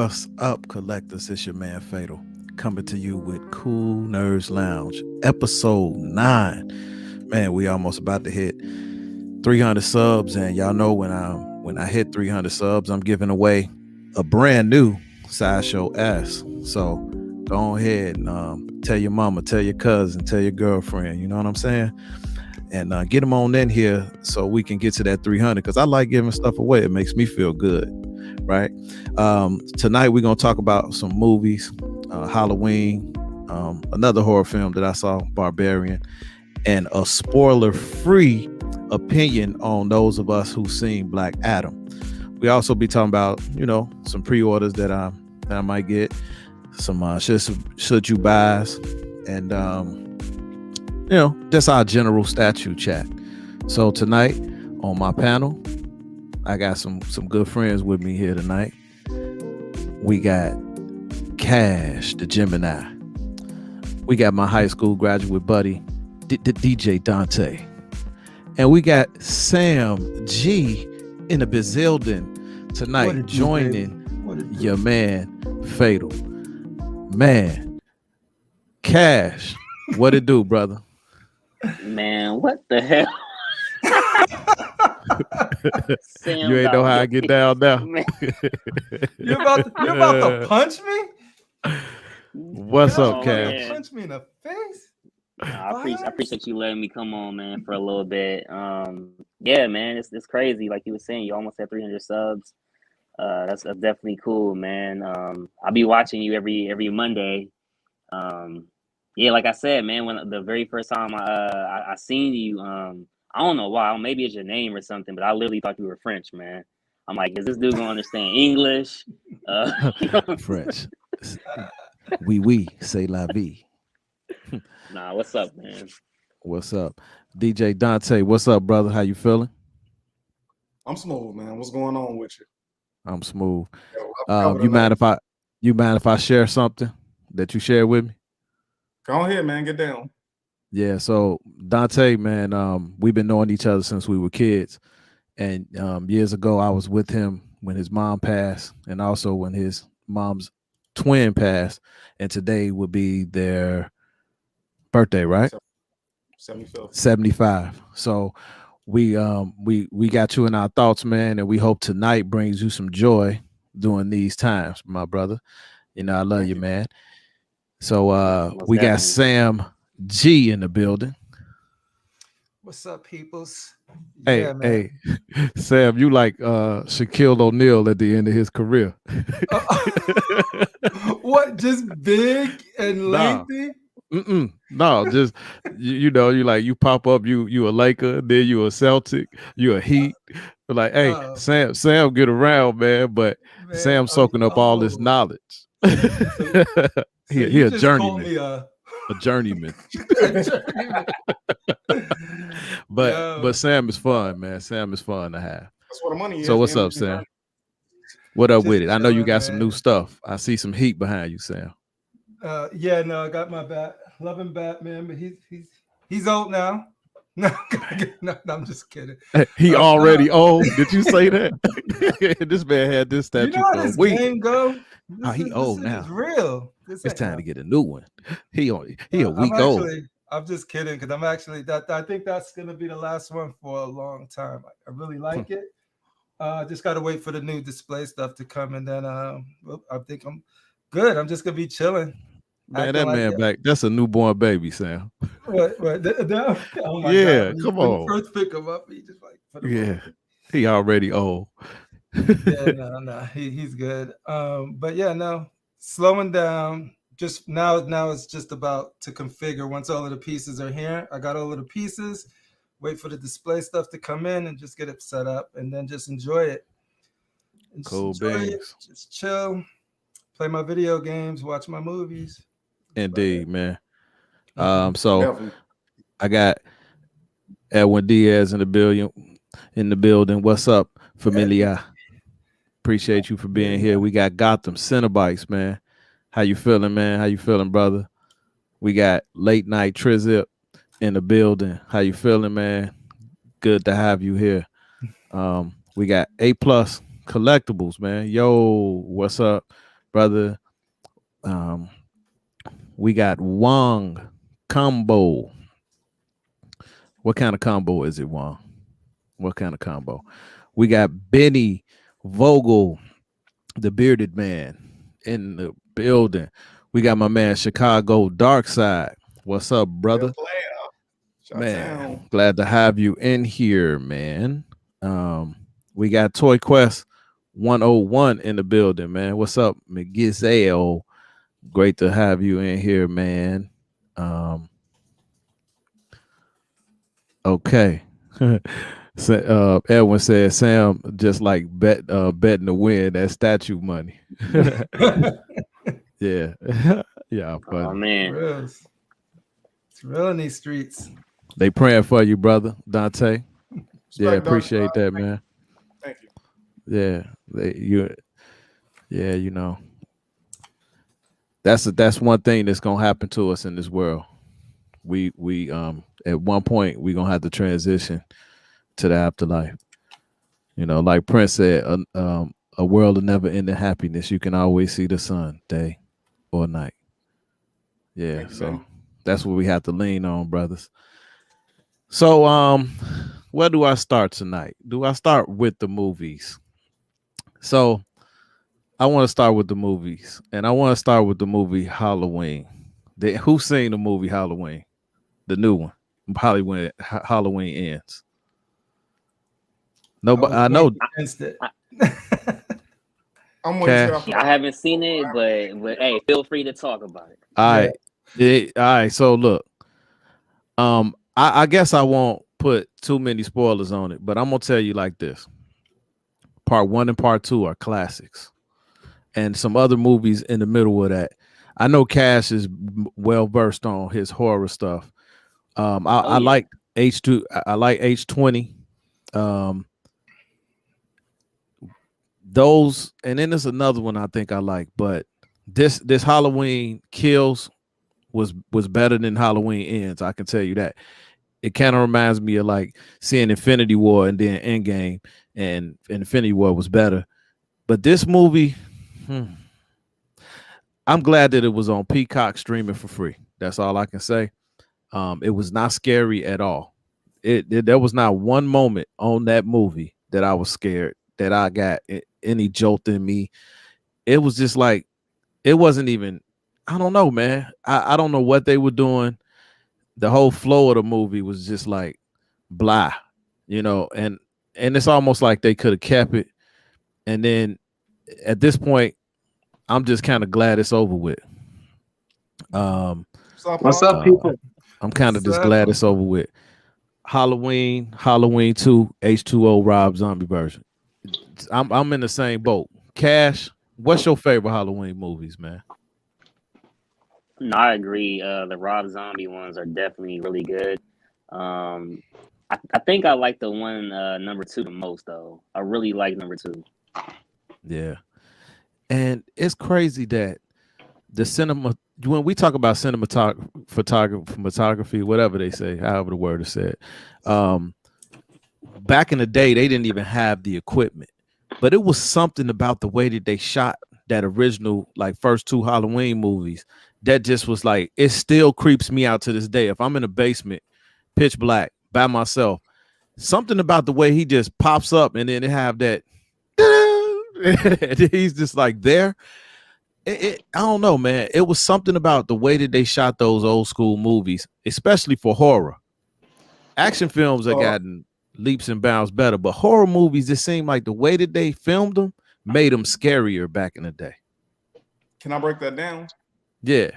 What's up, collectors? It's your man Fatal coming to you with KoolNerdz Lounge, episode 9. Man, we almost about to hit 300 subs, and y'all know when I hit 300 subs, I'm giving away a brand new Sideshow S. So go ahead and tell your mama, tell your cousin, tell your girlfriend. You know what I'm saying? And get them on in here so we can get to that 300, because I like giving stuff away. It makes me feel good, right? Tonight we're going to talk about some movies, Halloween, another horror film that I saw, Barbarian, and a spoiler-free opinion on those of us who've seen Black Adam. We also be talking about, some pre-orders that I might get, some should you buys, and just our general statue chat. So tonight on my panel, I got some good friends with me here tonight. We got Cash, the Gemini. We got my high school graduate buddy, DJ Dante. And we got Sam G in the building tonight, joining your man, Fatal. Man, Cash, what it do, brother? Man, what the hell? You ain't know how I get down now. You're about to punch me? What's up, Cash? Punch me in the face? I appreciate you letting me come on, man, for a little bit. Yeah, man, it's crazy. Like you were saying, you almost had 300 subs. That's definitely cool, man. I'll be watching you every Monday. Yeah, like I said, man, when the very first time I seen you, I don't know why, maybe it's your name or something, but I literally thought you were French, man. I'm like, is this dude gonna understand English? French. Oui, c'est la vie. Nah, what's up, man? What's up? DJ Dante, what's up, brother? How you feeling? I'm smooth, man. What's going on with you? I'm smooth. You mind if I share something that you shared with me? Go ahead, man. Get down. Yeah, so Dante, man, we've been knowing each other since we were kids. And years ago, I was with him when his mom passed, and also when his mom's twin passed. And today would be their birthday, right? 75. So we got you in our thoughts, man, and we hope tonight brings you some joy during these times, my brother. I love you, man. So we got Sam G in the building. What's up, peoples? Hey, Sam, you like Shaquille O'Neal at the end of his career. What? Just big and lengthy? No, just you pop up, you a Laker, then you a Celtic, you a Heat. Like, hey, Sam get around, man, but Sam's soaking up all this knowledge. He a journeyman. A journeyman. But Sam is fun, man. Sam is fun to have. That's what the money is. So what's up, Sam? What up with it? I know you got some man. new stuff. I see some heat behind you, Sam. I got my bat. Loving Batman, but he's old now. No, I'm just kidding. He already old. Did you say that? This man had this statue for a week. Game go. He old now. It's real. It's time to get a new one. He a week old. I'm just kidding, because I think that's gonna be the last one for a long time. I really like it. Just gotta wait for the new display stuff to come, and then I think I'm good. I'm just gonna be chilling. Man, that man back. That's a newborn baby, Sam. What? Oh my God. Come on. When you first pick him up, he just like he already old. No, he's good. But yeah, no, slowing down. Just now it's just about to configure. Once all of the pieces are here, I got all of the pieces. Wait for the display stuff to come in and just get it set up, and then just enjoy it. Cool beans. Just chill, play my video games, watch my movies. Indeed, man. So I got Edwin Diaz in the building. What's up, familia? Appreciate you for being here. We got Gotham Cinnabites, man. How you feeling, man? How you feeling, brother? We got Late Night Trizip in the building. How you feeling, man? Good to have you here. We got A+ Collectibles, man. Yo, what's up? brother. We got Wong combo. What kind of combo is it, Wong? What kind of combo? We got Benny Vogel, the bearded man, in the building. We got my man Chicago Dark Side. What's up, brother? Man, glad to have you in here, man. We got Toy Quest 101 in the building, man. What's up, McGizzo? Great to have you in here, man. Okay. So, Edwin said Sam just like betting to win that statue money. Yeah. Yeah, funny. Oh man. It's real in these streets. They praying for you, brother Dante. Yeah, appreciate that, man. Thank you. Yeah, you know. That's one thing that's gonna happen to us in this world. We at one point we're gonna have to transition to the afterlife. You know, like Prince said, a world of never ending happiness. You can always see the sun, day or night. Yeah, so that's what we have to lean on, brothers. So where do I start tonight? Do I start with the movies? So I want to start with the movies, and I want to start with the movie Halloween. Who's seen the movie Halloween? The new one, Halloween Ends. Nobody. I know. I haven't seen it, but hey, feel free to talk about it. All right. So look, I guess I won't put too many spoilers on it, but I'm gonna tell you like this: Part 1 and Part 2 are classics, and some other movies in the middle of that. I know Cash is well versed on his horror stuff. I like H2. I like H20. Those, and then there's another one I think I like, but this Halloween Kills was better than Halloween Ends. I can tell you that. It kind of reminds me of like seeing Infinity War and then Endgame, and Infinity War was better. But this movie, I'm glad that it was on Peacock streaming for free. That's all I can say. It was not scary at all. There was not one moment on that movie that I was scared, that I got any jolt in me. It was just like, it wasn't even, I don't know, man. I don't know what they were doing. The whole flow of the movie was just like blah, you know, and it's almost like they could have kept it. And then at this point, I'm just kind of glad it's over with. What's up, people? I'm kind of just glad it's over with. Halloween 2, H2O Rob Zombie version. I'm in the same boat. Cash, what's your favorite Halloween movies, man? No, I agree. The Rob Zombie ones are definitely really good. I think I like the one number 2 the most, though. I really like number 2. Yeah, and it's crazy that the cinema, when we talk about photography, whatever they say, however the word is said, back in the day they didn't even have the equipment, but it was something about the way that they shot that original, like, first 2 Halloween movies that just was like, it still creeps me out to this day. If I'm in a basement, pitch black, by myself, something about the way he just pops up and then it have that he's just like there. I don't know, man. It was something about the way that they shot those old school movies, especially for horror. Action films have gotten leaps and bounds better, but horror movies, it seemed like the way that they filmed them made them scarier back in the day. Can I break that down? Yeah.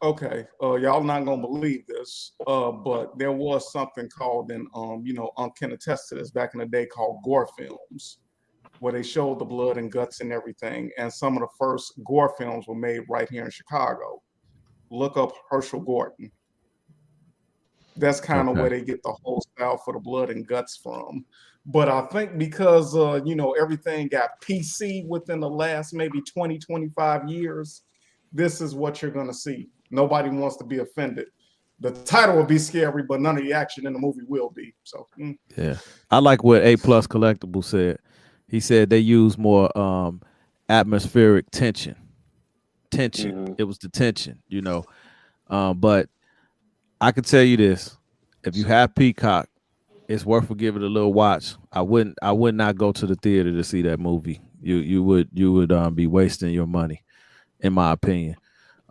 Okay. Y'all not gonna believe this, but there was something called, and can attest to this, back in the day, called gore films, where they showed the blood and guts and everything. And some of the first gore films were made right here in Chicago. Look up Herschel Gordon. That's kind of where they get the whole style for the blood and guts from. But I think because, everything got PC within the last maybe 20, 25 years, this is what you're going to see. Nobody wants to be offended. The title will be scary, but none of the action in the movie will be. So, yeah. I like what A+ Collectible said. He said they use more atmospheric tension. It was the tension, you know. But I can tell you this: if you have Peacock, it's worth giving it a little watch. I would not go to the theater to see that movie. You would be wasting your money, in my opinion.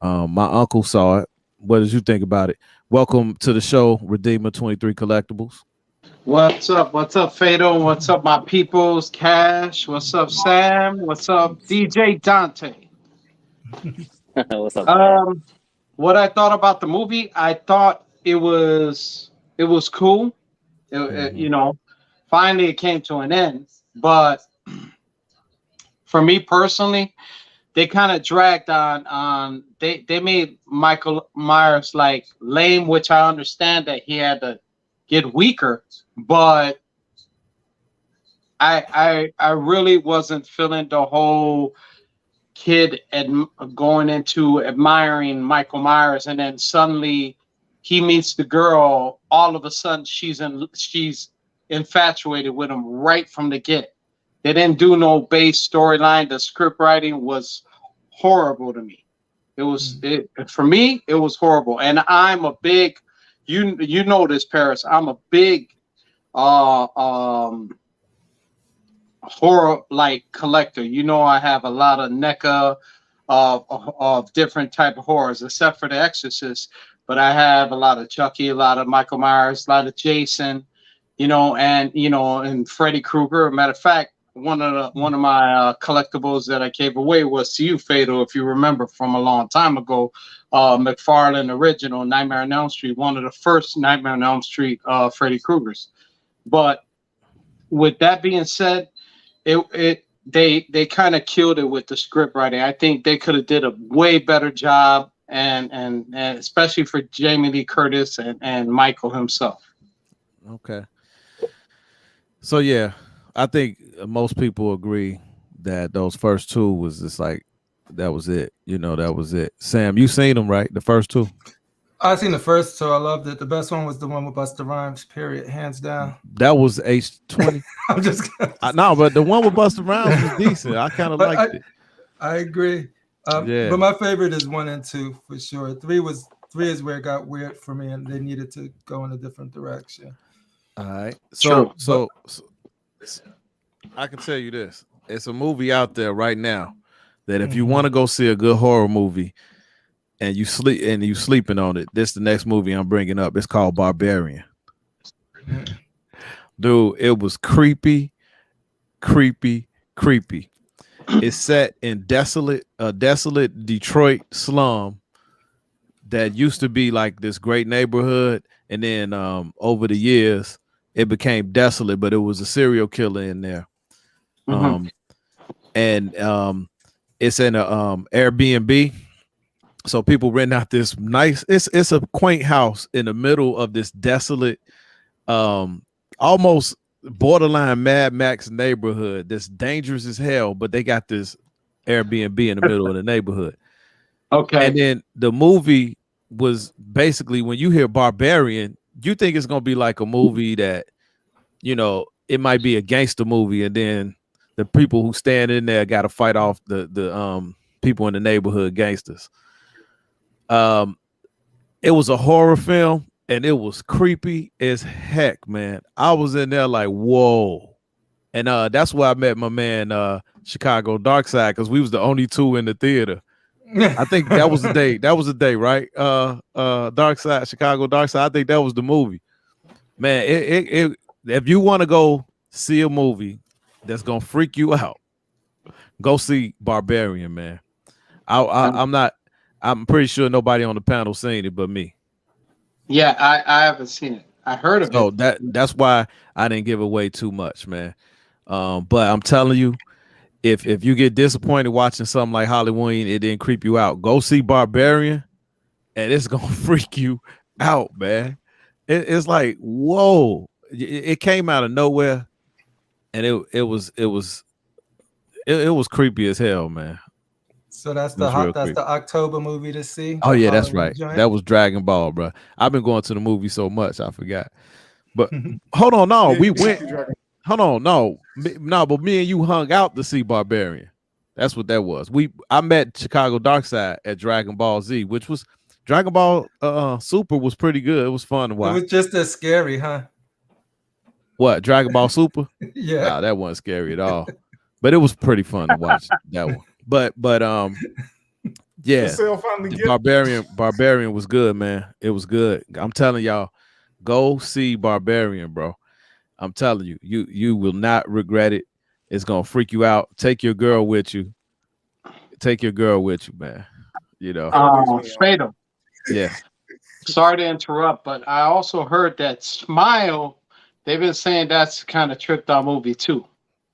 My uncle saw it. What did you think about it? Welcome to the show, Redeemer 23 Collectibles. What's up? What's up, Fado? What's up, my peoples? Cash. What's up, Sam? What's up, DJ Dante? What's up, man? What I thought about the movie, I thought it was cool. You know, finally it came to an end. But for me personally, they kind of dragged on. They made Michael Myers like lame, which I understand that he had to get weaker, but I really wasn't feeling the whole kid going into admiring Michael Myers, and then suddenly he meets the girl. All of a sudden, she's infatuated with him right from the get. They didn't do no base storyline. The script writing was horrible to me. For me, it was horrible. And I'm a big, you know this, Paris. I'm a big horror like collector. You know, I have a lot of NECA of different type of horrors, except for The Exorcist. But I have a lot of Chucky, a lot of Michael Myers, a lot of Jason, and Freddy Krueger. Matter of fact, one of my collectibles that I gave away was to you, Fatal, if you remember from a long time ago. McFarlane original Nightmare on Elm Street, one of the first Nightmare on Elm Street Freddy Kruegers. But with that being said, they kind of killed it with the script writing. I think they could have did a way better job, and especially for Jamie Lee Curtis and Michael himself. Okay. So yeah, I think most people agree that those first two was just like, that was it. That was it. Sam, you seen them, right? The first two? I seen the first two. I loved it. The best one was the one with Busta Rhymes, period, hands down. That was H20. I'm just no, but the one with Busta Rhymes was decent. I kind of liked it. I agree. Yeah. But my favorite is 1 and 2 for sure. 3 is where it got weird for me, and they needed to go in a different direction. All right. So I can tell you this. It's a movie out there right now that if you want to go see a good horror movie and you sleeping on it, this is the next movie I'm bringing up. It's called Barbarian. Dude, it was creepy. It's set in desolate Detroit slum that used to be like this great neighborhood, and then over the years it became desolate, but it was a serial killer in there. It's in a Airbnb, so people rent out this nice, it's a quaint house in the middle of this desolate, almost borderline Mad Max neighborhood that's dangerous as hell, but they got this Airbnb in the middle of the neighborhood. Okay. And then the movie was basically, when you hear Barbarian, you think it's gonna be like a movie that, it might be a gangster movie, and then the people who stand in there got to fight off the people in the neighborhood gangsters. It was a horror film, and it was creepy as heck, man. I was in there like, whoa. And that's where I met my man Chicago Darkside, because we was the only two in the theater. I think that was the day. That was the day, right? Darkside, Chicago Darkside. I think that was the movie. Man, if you want to go see a movie that's gonna freak you out, go see Barbarian, man. I'm pretty sure nobody on the panel seen it but me. Yeah, I haven't seen it. I heard of it. So that's why I didn't give away too much, man. But I'm telling you, if you get disappointed watching something like Halloween, it didn't creep you out, go see Barbarian, and it's gonna freak you out, man. It's like, whoa. It came out of nowhere, and it was creepy as hell, man. So that's the October movie to see. Oh yeah, that's right. That was Dragon Ball, bro. I've been going to the movie so much I forgot. But hold on, no, we went. Hold on, no, but me and you hung out to see Barbarian. That's what that was. I met Chicago Darkside at Dragon Ball Z, which was Dragon Ball Super was pretty good. It was fun to It watch. was just as scary, huh? What, Dragon Ball Super? Yeah. Nah, that wasn't scary at all. But it was pretty fun to watch that one. But yeah, the Barbarian was good, man. It was good. I'm telling y'all, go see Barbarian, bro. I'm telling you, you will not regret it. It's gonna freak you out. Take your girl with you. Take your girl with you, man. You know. Fatal. Yeah. Sorry to interrupt, but I also heard that Smile. They've been saying that's kind of tripped out movie too.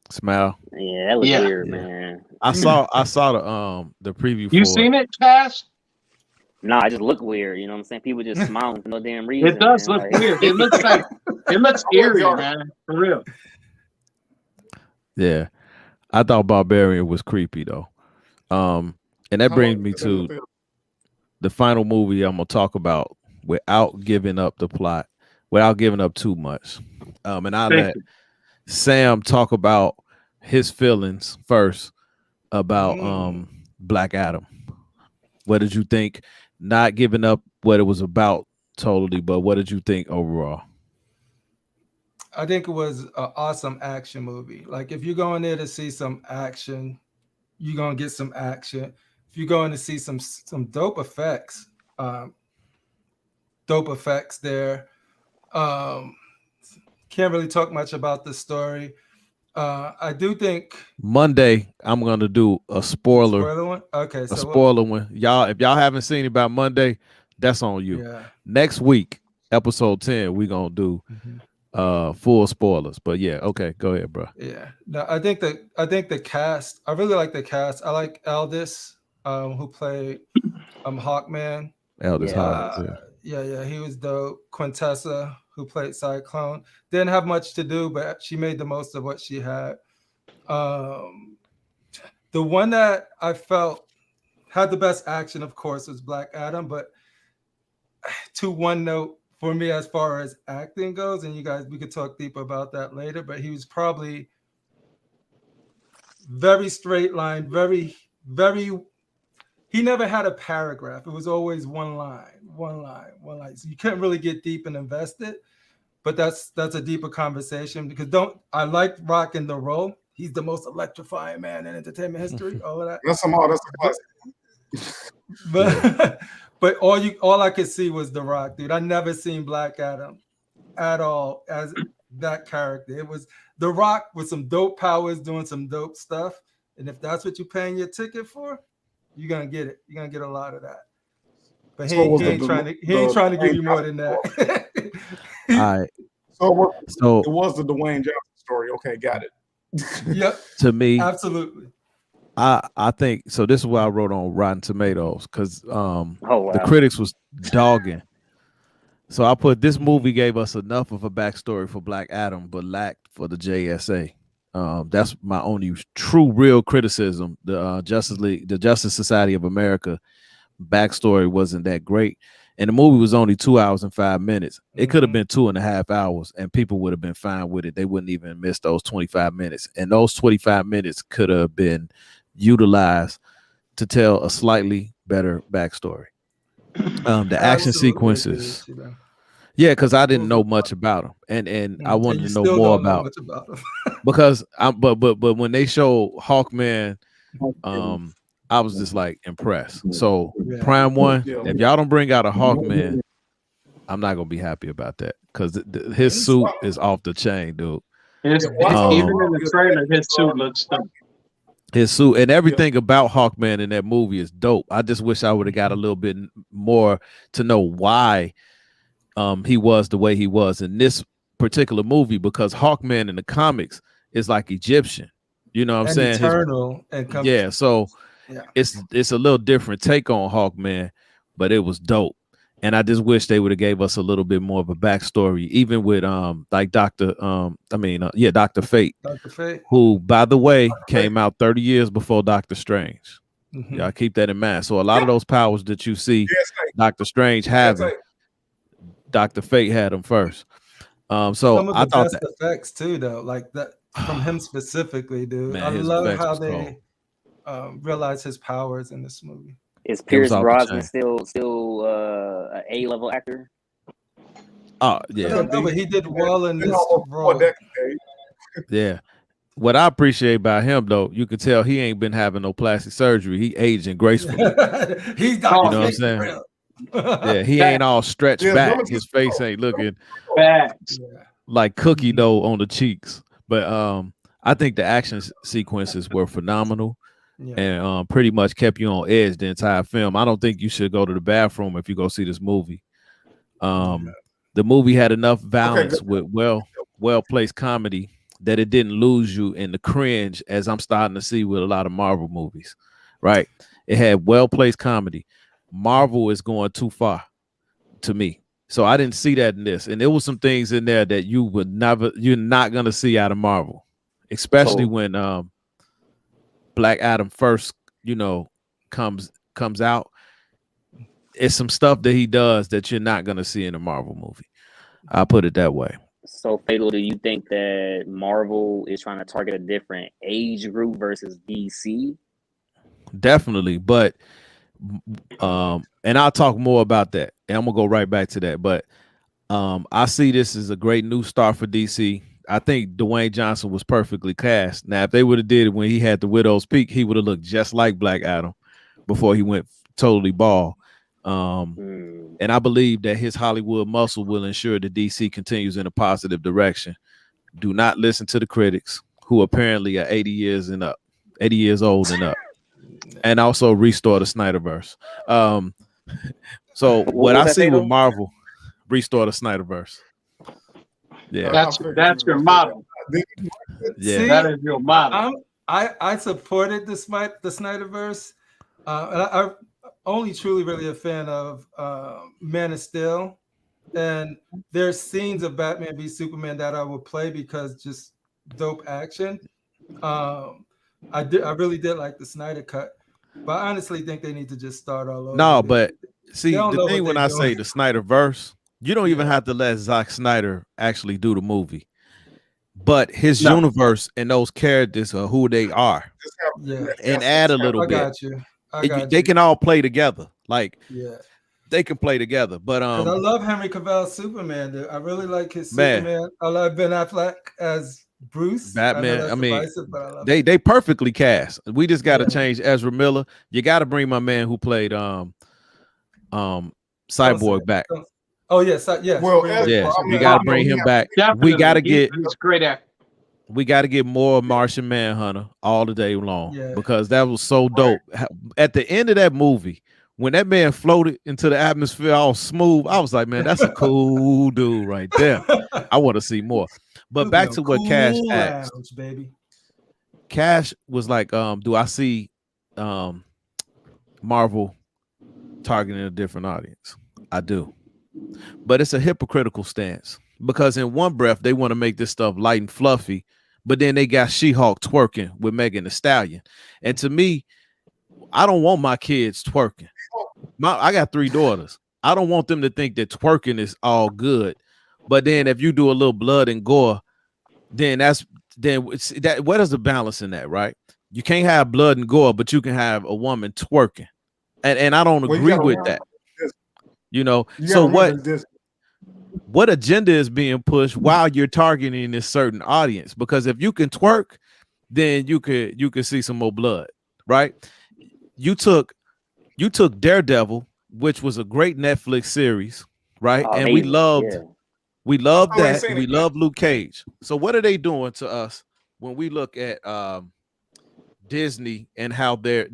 Smile. Yeah, that was weird, man. I saw the preview. You seen it, Cash? No, I just look weird. You know what I'm saying? People just smiling for no damn reason. It does look weird. It looks like it looks eerie, man. For real. Yeah, I thought Barbarian was creepy though. And that brings me to the final movie I'm gonna talk about without giving up the plot, without giving up too much. And I'll let Sam talk about his feelings first about Black Adam. What did you think? Not giving up what it was about totally, but what did you think overall? I think it was an awesome action movie. Like if you're going there to see some action, you're gonna get some action. If you're going to see some dope effects there. Can't really talk much about the story. I do think Monday I'm gonna do a spoiler one. Okay, so spoiler one. Y'all, if y'all haven't seen it by Monday, that's on you. Yeah. Next week, episode 10, we're gonna do full spoilers. But yeah, okay, go ahead, bro. Yeah. No, I think the cast, I really like the cast. I like Aldis, who played Hawkman. Aldis Hodge. Yeah, he was dope. Quintessa, who played Cyclone, didn't have much to do, but she made the most of what she had. The one that I felt had the best action, of course, was Black Adam, but to one note for me as far as acting goes, and you guys, we could talk deeper about that later, but he was probably very straight line, very, he never had a paragraph. It was always one line. So you couldn't really get deep and invested, but that's a deeper conversation because I like Rock in the role. He's the most electrifying man in entertainment history, all of that. That's a classic. But all I could see was The Rock, dude. I never seen Black Adam at all as that character. It was The Rock with some dope powers doing some dope stuff. And if that's what you're paying your ticket for, you're gonna get it. You're gonna get a lot of that. But he ain't trying to give you more than that. All right. So it was the Dwayne Johnson story. Okay, got it. Yep. To me, absolutely. I think so. This is what I wrote on Rotten Tomatoes because the critics was dogging. So I put this movie gave us enough of a backstory for Black Adam, but lacked for the JSA. That's my only true, real criticism. The Justice Society of America backstory wasn't that great, and the movie was only 2 hours and 5 minutes. It could have been 2.5 hours, and people would have been fine with it. They wouldn't even miss those 25 minutes, and those 25 minutes could have been utilized to tell a slightly better backstory. The action sequences. Yeah, because I didn't know much about him, and I wanted to know more about him. Because but when they showed Hawkman, I was just like impressed. So Prime One, if y'all don't bring out a Hawkman, I'm not gonna be happy about that because his suit is off the chain, dude. Even in the trailer, his suit looks dope. His suit and everything about Hawkman in that movie is dope. I just wish I would have got a little bit more to know why he was the way he was in this particular movie, because Hawkman in the comics is like Egyptian. You know what I'm saying? Eternal so it's a little different take on Hawkman, but it was dope. And I just wish they would have gave us a little bit more of a backstory, even with like Dr. Fate. Dr. Fate, who, by the way, came out 30 years before Doctor Strange. Y'all keep that in mind. So a lot of those powers that you see Doctor Strange having, Dr. Fate had them first. So some of the I thought best effects too, though, like that from him specifically, dude. Man, I love how they realize his powers in this movie. Is It was Pierce off the Brosnan chain. still an A-level actor? Oh I yeah, don't know, but he did well in Been this almost 4 role. decades. yeah. What I appreciate about him though, you can tell he ain't been having no plastic surgery. He aging gracefully. He's You Dr. know what I'm Fate saying? for real. Yeah, he ain't all stretched Yeah, back. them His is- face ain't looking Facts. Yeah. like cookie dough on the cheeks. But I think the action sequences were phenomenal Yeah. and pretty much kept you on edge the entire film. I don't think you should go to the bathroom if you go see this movie. The movie had enough balance with well-placed comedy that it didn't lose you in the cringe as I'm starting to see with a lot of Marvel movies, right? It had well-placed comedy. Marvel is going too far to me. So I didn't see that in this. And there was some things in there that you're not gonna see out of Marvel, especially when Black Adam first, comes out. It's some stuff that he does that you're not gonna see in a Marvel movie. I'll put it that way. So, Fatal, do you think that Marvel is trying to target a different age group versus DC? Definitely, but and I'll talk more about that. And I'm gonna go right back to that. But I see this as a great new start for DC. I think Dwayne Johnson was perfectly cast. Now, if they would have did it when he had the Widow's Peak, he would have looked just like Black Adam before he went totally bald. And I believe that his Hollywood muscle will ensure that DC continues in a positive direction. Do not listen to the critics who apparently are 80 years old and up, and also restore the Snyderverse. So what I see with Marvel, restore the Snyderverse. Yeah, that's your motto. Yeah, See, that is your motto. I supported the Snyderverse. And I'm only truly really a fan of Man of Steel, and there's scenes of Batman v Superman that I would play because just dope action. I really did like the Snyder cut, but I honestly think they need to just start all over. No, but see, don't the know thing what when I they're say doing. the Snyderverse, you don't even Yeah. have to let Zack Snyder actually do the movie. But his universe and those characters are who they are. Yeah. And add a little I bit. got you. They can all play together. Like, Yeah. they can play together. But I love Henry Cavill's Superman, dude. I really like his Man. Superman. I love Ben Affleck as Bruce. Batman, I mean, divisive, but I love they perfectly cast. We just got to change Ezra Miller. You got to bring my man who played Cyborg back. Oh yes, yes. Well, You got to bring him back. Definitely. We got to get. He's great actor. We got to get more Martian Manhunter all the day long because that was so dope. At the end of that movie, when that man floated into the atmosphere all smooth, I was like, man, that's a cool dude right there. I want to see more. But back to what Cash asked. Baby. Cash was like, do I see Marvel targeting a different audience? I do. But it's a hypocritical stance because in one breath, they want to make this stuff light and fluffy, but then they got She-Hulk twerking with Megan Thee Stallion. And to me, I don't want my kids twerking. I got 3 daughters. I don't want them to think that twerking is all good. But then if you do a little blood and gore, then what is the balance in that, right? You can't have blood and gore, but you can have a woman twerking. And I don't agree with that. So what agenda is being pushed while you're targeting this certain audience? Because if you can twerk, then you could see some more blood, right? You took Daredevil, which was a great Netflix series, right? And we loved that. We love Luke Cage. So what are they doing to us when we look at Disney and how they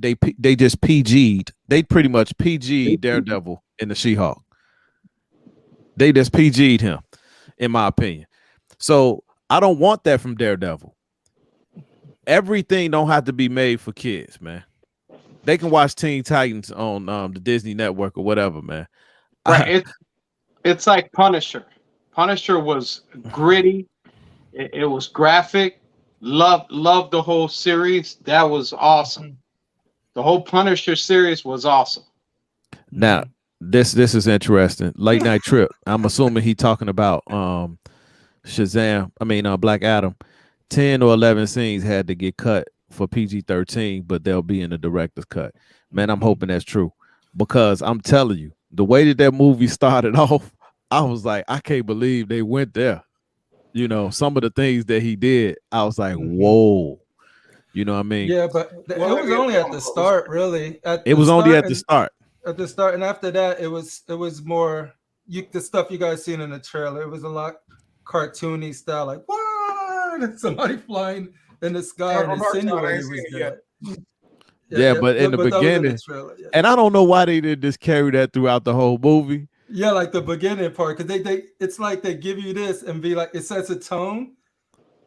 just PG'd? They pretty much PG'd Daredevil in the She-Hulk. They just PG'd him, in my opinion. So I don't want that from Daredevil. Everything don't have to be made for kids, man. They can watch Teen Titans on the Disney Network or whatever, man. Right. It's like Punisher. Punisher was gritty. It was graphic. Loved the whole series. That was awesome. The whole Punisher series was awesome. Now, this is interesting. Late Night Trip. I'm assuming he talking about SHAZAM. Black Adam. 10 or 11 scenes had to get cut for PG-13, but they'll be in the director's cut. Man, I'm hoping that's true, because I'm telling you, the way that movie started off, I was like, I can't believe they went there. You know, some of the things that he did, I was like, whoa. You know what I mean? Yeah, but it was only at the start, really. It was only at the start. At the start, and after that, it was more the stuff you guys seen in the trailer. It was a lot cartoony style, like what? And somebody flying in the sky and insinuating he was dead. Yeah, but in the beginning, and I don't know why they did just carry that throughout the whole movie. Yeah, like the beginning part, because it's like they give you this and be like, it sets a tone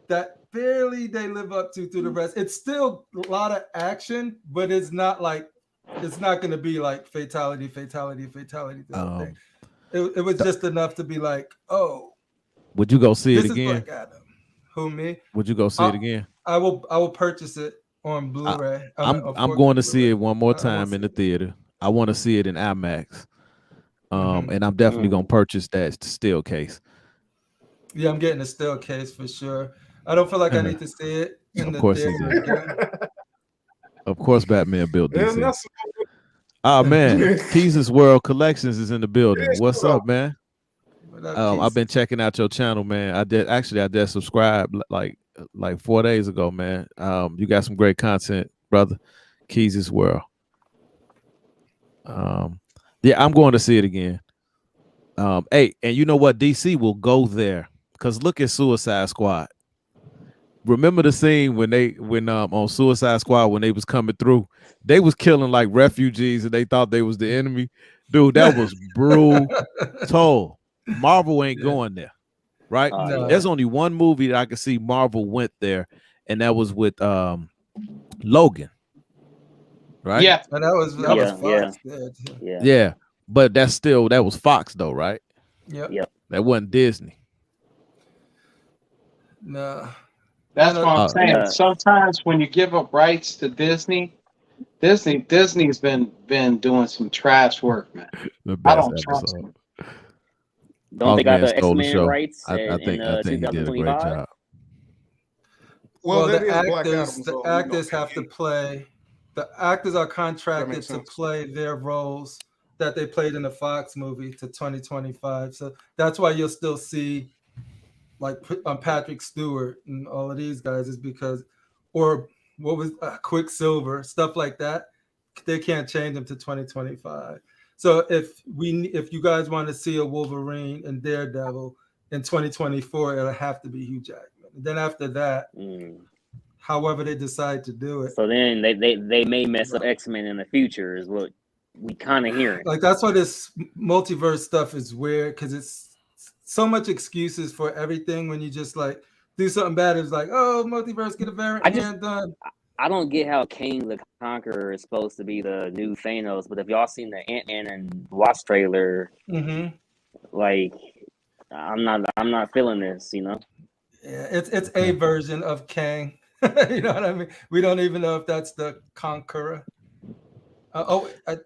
that barely they live up to through the rest. It's still a lot of action, but it's not going to be like fatality. Thing. It was just enough to be like, oh. Would you go see it again? Who, me? Would you go see it again? I will purchase it on Blu-ray. I'm going to see it one more time in the theater. I want to see it in IMAX. And I'm definitely gonna purchase that still case. Yeah, I'm getting a still case for sure. I don't feel like I need to see it in the theater again. Of course, Batman built this. Oh man, Keys' World Collections is in the building. What's up, man? I've been checking out your channel, man. I did subscribe like 4 days ago, man. You got some great content, brother. Keys' World. Yeah, I'm going to see it again. Hey, and you know what? DC will go there, because look at Suicide Squad. Remember the scene when on Suicide Squad, when they was coming through, they was killing like refugees and they thought they was the enemy. Dude, that was brutal. Marvel ain't going there, right? No. There's only one movie that I can see Marvel went there, and that was with Logan. Right? Yeah, and that was Fox. Yeah, but that was Fox though, right? Yep. That wasn't Disney. No. That's what I'm saying. Sometimes when you give up rights to Disney's been doing some trash work, man. I don't trust them. Don't they got the X-Men rights? I think he did a great job. Well, the actors have to play. The actors are contracted to play their roles that they played in the Fox movie to 2025. So that's why you'll still see like Patrick Stewart and all of these guys, is because, or what was Quicksilver, stuff like that. They can't change them to 2025. So if you guys want to see a Wolverine and Daredevil in 2024, it'll have to be Hugh Jackman. And then after that, however they decide to do it. So then they may mess up X-Men in the future, is what we kind of hearing. Like, that's why this multiverse stuff is weird, because it's so much excuses for everything. When you just like do something bad, it's like, oh, multiverse, get a variant done. I don't get how King the Conqueror is supposed to be the new Thanos, but if y'all seen the Ant-Man and Wasp trailer, like I'm not feeling this, you know. Yeah, it's a version of Kang. You know what I mean? We don't even know if that's the Conqueror. I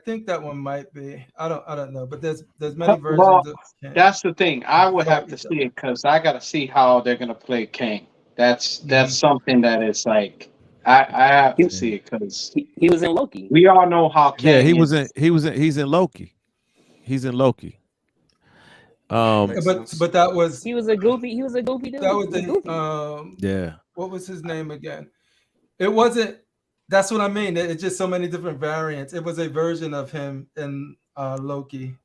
think that one might be. I don't know, but there's many versions of Kang. That's the thing. I would have to see it, because I got to see how they're gonna play Kang. That's something that is like I have to see it, because he was in Loki. We all know how Kang he's in Loki. He's in Loki. But that was he was a goofy dude. That was the what was his name again? It wasn't. That's what I mean. It's just so many different variants. It was a version of him in Loki.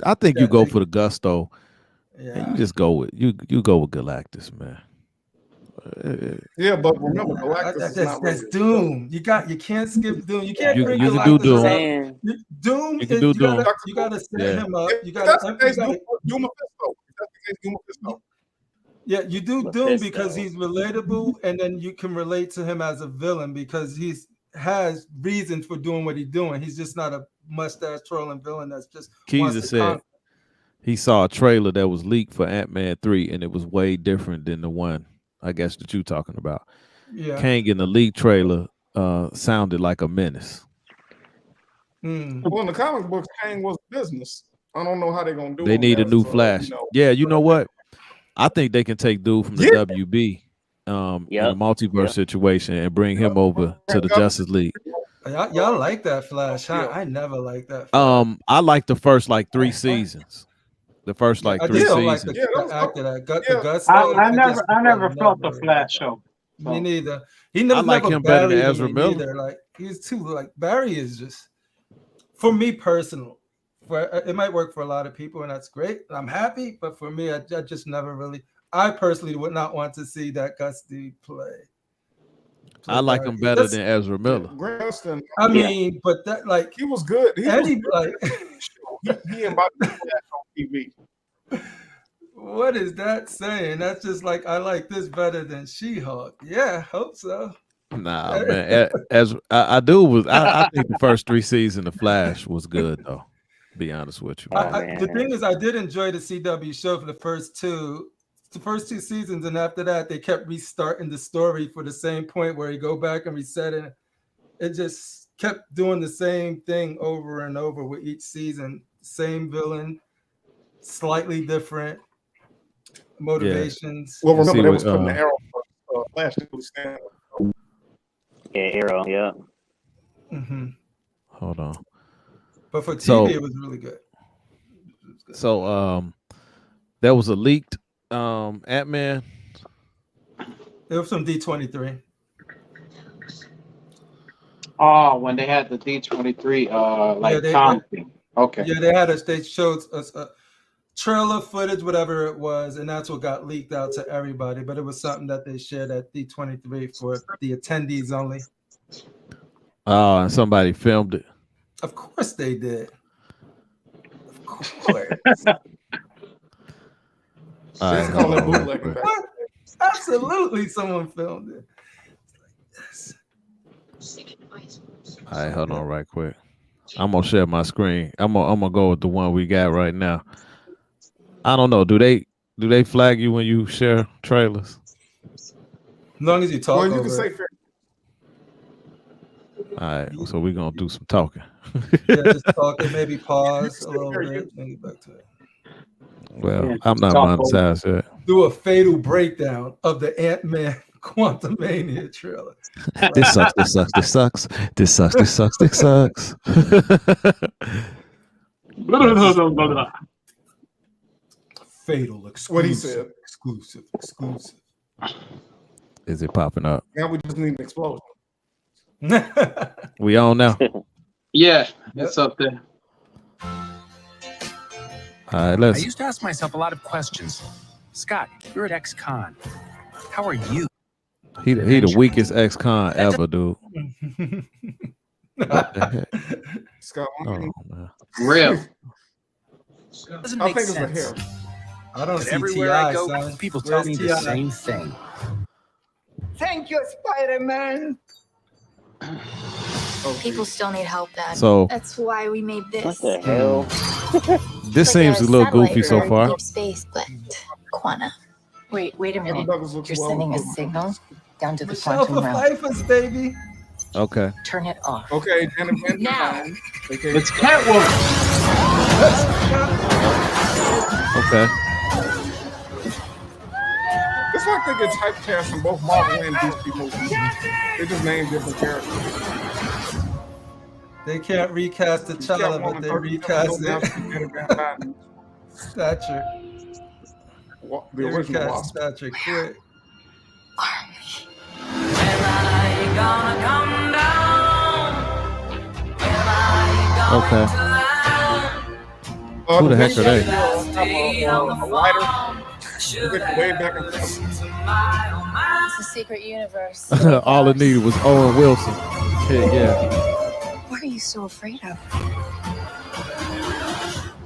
I think you go for the gusto. Yeah, you just go with you go with Galactus, man. Yeah, but remember, Galactus that's Doom. You can't skip Doom. You can't bring Galactus can do Doom. Doom. You can do Doom. You gotta set him up. You that's gotta the case, Doom Mephisto. Yeah, you do Doom because he's relatable, and then you can relate to him as a villain because has reasons for doing what he's doing. He's just not a mustache twirling villain that's just. Keezer said he saw a trailer that was leaked for Ant-Man 3, and it was way different than the one, I guess, that you're talking about. Yeah. Kang in the leak trailer sounded like a menace. Well, in the comic books, Kang was business. I don't know how they're gonna do. They need a new Flash. Yeah, you know what? I think they can take dude from the WB in a Yep. multiverse situation and bring him over to the Justice League. Y'all like that Flash, huh? I never liked that Flash. I like the first like 3 seasons. The first like I 3 just don't like seasons. the actor that got the guts. I never felt the Flash show. Me neither. He I never like him better than Ezra Miller. Neither. Like he's too like Barry is just for me personal. It might work for a lot of people, and that's great. I'm happy, but for me, I just never really. I personally would not want to see that Gusty play. I like him better than Ezra Miller. I mean, but that like he was good. He like he embodied the Flash on TV. What is that saying? That's just like I like this better than She-Hulk. Yeah, hope so. Nah, man. As I think the first 3 seasons of Flash was good though. Be honest with you. The thing is, I did enjoy the CW show for the first two seasons, and after that, they kept restarting the story for the same point where you go back and reset it. It just kept doing the same thing over and over with each season. Same villain, slightly different motivations. Yeah. Well, remember they was putting the Arrow for Flash to stand. Yeah, Arrow. Yeah. Mm-hmm. Hold on. But for TV, it was really good. So there was a leaked Ant-Man. It was from D23. Oh, when they had the D23 like thing. Okay. Yeah, they showed us a trailer footage, whatever it was, and that's what got leaked out to everybody. But it was something that they shared at D23 for the attendees only. Oh, and somebody filmed it. Of course they did. Of course. What? Absolutely, someone filmed it. All right, hold on right quick. I'm gonna share my screen. I'm gonna go with the one we got right now. I don't know. Do they flag you when you share trailers? As long as you talk. Well, you can say fair. All right, so we're gonna do some talking. Yeah, just talking, maybe pause a little bit, and get back to it. Well, I'm not monetized yet. Do a fatal breakdown of the Ant-Man Quantumania trailer. This sucks. This sucks. This sucks. This sucks. This sucks. This sucks. Fatal exclusive. What he said. Exclusive. Is it popping up? Now we just need an explosion. We on now? Yeah, it's up there. All right, I used to ask myself a lot of questions. Scott, you're at ex-con. How are you? He the weakest ex-con ever, dude. What the heck? Scott, Real. Doesn't I make think it's the sense. hair. I don't But see everywhere T.I., I go, son. people tell me the T.I.? same thing. Thank you, Spider-Man. People still need help, Dad. So that's why we made this. What the hell? This seems a little goofy so far. Deep space, but Quanta. Wait a minute. You're sending a signal down to the Michelle quantum realm. Pfeiffer's baby. Okay. Turn it off. Okay, Now. It's Catwoman. Okay. It's like they get typecast from both Marvel and DC movies. They just name different characters. They can't recast T'Challa, but they recast it. Stature. The original Wasp. Stature quick. Okay. Who the heck are they? Way back in It's a secret universe. All it needed was Owen Wilson. Yeah. What are you so afraid of?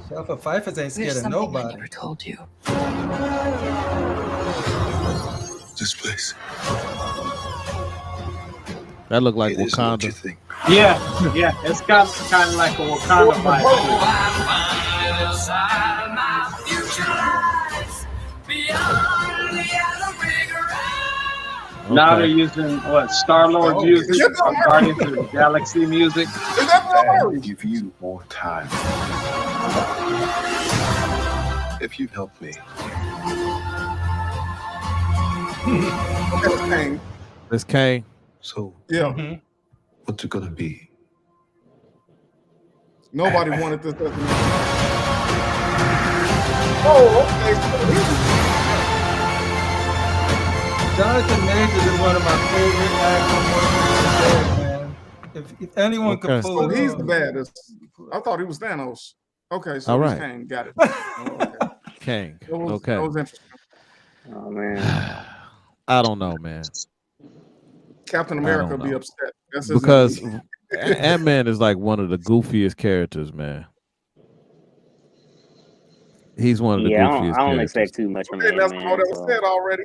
Michelle Pfeiffer ain't scared of nobody. I never told you. This place. That looked like Wakanda. Yeah. It's got kind of like a Wakanda vibe. Okay. Now they're using what Star-Lord music, Guardians of the Galaxy music. I'll give you more time. If you help me. That's Kane. That's Kane. So, Yeah. what's it gonna be? Nobody wanted this. Oh, okay. Jonathan Majors is one of my favorite actors, man. If anyone could pull So it he's off. the baddest. I thought he was Thanos. Okay, so All he's right. Kane. Got it. Oh, okay. Kang. That was Okay. interesting. Oh man. I don't know, man. Captain I America don't be know. upset. That's his Because enemy. Ant-Man is like one of the goofiest characters, man. He's one of the Yeah, goofiest I don't characters. expect too much from Okay, that's Ant-Man. all that was said already.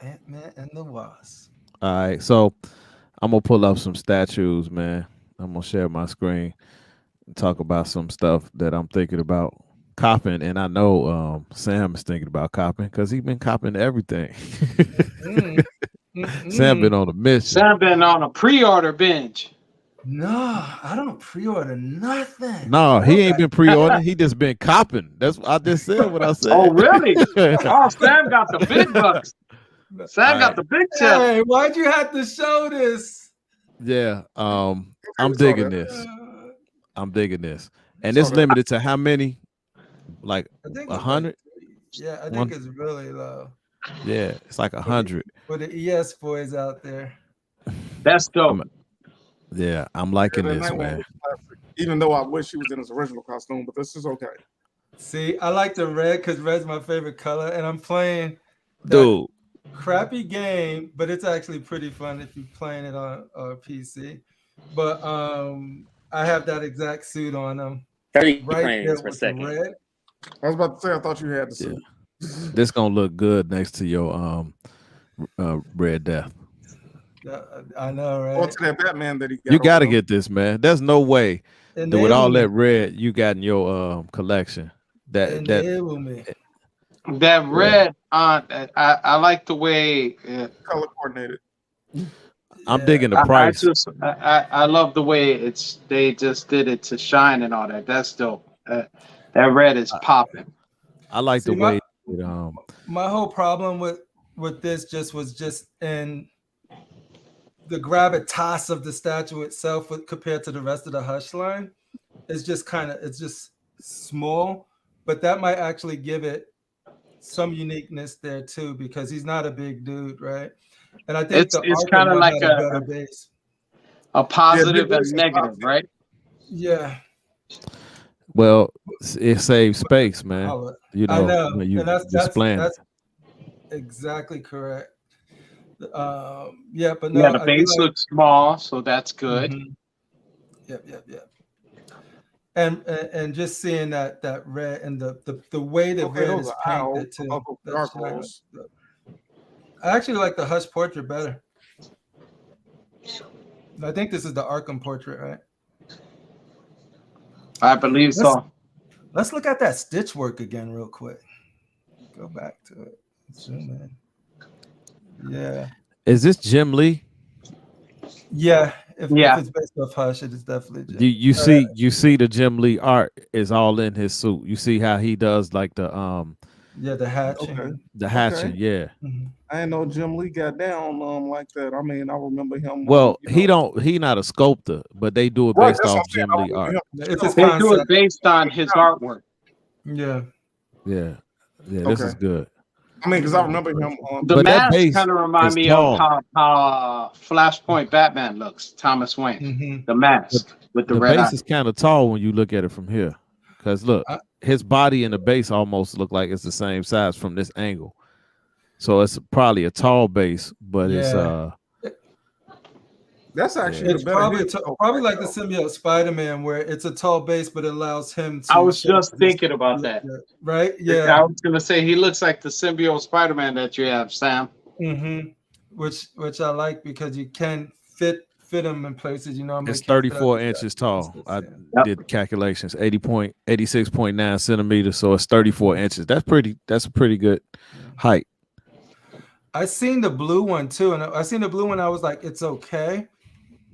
Ant-Man and the Wasp. All right, so I'm gonna pull up some statues, man. I'm gonna share my screen and talk about some stuff that I'm thinking about copping, and I know Sam is thinking about copping because he's been copping everything. Sam been on a mission. Sam been on a pre-order binge. No, I don't pre-order nothing. No, he ain't been pre-ordering. He just been copping. That's I just said what I said. Oh, really? Oh, Sam got the big bucks. Sam got the big check. Hey, why'd you have to show this? Yeah, I'm digging this. I'm digging this, and it's limited to how many? Like 100? Yeah, I think it's really low. Yeah, it's like 100. For the ES boys out there. That's dope. Yeah, I'm liking Yeah, this, that man. was classic. Even though I wish he was in his original costume, but this is okay. See, I like the red because red's my favorite color, and I'm playing Dude. Crappy game, but it's actually pretty fun if you're playing it on PC. But I have that exact suit on them. 30 right frames there per with the second. red. I was about to say, I thought you had the suit. This gonna look good next to your Red Death. I know, right? Or to that Batman that he got. You got to over get this, man. There's no way that with all that red you got in your collection. Enable me. That red, I like the way color coordinated. I'm digging the price. I love the way they just did it to shine and all that. That's dope. That red is popping. I like the way my whole problem with this was just in the gravitas of the statue itself compared to the rest of the Hush line. It's just it's just small, but that might actually give it some uniqueness there too, because he's not a big dude, right? And I think it's kind of like a positive and negative, right? Yeah. Well, it saves space, man. You know, I know. when you And that's exactly correct. Yeah, but no, the base looks small, so that's good. Mm-hmm. Yep. And just seeing that red and the way the red is painted too. I actually like the Hush portrait better. I think this is the Arkham portrait, right? I believe so. Let's look at that stitch work again real quick. Go back to it. Zoom in. Yeah. Is this Jim Lee? Yeah. If it's based off Hush, it is definitely Jim. You see the Jim Lee art is all in his suit. You see how he does like the the hatching. Okay. The hatching, yeah. Mm-hmm. I didn't know Jim Lee got down like that. I mean, I remember him. Well, he not a sculptor, but they do it based off Jim Lee art. They do it based on his artwork. Yeah. This is good. I mean, because I remember him. The mask kind of remind me of how Flashpoint Batman looks. Thomas Wayne, Mm-hmm. the mask with the red base eye. is kind of tall when you look at it from here. Because look, his body and the base almost look like it's the same size from this angle. So it's probably a tall base, but it's that's actually it's probably like the symbiote Spider-Man, where it's a tall base, but it allows him to. I was just thinking about that. Right? Yeah. I was gonna say he looks like the symbiote Spider-Man that you have, Sam. Mm-hmm. Which I like because you can fit him in places. You know, it's 34 inches tall. I did calculations, 86.9 centimeters, so it's 34 inches. That's a pretty good height. I seen the blue one too, and I seen the blue one. I was like, it's okay,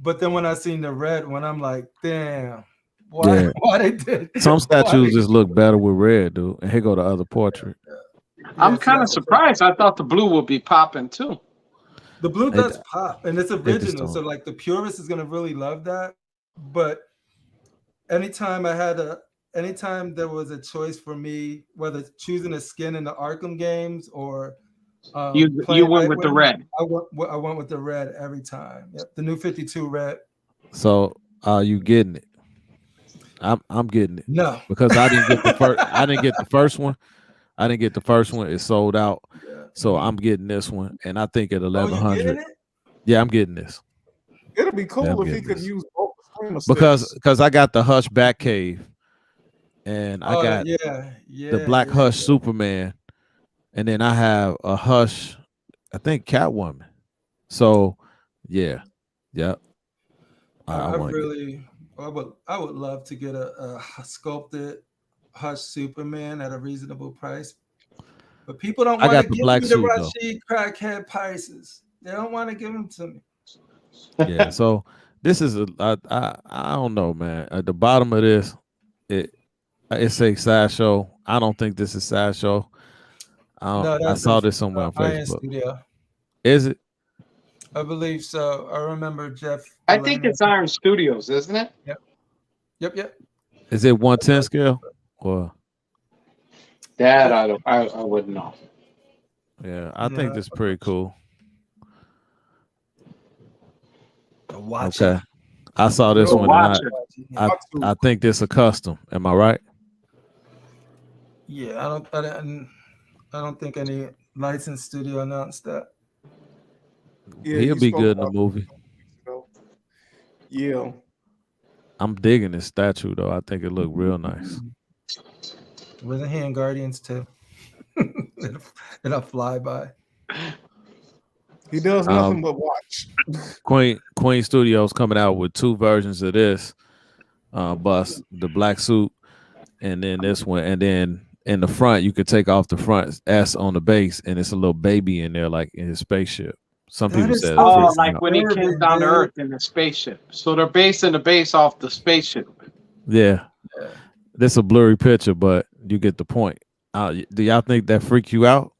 but then when I seen the red one, I'm like, damn, why they did? Some statues just look better with red, dude. And here go the other portrait. I'm so kind of that's- surprised. I thought the blue would be popping too. The blue It- does pop, and it's original. don't. So like the purist is gonna really love that. But anytime there was a choice for me, whether choosing a skin in the Arkham games or You playing went with the Nightwing, red. I went with the red every time. Yep, the new 52 red. So are you getting it? I'm getting it No, because I didn't get the first. I didn't get the first one. I didn't get the first one. It sold out. yeah. So I'm getting this one, and I think at Oh, you 1100. getting it? Yeah, I'm getting this It'd be cool Yeah, I'm if he getting could this. use both screamer because sticks. I got the Hush Batcave, and I got yeah, the Black yeah. Hush Superman, and then I have a Hush, I think Catwoman. So yeah, yep. I want to get. I would love to get a sculpted Hush Superman at a reasonable price, but people don't I want got to the give black me the suit, though. Rashid crackhead prices. They don't want to give them to me. Yeah. So this is I don't know, man. At the bottom of this, it says Sideshow. I don't think this is Sideshow. No, I that's saw this somewhere on Iron Facebook. Studio. Is it? I believe so. I remember Jeff. I think it's Iron Studios, isn't it? Yep. Is it 110 scale? Or That I wouldn't know. yeah, I think this is pretty cool. Watch Okay. I saw this Go one. watch And it. I think this a custom. Am I right? Yeah, I don't think any licensed studio announced that. Yeah, He'll you be spoke good in the about movie. it. Yeah. I'm digging this statue though. I think it looked real nice. Wasn't he in Guardians too? In a flyby. He does nothing but watch. Queen Studios coming out with 2 versions of this bus, the black suit, and then this one, and then in the front you could take off the front S on the base, and it's a little baby in there, like in his spaceship. Some people said, "Oh, like when he came down to Earth in the spaceship." So they're basing the base off the spaceship. Yeah, this a blurry picture, but you get the point. Do y'all think that freak you out?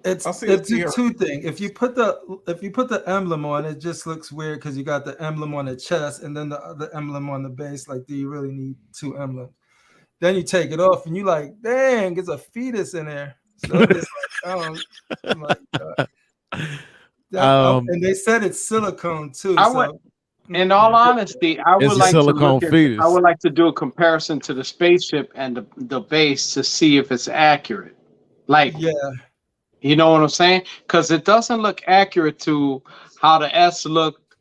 It's a two thing. If you put the emblem on, it just looks weird because you got the emblem on the chest and then the emblem on the base. Like, do you really need 2 emblems? Then you take it off and you like, dang, it's a fetus in there. So it's like, I'm like, and they said it's silicone too. In all honesty, I would like fetus. I would like to do a comparison to the spaceship and the base to see if it's accurate. Like, yeah. You know what I'm saying? Because it doesn't look accurate to how the S looked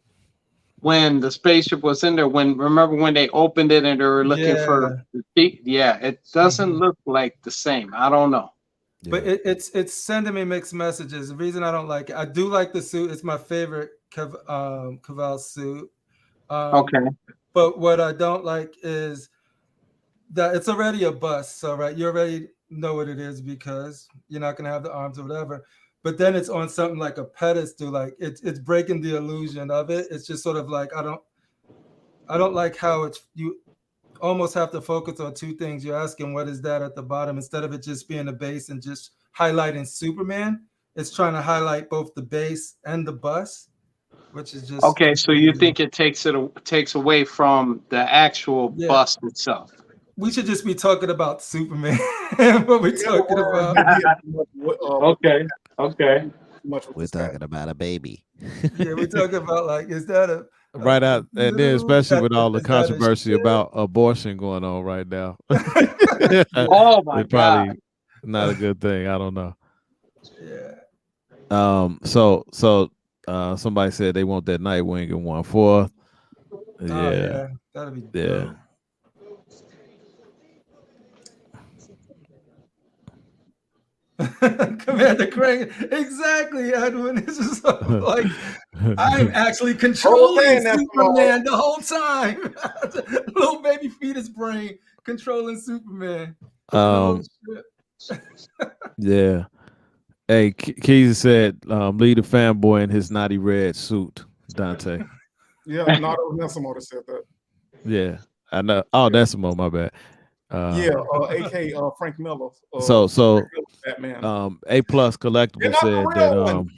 when the spaceship was in there. Remember when they opened it and they were looking for the seat? Yeah, it doesn't look like the same. I don't know. But it's sending me mixed messages. The reason I don't like it, I do like the suit. It's my favorite Caval suit. Okay. But what I don't like is that it's already a bust. So you already know what it is because you're not gonna have the arms or whatever. But then it's on something like a pedestal, like it's breaking the illusion of it. It's just sort of like I don't like how you almost have to focus on 2 things. You're asking what is that at the bottom instead of it just being a base and just highlighting Superman. It's trying to highlight both the base and the bust, which is just okay. So you think it takes away from the actual bust itself? We should just be talking about Superman. What we're talking about. Okay. We're talking about a baby. Yeah, we're talking about like, is that a right out, and then especially with all the controversy about abortion going on right now. Oh my it's probably God. not a good thing. I don't know. Yeah. So somebody said they want that Nightwing in 1/4. Yeah. That'll be dope. Commander Crane, exactly, Edwin. This is like I'm actually controlling Superman the whole time. Little baby fetus brain controlling Superman. Yeah. Hey, Keys said, lead the fanboy in his naughty red suit, Dante. Yeah, no, Nessimo that said that. Yeah, I know. Oh, Nessimo, my bad. Yeah, AK Frank Miller. So Batman. A Plus They're Collectible not the said real that one.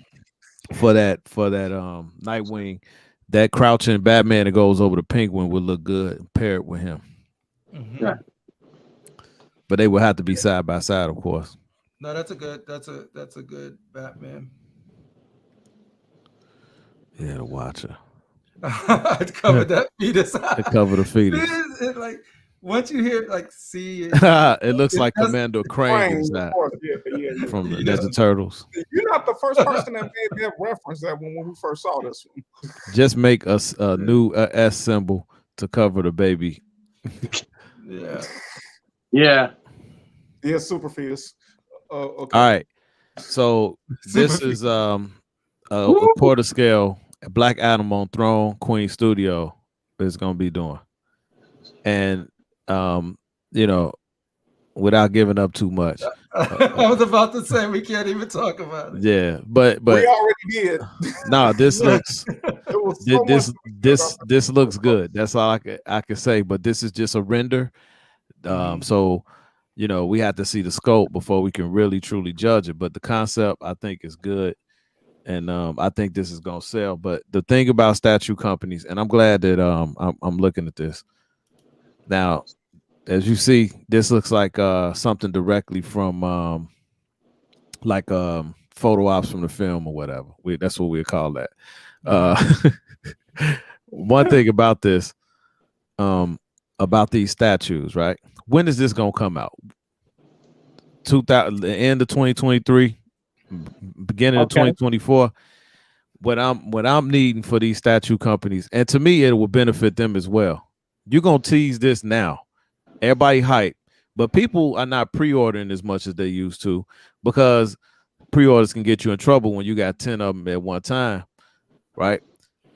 for that Nightwing, that crouching Batman that goes over the Penguin would look good paired with him. Yeah. But they would have to be side by side, of course. No, that's a good Batman. Yeah, the Watcher. I'd cover that fetus. To cover the fetus. It, like once you hear like see it looks like Commander Crane inside from the Ninja Turtles. You're not the first person that made that reference that when we first saw this one. Just make us a new S symbol to cover the baby. Yeah. Yeah, super fetus. Okay. All right. So this is a quarter scale Black Adam on Throne Queen Studio is gonna be doing. And you know, without giving up too much. I was about to say we can't even talk about it. Yeah, but we already did. No, this looks this looks good. That's all I can say. But this is just a render. So you know, we have to see the scope before we can really truly judge it. But the concept I think is good. And I think this is gonna sell. But the thing about statue companies, and I'm glad that I'm looking at this. Now, as you see, this looks like something directly from photo ops from the film or whatever. That's what we call that. One thing about this, about these statues, right? When is this gonna come out? The end of 2023, beginning of 2024. What I'm needing for these statue companies, and to me, it will benefit them as well. You're gonna tease this now. Everybody hype, but people are not pre-ordering as much as they used to because pre-orders can get you in trouble when you got 10 of them at one time, right?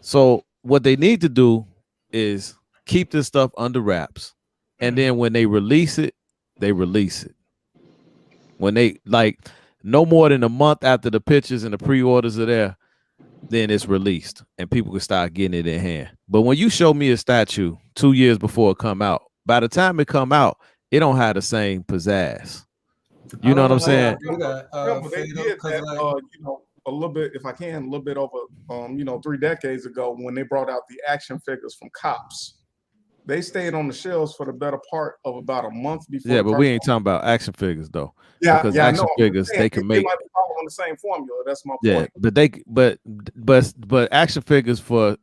So what they need to do is keep this stuff under wraps, and then when they release it, they release it. When they no more than a month after the pictures and the pre-orders are there, then it's released and people can start getting it in hand. But when you show me a statue 2 years before it come out, by the time it come out, it don't have the same pizzazz. You know what I'm saying? They did that, a little bit, if I can, a little bit over, 3 decades ago when they brought out the action figures from Cops. They stayed on the shelves for the better part of about a month before. Yeah, but we ain't talking about action figures though. Yeah, because action figures they can make. They might be following the same formula. That's my point. Yeah, but action figures for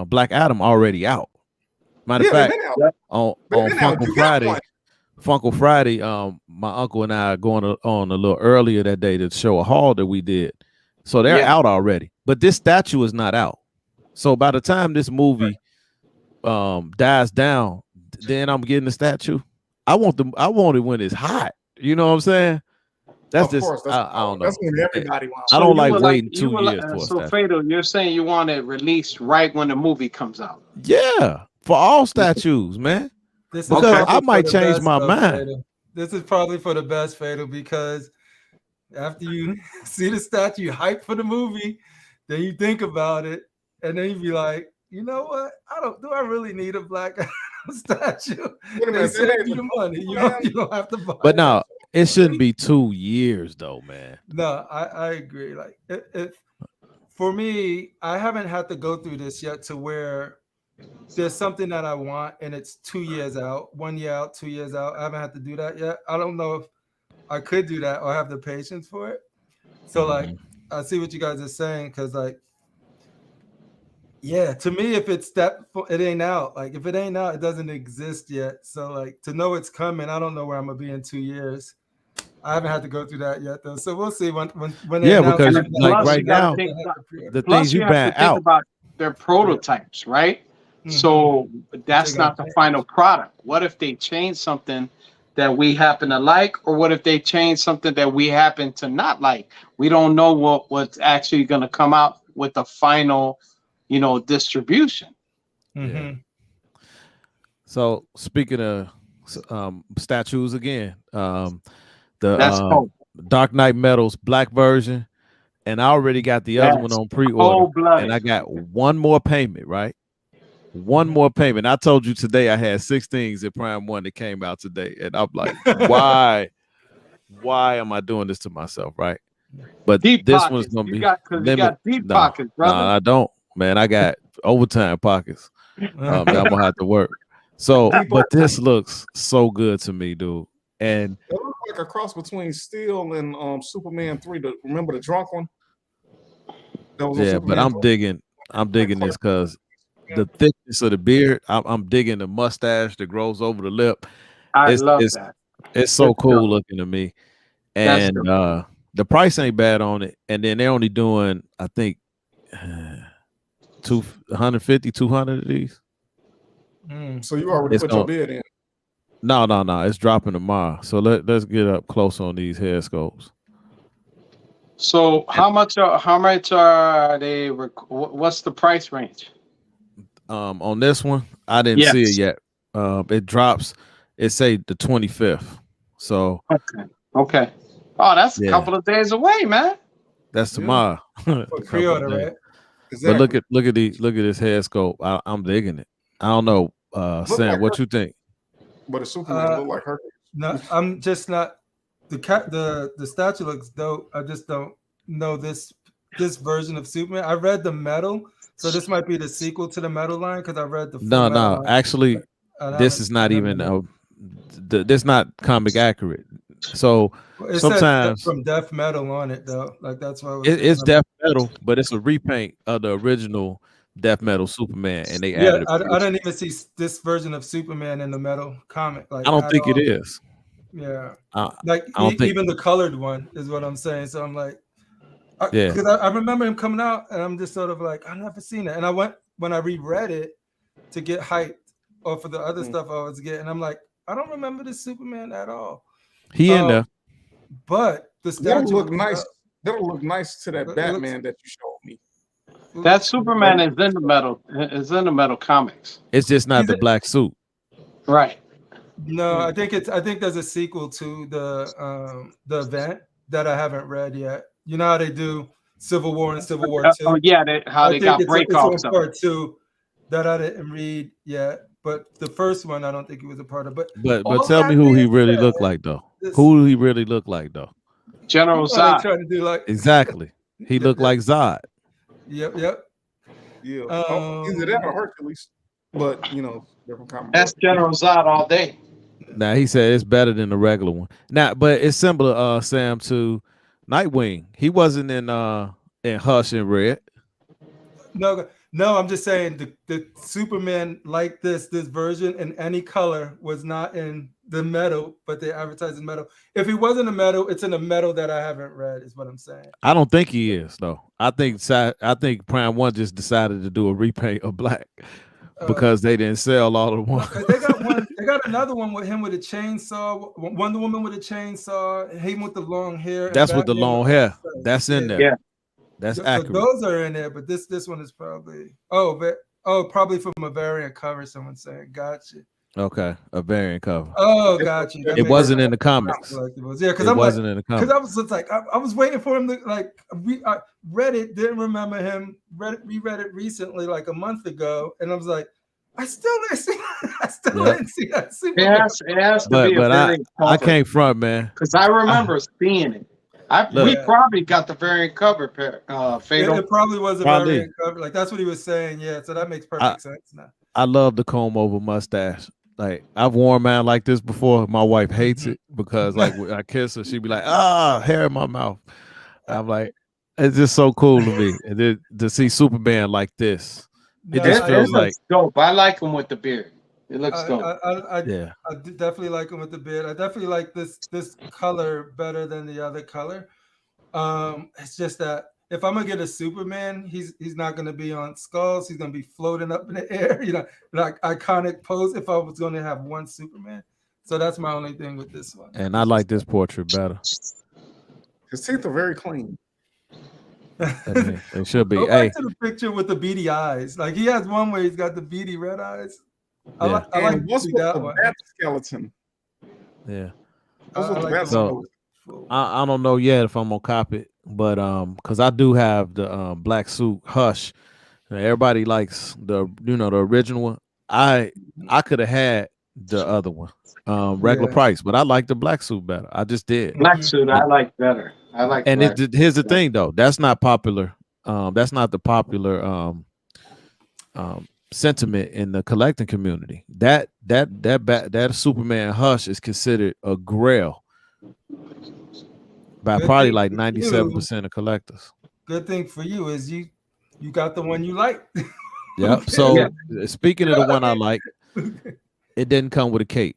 Black Adam already out. Matter of fact, on Funko Friday, my uncle and I are going on a little earlier that day to show a haul that we did. So they're out already. But this statue is not out. So by the time this movie dies down, then I'm getting the statue. I want it when it's hot. You know what I'm saying? That's just I don't know. That's when everybody wants. I don't like waiting 2 years for a so statue. Fatal, you're saying you want it released right when the movie comes out? Yeah, for all statues, man. Because I might change my mind. Fatal. This is probably for the best, Fatal, because after you see the statue, you hype for the movie, then you think about it, and then you be like, you know what? Do I really need a Black Adam statue? They save you the money. You don't have to buy it. But no, it shouldn't be 2 years though, man. No, I agree. Like for me, I haven't had to go through this yet to where there's something that I want and it's 2 years out, 1 year out, 2 years out. I haven't had to do that yet. I don't know if I could do that or have the patience for it. So like, I see what you guys are saying, because like, yeah, to me, if it's that, it ain't out. Like if it ain't out, it doesn't exist yet. So like to know it's coming, I don't know where I'm gonna be in 2 years. I haven't had to go through that yet though. So we'll see when yeah, because like right now, the things you ban out about their prototypes, right? So that's not the final product. What if they change something that we happen to like, or what if they change something that we happen to not like? We don't know what's actually going to come out with the final, distribution. Yeah. So speaking of statues again, the Dark Knight Metals black version, and I already got the other one on pre-order, and I got one more payment, right? one more payment. I told you today I had 6 things at Prime 1 that came out today, and I'm like, why am I doing this to myself, right? But Deep this pockets. one's gonna You be got deep pockets, brother. I don't, man. I got overtime pockets that I'm gonna have to work. So, but this looks so good to me, dude. And it looks like a cross between Steel and Superman 3. Remember the drunk one? That was on yeah, Superman but I'm 3. digging this because the thickness of the beard. I'm digging the mustache that grows over the lip. I love that. It's so cool looking to me. That's And the price ain't bad on it. And then they're only doing, I think, 150, 200 of these. So you already put your bid in. No. It's dropping tomorrow. So let's get up close on these head sculpts. So how much are they? What's the price range? On this one, I didn't see it yet. It drops. It say the 25th. So okay. Oh, that's a couple of days away, man. That's tomorrow. Pre-order, right? Exactly. But look at this head sculpt. I'm digging it. I don't know, Sam. like what you think? But a Superman look like Hercules. No, I'm just not. The statue looks dope. I just don't know this version of Superman. I read the metal, so this might be the sequel to the metal line because I read the full metal line. Actually, this is not even this not comic accurate. So it sometimes says from death metal on it though, like that's why it's death metal, but it's a repaint of the original death metal Superman, and they added. I don't even see this version of Superman in the metal comic. Like I don't think it is. Yeah, like even the colored one is what I'm saying. So I'm like, because I remember him coming out, and I'm just sort of like, I've never seen it. And I went when I reread it to get hyped off of the other stuff I was getting. I'm like, I don't remember this Superman at all. He in there, but the statue that'll look nice. That'll look nice to that Batman that you showed me. That Superman is in the metal. Is in the metal comics. It's just not the black suit, right? No, I think there's a sequel to the event that I haven't read yet. You know how they do Civil War and Civil War 2? Oh yeah, how they got breakoffs. It's part 2 that I didn't read yet, but the first one I don't think he was a part of. But tell me who he really looked like though. Who he really looked like though? General Zod. Trying to do like exactly. He looked like Zod. Yep. Yeah. Either that or Hercules, but different comic. That's General Zod all day. Now he said it's better than the regular one. Now, but it's similar, Sam, to Nightwing. He wasn't in Hush and Red. No, I'm just saying the Superman like this version in any color was not in the metal, but they advertised in metal. If he wasn't a metal, it's in a metal that I haven't read, is what I'm saying. I don't think he is though. I think Prime 1 just decided to do a repaint of black because they didn't sell all of the ones. They got another one with him with a chainsaw, Wonder Woman with a chain,saw, him with the long hair. That's with the long hair. That's in there. Yeah. That's so accurate. Those are in there, but this one is probably probably from a variant cover. Someone's saying, gotcha. Okay, a variant cover. Oh, gotcha. It wasn't in the comics. Yeah, because it wasn't in the comics. Because I was just like, I was waiting for him to I read it, didn't remember him. Reread it recently, like a month ago, and I was like, I still didn't see. Didn't see that. It has to be a variant cover. I can't front, man, because I remember seeing it. We probably got the variant cover, Fatal. It probably was a variant cover. Like that's what he was saying. Yeah, so that makes perfect sense now. I love the comb over mustache. Like I've worn mine like this before. My wife hates it because like when I kiss her, she'd be like, hair in my mouth. I'm like, it's just so cool to me. And then to see Superman like this, it just feels like dope. I like him with the beard. It looks dope. I definitely like him with the beard. I definitely like this color better than the other color. It's just that if I'm gonna get a Superman, he's not gonna be on skulls. He's gonna be floating up in the air. Like iconic pose. If I was gonna have one Superman, so that's my only thing with this one. And I like this portrait better. His teeth are very clean. It should be. Go back to the picture with the beady eyes. Like he has one where he's got the beady red eyes. I like what's with that the one. bat skeleton? Yeah. I don't know yet if I'm gonna cop it, but because I do have the black suit Hush Everybody likes the original one. I could have had the other one, regular Yeah. price, but I like the black suit better. I just did. Black suit, I like better. I like And black. here's the thing though, that's not popular. That's not the popular sentiment in the collecting community. That Superman Hush is considered a grail by Good probably thing like for 97% of collectors. Good thing for you is you got the one you like. Yep. So speaking of the one I like, it didn't come with a cape.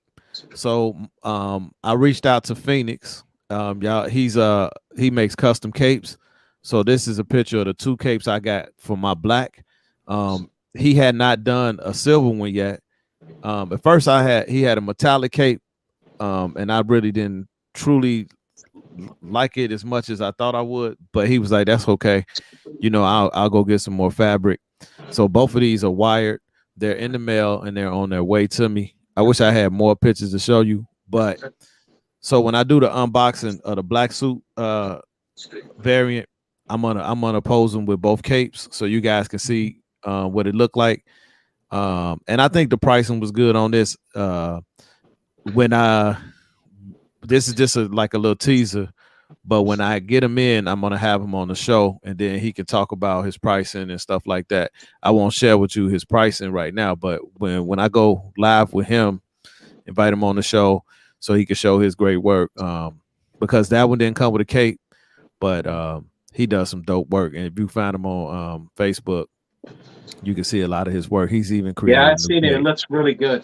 So I reached out to Phoenix. Y'all, he makes custom capes. So this is a picture of the two capes I got for my black. He had not done a silver one yet. At first he had a metallic cape, and I really didn't truly like it as much as I thought I would. But he was like, "That's okay, I'll go get some more fabric." So both of these are wired. They're in the mail and they're on their way to me. I wish I had more pictures to show you, but so when I do the unboxing of the black suit variant, I'm gonna pose them with both capes so you guys can see what it looked like. And I think the pricing was good on this. This is just like a little teaser, but when I get him in, I'm gonna have him on the show, and then he can talk about his pricing and stuff like that. I won't share with you his pricing right now, but when I go live with him, invite him on the show so he can show his great work. Because that one didn't come with a cape, but he does some dope work, and if you find him on Facebook, you can see a lot of his work. He's even created. Yeah, I've seen it. It looks really good.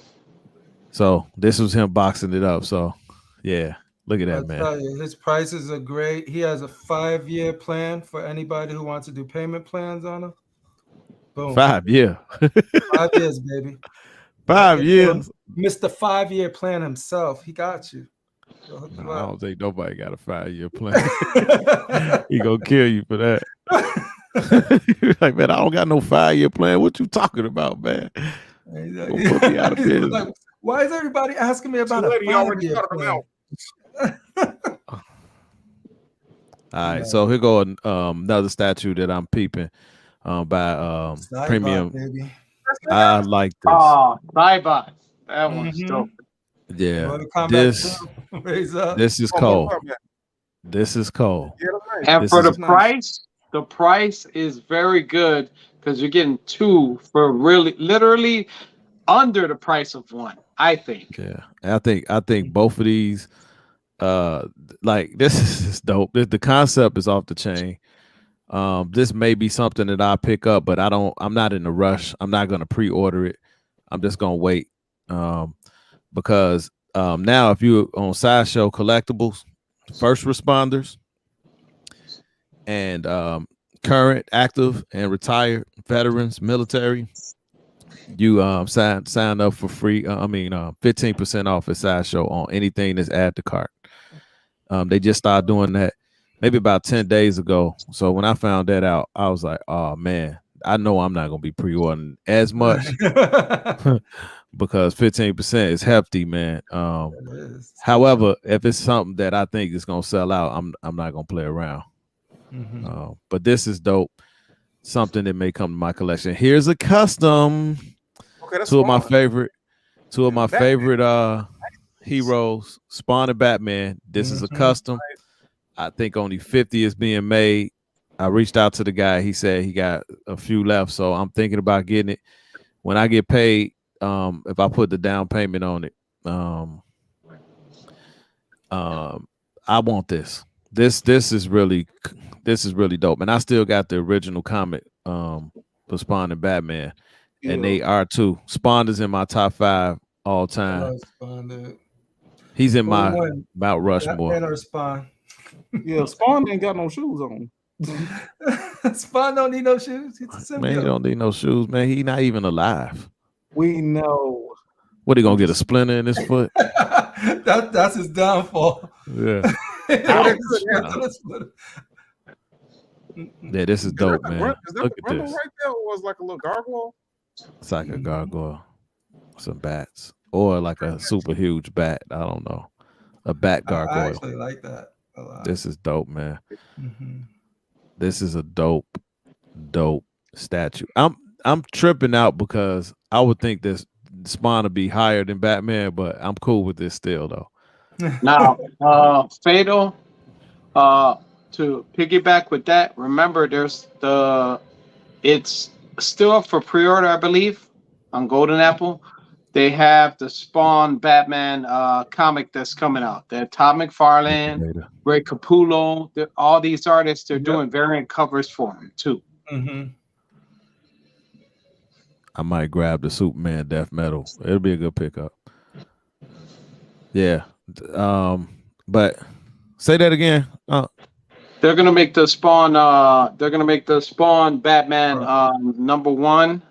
So this was him boxing it up. So yeah, look at that, man. Tell you, his prices are great. He has a 5-year plan for anybody who wants to do payment plans on him. Boom. 5 years. 5 years, baby. 5 years. Mr. 5-year plan himself. He got you. No, I don't think nobody got a 5-year plan. He gonna kill you for that. Like, man, I don't got no 5-year plan. What you talking about, man? Put me out of business. Like, why is everybody asking me about a 5-year plan? All right, so here go another statue that I'm peeping by Premium. Baby. I like this. Oh, Cybot. That one's dope. Yeah, this is cold. This is cold. And for the price is very good because you're getting two for literally under the price of one, I think. Yeah, I think both of these, like this is dope. The concept is off the chain. This may be something that I pick up, but I'm not in a rush. I'm not gonna pre-order it. I'm just gonna wait. Because now if you're on Sideshow Collectibles, first responders and current, active, and retired veterans, military, you sign up for free. 15% off at Sideshow on anything that's add to cart. They just started doing that maybe about 10 days ago. So when I found that out, I was like, oh man, I know I'm not gonna be pre-ordering as much because 15% is hefty, man. However, if it's something that I think is gonna sell out, I'm not gonna play around. But this is dope. Something that may come to my collection. Here's a custom. Okay, two of my favorite heroes, Spawn and Batman. This is a custom. I think only 50 is being made. I reached out to the guy. He said he got a few left, so I'm thinking about getting it. When I get paid, if I put the down payment on it, I want this. This is really dope. And I still got the original comic for Spawn and Batman, and they are too. Spawn is in my top 5 all time. He's in my Mount Rushmore. Batman or Spawn? Yeah, Spawn ain't got no shoes on. Spawn don't need no shoes. Man, he don't need no shoes, man. He not even alive. We know. What, he gonna get a splinter in his foot? That's his downfall. Yeah. Yeah, this is dope, man. Look at this. Right there was like a little gargoyle. It's like a gargoyle, some bats, or like a super huge bat. I don't know, a bat gargoyle. I actually like that a lot. This is dope, man. This is a dope statue. I'm tripping out because I would think this Spawn to be higher than Batman, but I'm cool with this still though. Now, Fatal, to piggyback with that, remember it's still up for pre-order, I believe, on Golden Apple. They have the Spawn Batman comic that's coming out. The Todd McFarlane, Ray Capullo, all these artists, they're doing variant covers for him too. Mm-hmm. I might grab the Superman Death Metal. It'll be a good pickup. Yeah. But say that again. They're gonna make the Spawn. They're gonna make the Spawn Batman #1.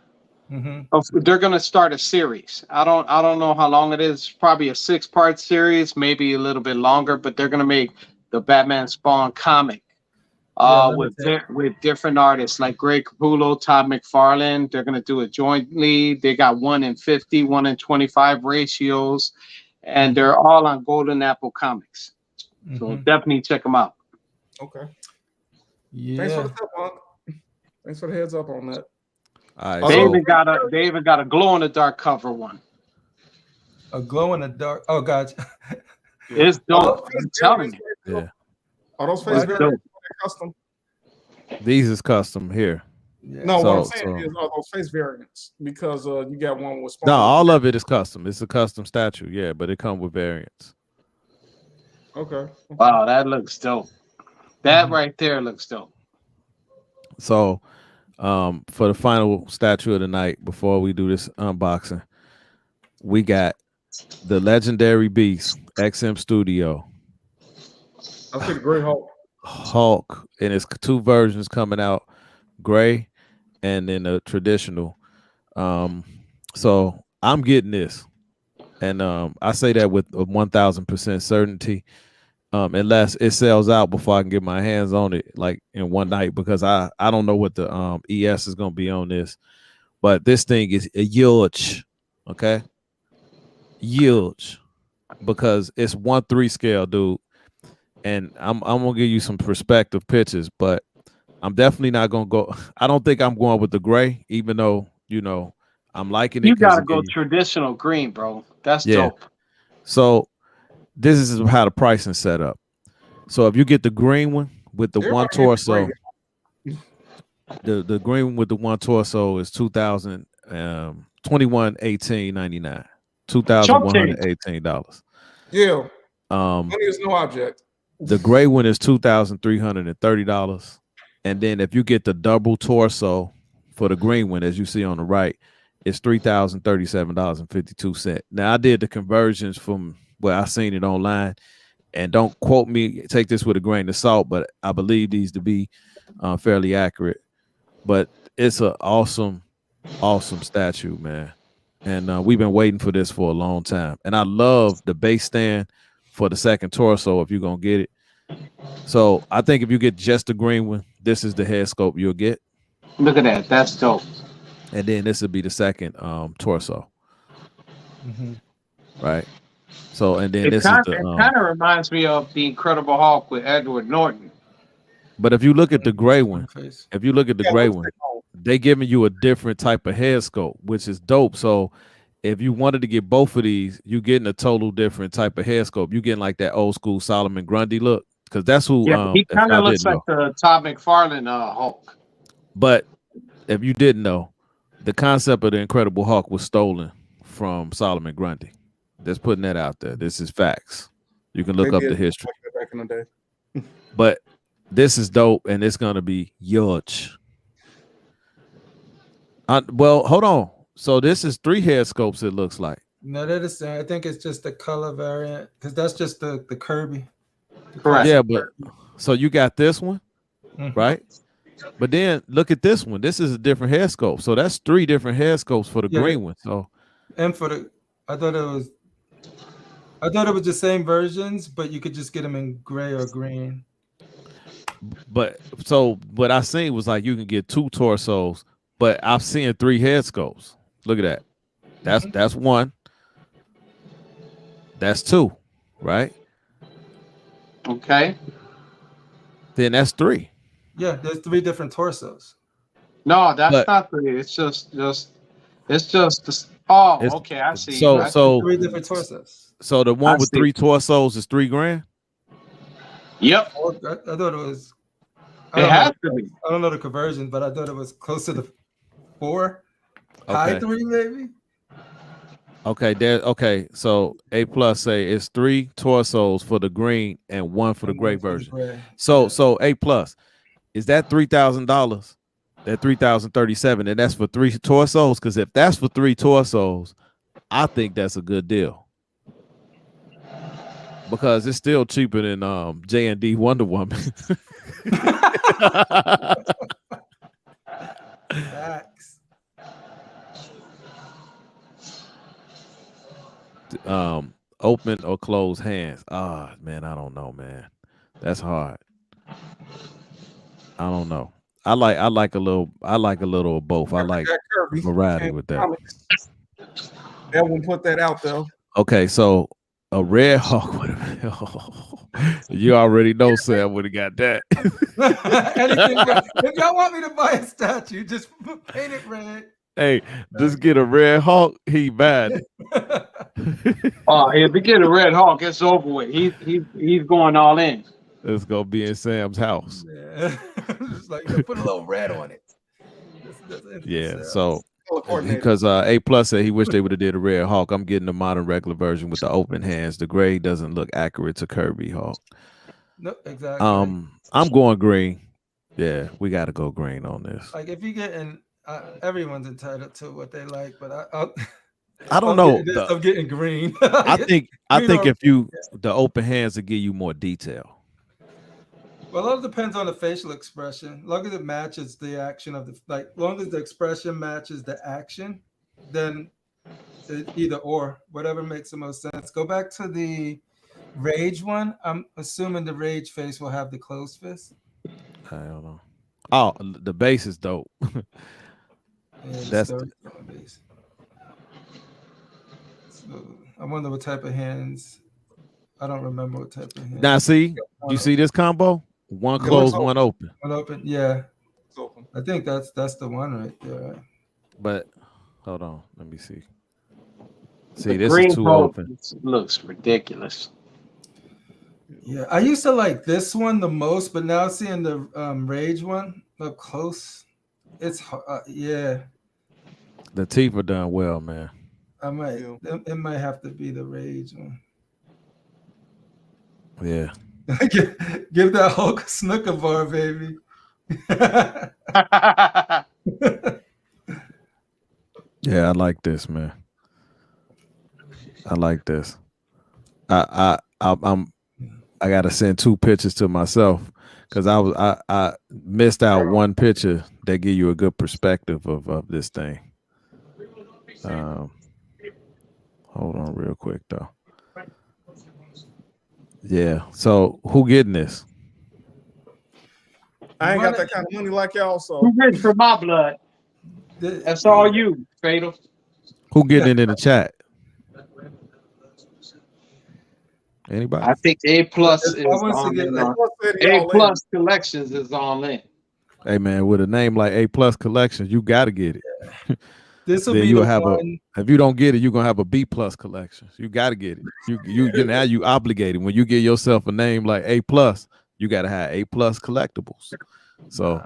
Mm-hmm. They're gonna start a series. I don't know how long it is. Probably a 6-part series, maybe a little bit longer. But they're gonna make the Batman Spawn comic with different artists like Greg Capullo, Todd McFarlane. They're gonna do it jointly. They got 1 in 50, 1 in 25 ratios, and they're all on Golden Apple Comics. Mm-hmm. So definitely check them out. Okay. Yeah. Thanks for the tip, Mark. Thanks for the heads up on that. They even got a glow in the dark cover one. A glow in the dark. Oh, gotcha. It's dope. I'm telling you. Yeah. Are those face variants custom? These is custom here. Yeah. No, what I'm saying is are those face variants because you got one with Spawn. No, all of it is custom. It's a custom statue, yeah, but it comes with variants. Okay. Wow, that looks dope. That right there looks dope. So, for the final statue of the night, before we do this unboxing, we got the legendary beast XM Studio. I see the Gray Hulk. Hulk, and it's 2 versions coming out, gray and then a traditional. So I'm getting this, and I say that with a 1,000% certainty. Unless it sells out before I can get my hands on it, like in one night, because I don't know what the ES is gonna be on this, but this thing is huge, okay, huge, because it's 1/3 scale, dude, and I'm gonna give you some perspective pictures, but I'm definitely not gonna go. I don't think I'm going with the gray, even though I'm liking it. You gotta go traditional green, bro. That's dope. So. This is how the pricing set up. So if you get the green one with the one torso, the green one with the one torso is $21,899, $2,118. Yeah. Money is no object. The gray one is $2,330, and then if you get the double torso for the green one, as you see on the right, it's $3,037.52. Now I did the conversions from. Well, I seen it online, and don't quote me. Take this with a grain of salt, but I believe these to be fairly accurate. But it's an awesome statue, man. And we've been waiting for this for a long time. And I love the base stand for the second torso if you're gonna get it. So I think if you get just the green one, this is the head sculpt you'll get. Look at that. That's dope. And then this will be the second torso. Mm-hmm. Right. So and then it kind of reminds me of the Incredible Hulk with Edward Norton. But if you look at the gray one, they giving you a different type of head sculpt, which is dope. So if you wanted to get both of these, you getting a total different type of head sculpt. You getting like that old school Solomon Grundy look, because that's who. Yeah, he kind of looks like the Todd McFarlane Hulk. But if you didn't know, the concept of the Incredible Hulk was stolen from Solomon Grundy. Just putting that out there. This is facts. You can look up the history. Back in the day. But this is dope, and it's gonna be huge. Well, hold on. So this is 3 head sculpts. It looks like. No, they're the same. I think it's just the color variant because that's just the Kirby. Correct. Yeah, but so you got this one, right? But then look at this one. This is a different head sculpt. So that's 3 different head sculpts for the green one. So and for the, I thought it was the same versions, but you could just get them in gray or green. But so what I seen was like you can get 2 torsos, but I've seen 3 head sculpts. Look at that. That's 1. That's 2, right? Okay. Then that's 3. Yeah, there's 3 different torsos. No, that's But not three. It's just oh, it's okay, I see. so I see. so 3 different torsos. so the I one with see. 3 torsos is $3,000. Yep, I thought it was. I it don't has know. to be. I don't know the conversion, but I thought it was close to the 4, high Okay. 3 maybe. Okay, so A plus say it's 3 torsos for the green and 1 for the And gray one for the version. gray. So Yeah. so A plus, is that $3,000? That 3,037, and that's for 3 torsos? Because if that's for 3 torsos, I think that's a good deal. Because it's still cheaper than J&D Wonder Woman. Facts. Open or closed hands. Man, I don't know, man. That's hard. I don't know. I like a little of both. I like That Kirby variety and with that. comics. That one put that out there. Okay, so a red hawk would have you already know Sam would have got that. Anything but, if y'all want me to buy a statue, just paint it red. Hey, just get a red hawk, he bad. Oh, if we get a Red Hawk, it's over with. He's going all in. It's gonna be in Sam's house. Yeah. Just like put a little red on it. Yeah, so Coordinated. because A plus said he wished they would have did a red hawk. I'm getting the modern regular version with the open hands. The gray doesn't look accurate to Kirby Hawk. No, exactly. I'm going green. Yeah, we got to go green on this. Like if you get in, everyone's entitled to what they like, but I don't know. I'm getting green. I think or- if you the open hands will give you more detail. Well, a lot depends on the facial expression. Long as it matches the action of the, like, long as the expression matches the action, then either or, whatever makes the most sense. Go back to the rage one. I'm assuming the rage face will have the closed fist. I don't know. Oh, the base is dope. That's base. So I wonder what type of hands. I don't remember what type of hands. Now, see, you see this combo? One closed, one open. One open, yeah. It's open. I think that's the one right there. But hold on, let me see. See, The this green is too pole open. looks ridiculous. Yeah, I used to like this one the most, but now seeing the rage one up close, it's yeah. The teeth are done well, man. I might. It might have to be the rage one. Yeah. Give that Hulk a snooker bar, baby. Yeah, I like this, man. I like this. I gotta send 2 pictures to myself because I missed out one picture that give you a good perspective of this thing. Hold on real quick though. Yeah. So who getting this? I ain't got that kind of money like y'all, so Who rich for my blood? That's all you, Fatal. Who getting it in the chat? Anybody? I think A plus is on in. A plus collections is on in. Hey man, with a name like A plus collections, you gotta get it. This will Then be you'll the have one. if you don't get it, you're gonna have a B plus collections. You gotta get it. You now you obligated. When you give yourself a name like A plus, you gotta have A plus collectibles. So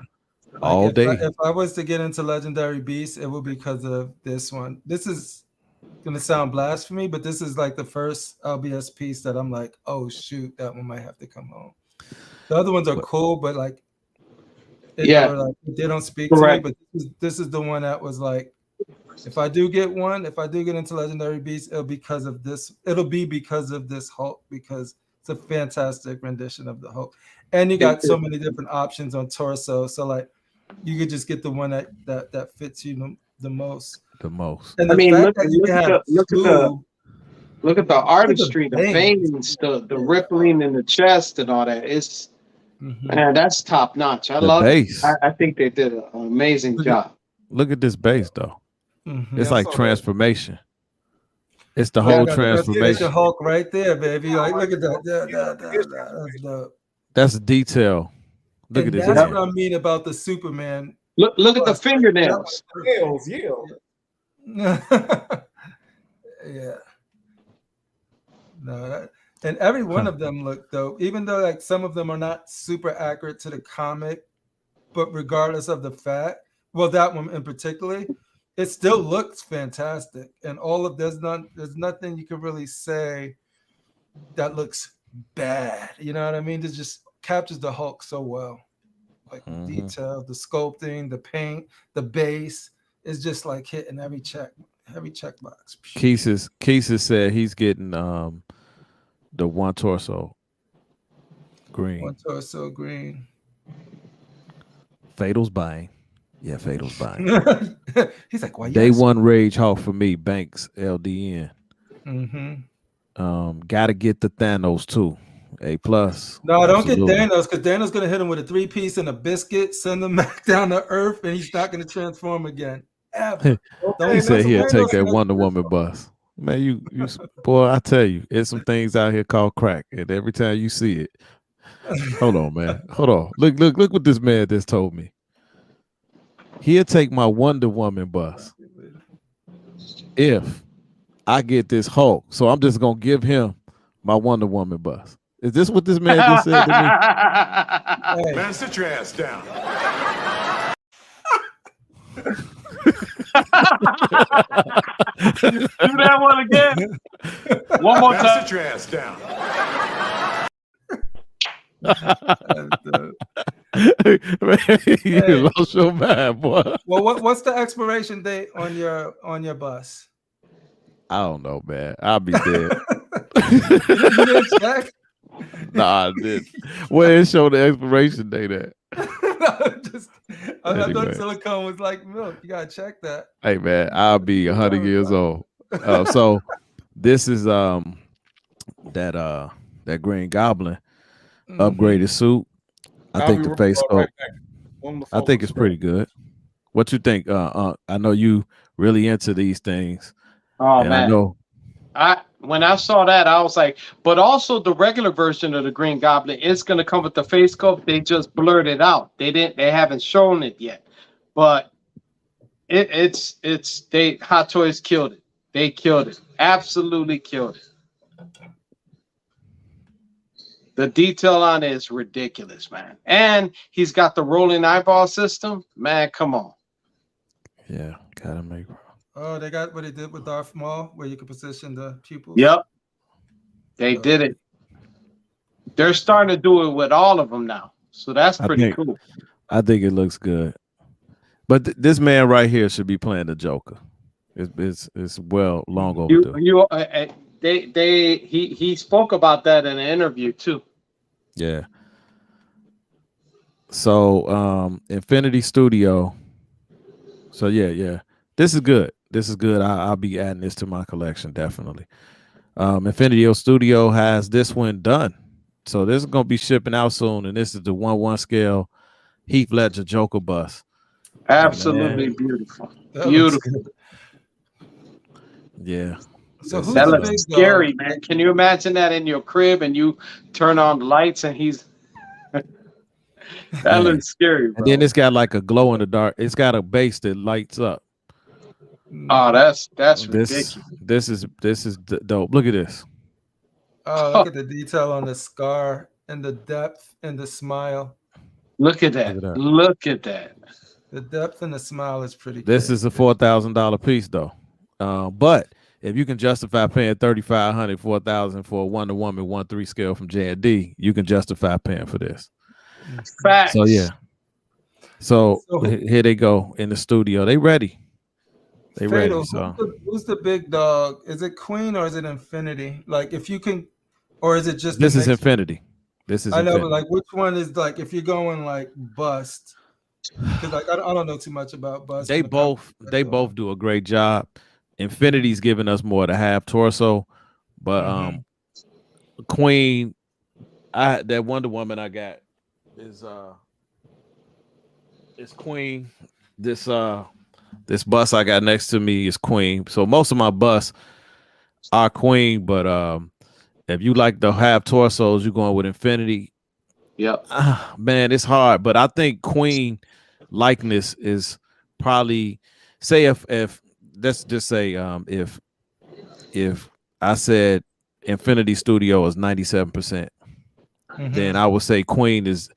all if day. if I was to get into Legendary Beasts, it would be because of this one. This is gonna sound blasphemy, but this is like the first LBS piece that I'm like, oh shoot, that one might have to come home. The other ones are cool, but like, they don't speak to me. But this is the one that was like, if I do get into Legendary Beasts, it'll be because of this Hulk, because it's a fantastic rendition of the Hulk. And you got so many different options on torso. So like you could just get the one that fits you the most. The most. And I mean, look at the artistry, the veins, the rippling in the chest and all that. It's man, that's top notch. I love it. I think they did an amazing job. Look at this base though. It's like transformation. It's the Yeah, whole that's transformation. the Hulk right there, baby. Like, look at that. That's dope. That's detail. Look at this. That's what I mean about the Superman. Look at the fingernails. Nails, yeah. Yeah. No, and every one of them look dope, even though like some of them are not super accurate to the comic, but regardless of the fact, well, that one in particular, it still looks fantastic. And all of there's nothing you can really say that looks bad. You know what I mean? It just captures the Hulk so well. Like the detail, the sculpting, the paint, the base is just like hitting every checkbox. Keesis said he's getting the one torso green. One torso green. Fatal's buying. Yeah, Fatal's buying. He's like, why? Day one Rage Hawk for me. Banks LDN. Gotta get the Thanos too. A plus. No, don't get Thanos, because Thanos gonna hit him with a 3-piece and a biscuit, send him back down to Earth, and he's not gonna transform again. Ever. He said he'll take that Wonder Woman bus. Man, you boy, I tell you, it's some things out here called crack, and every time you see it, hold on, man, hold on. Look what this man just told me. He'll take my Wonder Woman bus if I get this Hulk. So I'm just gonna give him my Wonder Woman bus. Is this what this man just said to me? Hey. Man, sit your ass down. Do that one again. One more time. Sit your ass down. You lost your mind, boy. Well, what's the expiration date on your bus? I don't know, man. I'll be dead. You didn't check? Nah, I didn't. Where it showed the expiration date at? I thought silicone was like milk. You gotta check that. Hey man, I'll be 100 years old. So this is that Green Goblin upgraded suit. I think the face sculpt. I think it's pretty good. What you think? I know you really into these things. Oh and man, I know. When I saw that, I was like, but also the regular version of the Green Goblin is going to come with the face sculpt. They just blurred it out. They haven't shown it yet, but Hot Toys killed it. They killed it. Absolutely killed it. The detail on it is ridiculous, man. And he's got the rolling eyeball system. Man, come on. Yeah, gotta make. Oh, they got what they did with Darth Maul, where you can position the pupils. Yep. They did it. They're starting to do it with all of them now. So that's pretty cool. I think it looks good. But this man right here should be playing the Joker. It's well long overdue. He spoke about that in an interview too. Yeah. So Infinity Studio. So yeah. This is good. I'll be adding this to my collection, definitely. Infinity Studio has this one done. So this is gonna be shipping out soon, and this is the 1/1 scale Heath Ledger Joker bus. Absolutely beautiful. Beautiful. Yeah. So that looks scary, man. Can you imagine that in your crib and you turn on the lights and he's that looks scary, bro. And then it's got like a glow in the dark. It's got a base that lights up. Oh, that's ridiculous. This is dope. Look at this. Oh, look at the detail on the scar and the depth and the smile. Look at that. Look at that. The depth and the smile is pretty. This is a $4,000 piece though. But if you can justify paying $3,500, $4,000 for a Wonder Woman 1/3 scale from J&D, you can justify paying for this. Facts. So yeah. So here they go in the studio. They ready. They ready. So who's the big dog? Is it Queen or is it Infinity? Like if you can, or is it just this is Infinity? This is. I know, Infinity. but like which one is like if you're going like bust? Because like I don't know too much about bust. They both do a great job. Infinity's giving us more to have torso, but Queen, that Wonder Woman I got is Queen. This bus I got next to me is Queen. So most of my bus are Queen, but if you like to have torsos, you're going with Infinity. Yep. Man, it's hard, but I think Queen likeness is probably, say if let's just say if I said Infinity Studio is 97%, then I would say Queen is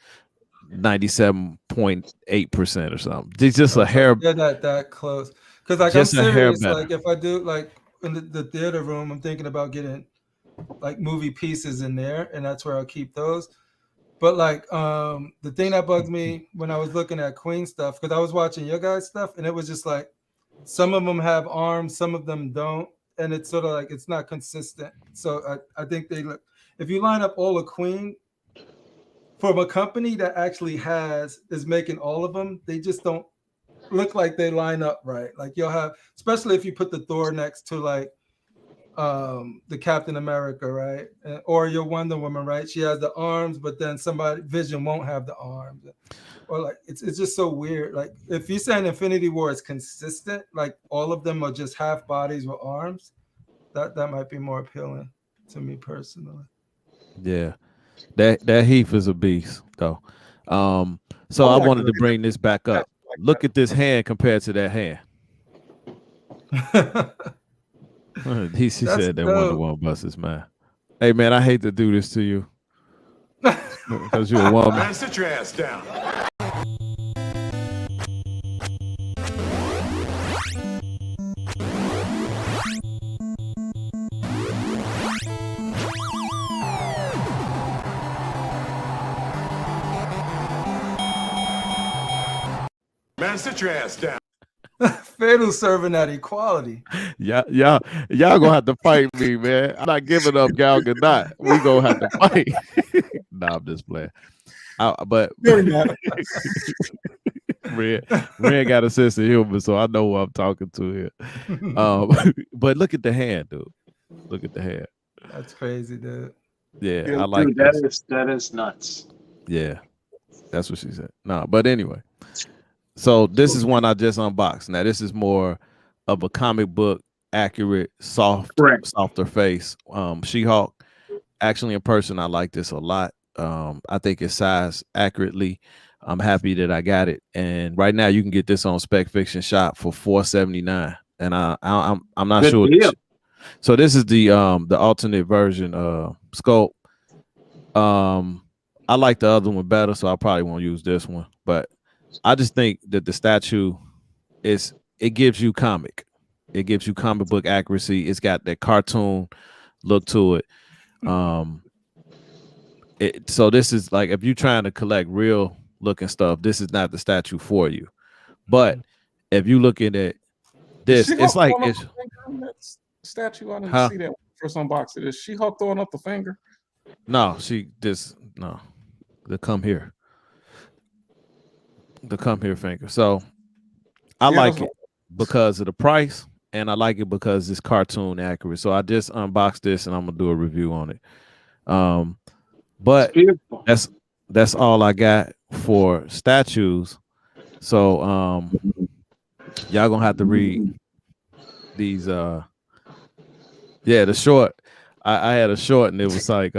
97.8% or something. It's just a hair. Yeah, that close. Because like Just I'm a hair serious. better. Like if I do like in the theater room, I'm thinking about getting like movie pieces in there, and that's where I'll keep those. But like the thing that bugs me when I was looking at Queen stuff, because I was watching your guys' stuff, and it was just like some of them have arms, some of them don't, and it's sort of like it's not consistent. So I think they look, if you line up all the Queen from a company that actually is making all of them, they just don't look like they line up right. Like you'll have, especially if you put the Thor next to like the Captain America, right? Or your Wonder Woman, right? She has the arms, but then Vision won't have the arms. Or like it's just so weird. Like if you're saying Infinity War is consistent, like all of them are just half bodies with arms, that might be more appealing to me personally. Yeah. That Heath is a beast, though. So I wanted to bring this back up. Look at this hand compared to that hand. He said that Wonder Woman bust his mind. Hey man, I hate to do this to you because you're a woman. Man, sit your ass down. Man, sit your ass down. Fatal serving that equality. Y'all gonna have to fight me, man. I'm not giving up Gal Gadot. We gonna have to fight. Nah, I'm just playing. But Ren got a sense of humor, so I know who I'm talking to here. But look at the hand, dude. Look at the hand. That's crazy, dude. Yeah, I like dude, that is nuts. Yeah, that's what she said. Nah, but anyway. So this is one I just unboxed. Now this is more of a comic book accurate, softer face. She-Hulk. Actually, in person, I like this a lot. I think it's sized accurately. I'm happy that I got it. And right now, you can get this on Spec Fiction Shop for $4.79. And I'm not sure. So this is the alternate version sculpt. I like the other one better, so I probably won't use this one. But I just think that the statue it gives you comic. It gives you comic book accuracy. It's got that cartoon look to it. So this is like, if you're trying to collect real looking stuff, this is not the statue for you. But if you look at it, this, it's like it's statue. I didn't see that first unboxing. Is She-Hulk throwing up the finger? No, the come here. The come here finger. So I like it because of the price, and I like it because it's cartoon accurate. So I just unboxed this and I'm gonna do a review on it. But that's all I got for statues. So y'all gonna have to read these the short. I had a short and it was like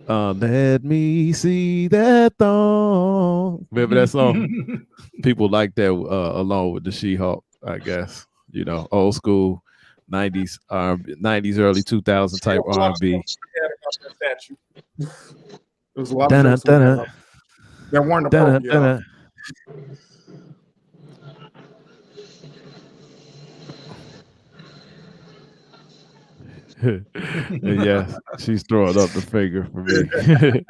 let me see that thong. Remember that song? People like that along with the She-Hulk, I guess. You know, old school 90s early 2000 type R&B. There was a lot of jokes that weren't appropriate. Yeah, she's throwing up the finger for me.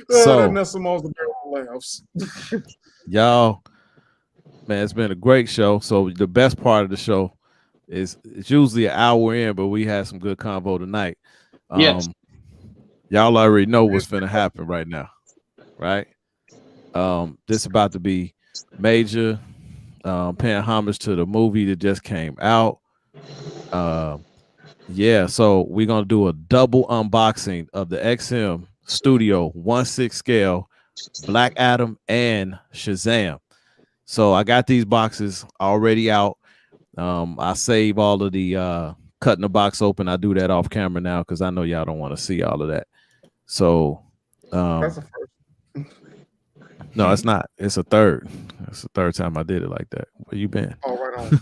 So that's the most laughs. Y'all, man, it's been a great show. So the best part of the show is it's usually an hour in, but we had some good convo tonight. Yes. Y'all already know what's finna happen right now, right? This about to be major, paying homage to the movie that just came out. So we're gonna do a double unboxing of the XM Studio 1/6 scale Black Adam and Shazam. So I got these boxes already out. I save all of the cutting the box open. I do that off camera now because I know y'all don't want to see all of that. So that's the first. No, it's not. It's a third. It's the third time I did it like that. Where you been? Oh, right on.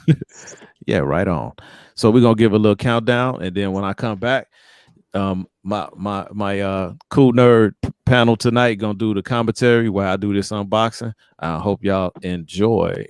Yeah, right on. So we're gonna give a little countdown, and then when I come back, my cool nerd panel tonight gonna do the commentary while I do this unboxing. I hope y'all enjoy.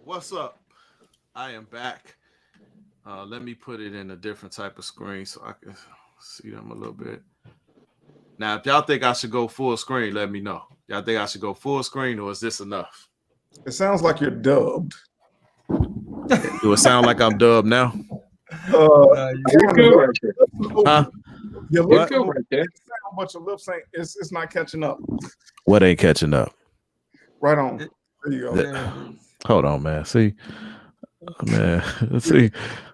What's up? I am back. Let me put it in a different type of screen so I can see them a little bit. Now, if y'all think I should go full screen, let me know. Y'all think I should go full screen, or is this enough? It sounds like you're dubbed. Do it sound like I'm dubbed now? You're good right there. Huh? Your You're lips good right there. sound, but your lips ain't. It's not catching up. What ain't catching up? Right on. There you go. Yeah. Hold on, man. See, man. Let's see.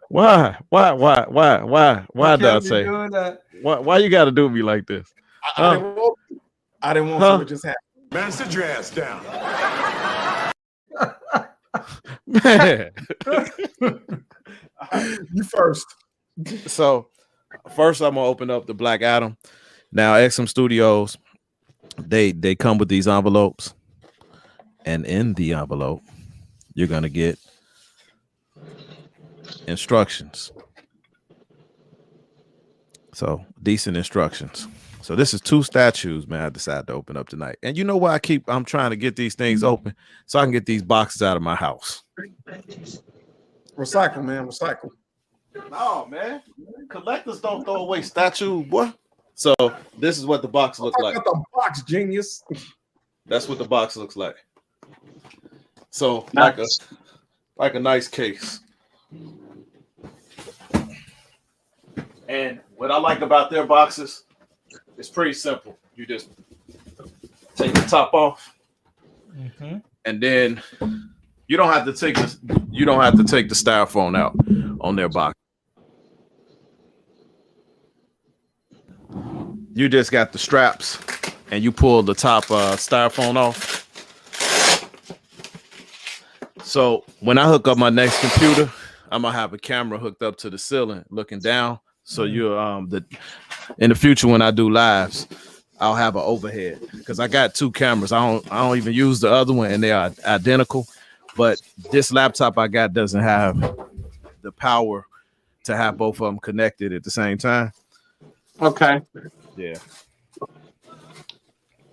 Why did I Can't be say? doing that. Why you got to do me like this? I didn't want Huh? to just happen. Man, sit your ass down. Man. You first. So first, I'm gonna open up the Black Adam. Now, XM Studios, they come with these envelopes, and in the envelope, you're gonna get instructions. So decent instructions. So this is 2 statues, man. I decided to open up tonight. And you know why I'm trying to get these things open so I can get these boxes out of my house. Recycle, man. Recycle. No, man. Collectors don't throw away statues, boy. So this is what the box looks like. Got the box, genius. That's what the box looks like. So Nice. like a nice case. And what I like about their boxes, it's pretty simple. You just take the top off, and then you don't have to take the styrofoam out on their box. You just got the straps, and you pull the top styrofoam off. So when I hook up my next computer, I'm gonna have a camera hooked up to the ceiling, looking down. So you in the future when I do lives, I'll have an overhead because I got 2 cameras. I don't even use the other one, and they are identical. But this laptop I got doesn't have the power to have both of them connected at the same time. Okay. Yeah.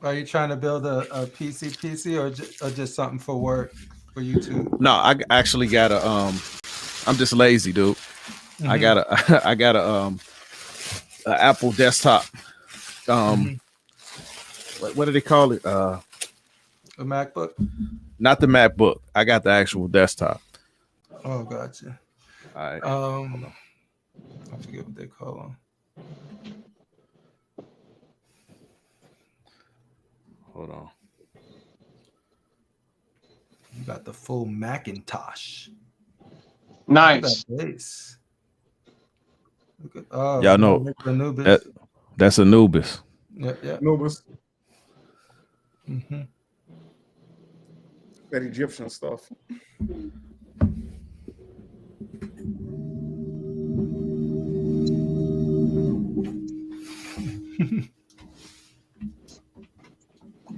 Are you trying to build a PC or just something for work for YouTube? No, I actually got a I'm just lazy, dude. I got a Apple desktop. What do they call it? A MacBook? Not the MacBook. I got the actual desktop. Oh, gotcha. All right. I forget what they call them. Hold on. You got the full Macintosh. Nice. Look at that base. Look at, Y'all know Anubis. that's Anubis. Yeah. Nubis. Mm-hmm. That Egyptian stuff.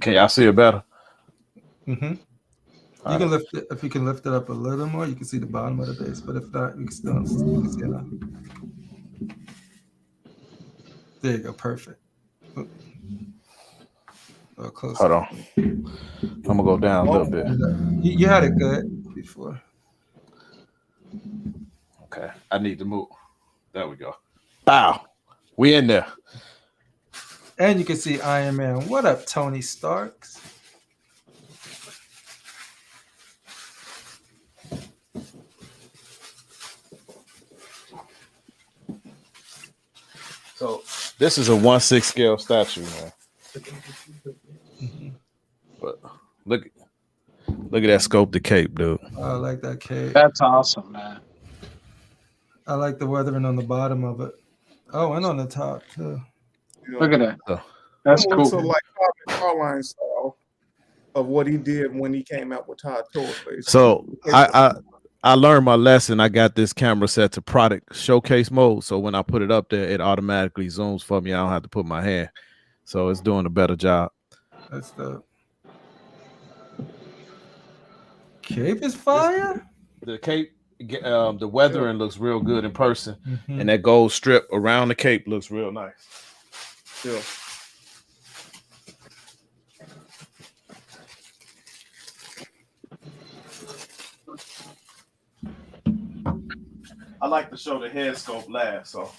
Can y'all see it better? Mm-hmm. You can lift it if you can lift it up a little more. You can see the bottom of the base, but if not, you can still see it now. There you go, perfect. Close. Hold on. I'm gonna go down a little bit. You had it good before. Okay, I need to move. There we go. Bow. We in there. And you can see Iron Man. What up, Tony Starks? So this is a 1/6 scale statue, man. But look at that sculpted cape, dude. I like that cape. That's awesome, man. I like the weathering on the bottom of it. Oh, and on the top too. Look at that. Oh. That's Looks cool. like Carline style of what he did when he came out with Todd Toys. Basically. So I learned my lesson. I got this camera set to product showcase mode, so when I put it up there, it automatically zooms for me. I don't have to put my hand, so it's doing a better job. That's the cape is fire. The cape, the weathering looks real good in person, and that gold strip around the cape looks real nice. Yeah. I like to show the head sculpt last, so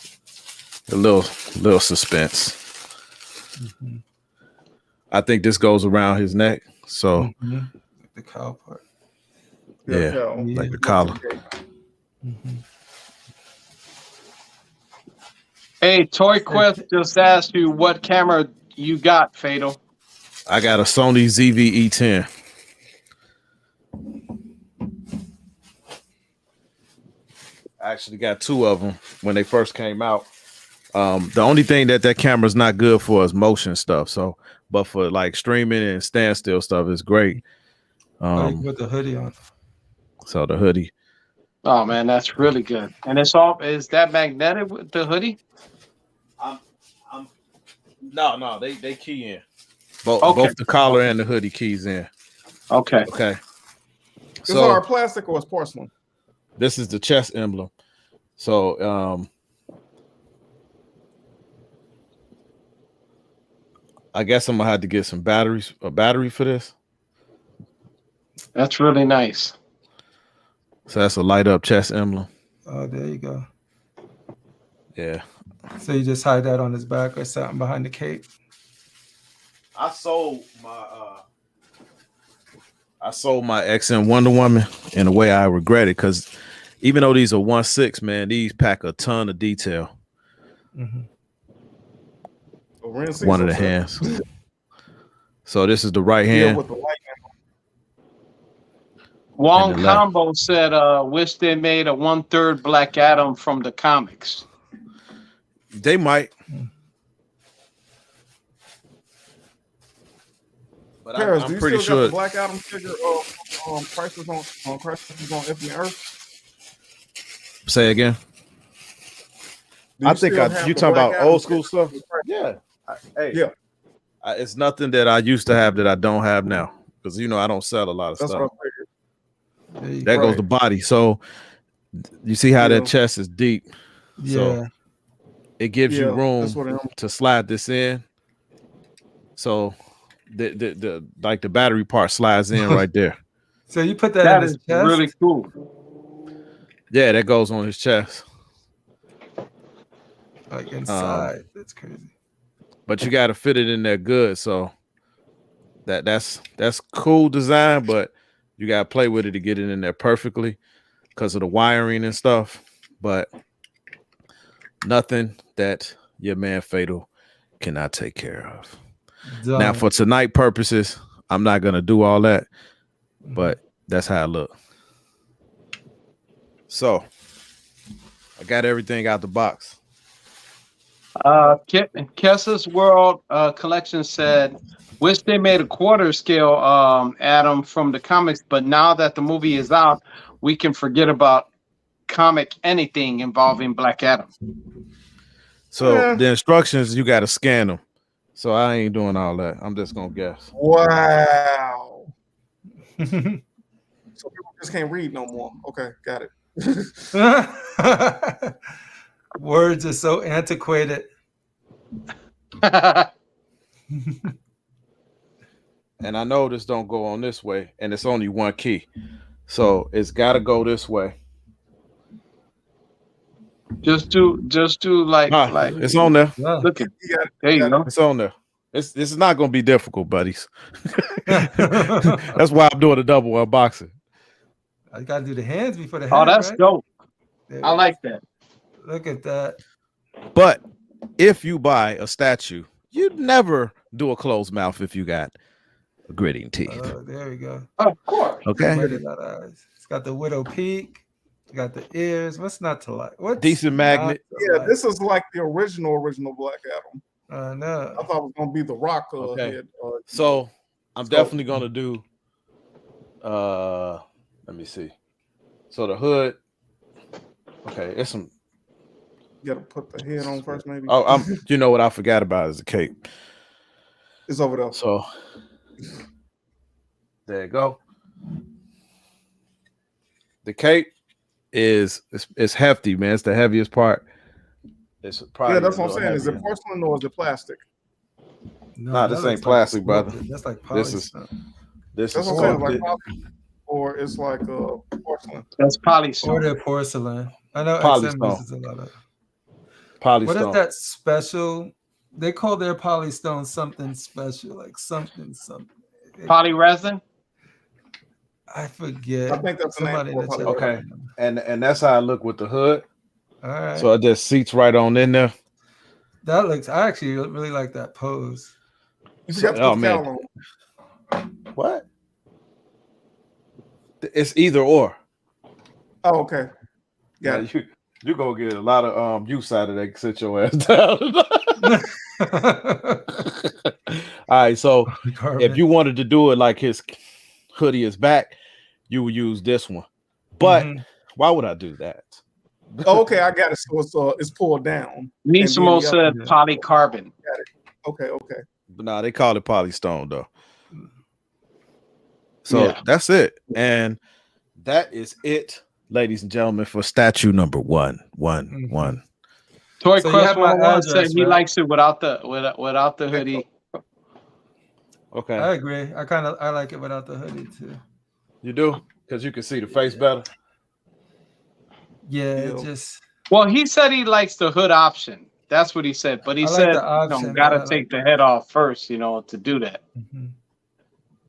a little suspense. I think this goes around his neck, so the cow part. Yeah, like the collar. Hey, Toy Quest just asked you what camera you got, Fatal. I got a Sony ZV-E10. I actually got two of them when they first came out. The only thing that camera's not good for is motion stuff. So, but for like streaming and standstill stuff, it's great. With the hoodie on. So the hoodie. Oh man, that's really good. And it's all is that magnetic with the hoodie? No, they key in. Both the collar and the hoodie keys in. Okay. Is our plastic or it's porcelain? This is the chest emblem. So I guess I'm gonna have to get some a battery for this. That's really nice. So that's a light up chest emblem. Oh, there you go. Yeah. So you just hide that on his back or something behind the cape. I sold my XM Wonder Woman in a way I regret it, because even though these are 1/6, man, these pack a ton of detail. One of the hands. So this is the right hand. With the light. Wong Combo said, wish they made a 1/3 Black Adam from the comics. They might. But Paris, I'm do you pretty still sure got the Black Adam figure Crisis on Infinite Earth? Say again. I think you talking about old school stuff. Yeah. It's nothing that I used to have that I don't have now, because I don't sell a lot of stuff. That goes the body. So you see how that chest is deep. So it gives you room to slide this in. So the like the battery part slides in right there. So you put that in his chest? Really cool. Yeah, that goes on his chest. Like inside. That's crazy. But you got to fit it in there good. So that's cool design, but you got to play with it to get it in there perfectly because of the wiring and stuff. But nothing that your man Fatal cannot take care of. Done. Now, for tonight purposes, I'm not going to do all that, but that's how I look. So I got everything out the box. Kessa's World Collection said, wish they made a quarter scale Adam from the comics, but now that the movie is out, we can forget about comic anything involving Black Adam. So the instructions, you got to scan them. So I ain't doing all that. I'm just going to guess. Wow. So people just can't read no more. Okay, got it. Words are so antiquated. And I know this don't go on this way, and it's only one key. So it's got to go this way. Just do like it's on there. Look at there you go. It's on there. This is not going to be difficult, buddies. That's why I'm doing a double unboxing. I got to do the hands before the head. Oh, that's right? dope. I like that. Look at that. But if you buy a statue, you'd never do a closed mouth if you got gritting teeth. Oh, there we go. Of course. Okay. What is that eyes? It's got the widow peak. You got the ears. What's not to like? What's Decent magnet. Yeah, this is like the original Black Adam. No. I thought it was gonna be the Rock Okay. head. So I'm definitely gonna do. Let me see. So the hood. Okay, it's some. You gotta put the head on first, maybe. Oh, you know what I forgot about is the cape. It's over there. So there you go. The cape is it's hefty, man. It's the heaviest part. It's probably that's what I'm saying. Is it porcelain or is it plastic? No, this ain't plastic, brother. That's like this is That's what I'm saying. Like or it's like porcelain. That's polystone. Or they're porcelain. I know XM uses a lot of polystone. What is that special? They call their polystone something special, like something. Polyresin? I forget. I think that's somebody in the chat. Okay, and that's how I look with the hood. All right. So it just seats right on in there. That looks. I actually really like that pose. Oh man. What? It's either or. Oh, okay. Yeah, you go get a lot of use out of that. Sit your ass down. All right, so if you wanted to do it like his hoodie is back, you would use this one. But why would I do that? Oh, okay, I got it. So it's pulled down. Nisimo said polycarbon. Got it. Okay. But nah, they call it polystone though. So that's it. And that is it, ladies and gentlemen, for statue number 111. Toy Quest 101 said he likes it without the hoodie. Okay. I agree. I like it without the hoodie too. You do? Because you can see the face better. Yeah, Well, he said he likes the hood option. That's what he said. But he said, gotta take the head off first, to do that.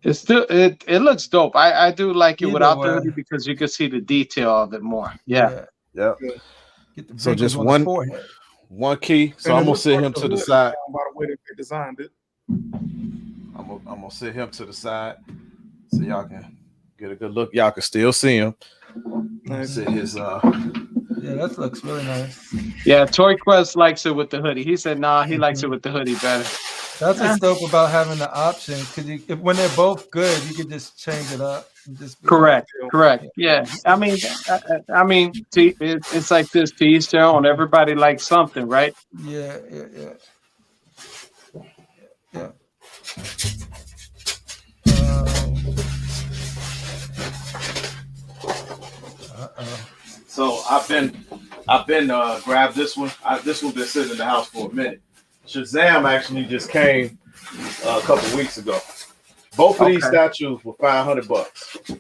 It's still it looks dope. I do like it without the hoodie because you can see the detail of it more. Yeah. So just one key. So I'm gonna sit him to the side. By the way that they designed it. I'm gonna sit him to the side so y'all can get a good look. Y'all can still see him. Sit his Yeah, that looks really nice. Yeah, Toy Quest likes it with the hoodie. He said, nah, he likes it with the hoodie better. That's what's dope about having the option, because when they're both good, you can just change it up. And just correct. Yeah, I mean, it's like this to each their own. Everybody likes something, right? Yeah. So I've been grabbed this one. This one been sitting in the house for a minute. SHAZAM actually just came a couple weeks ago. Both of these statues were $500,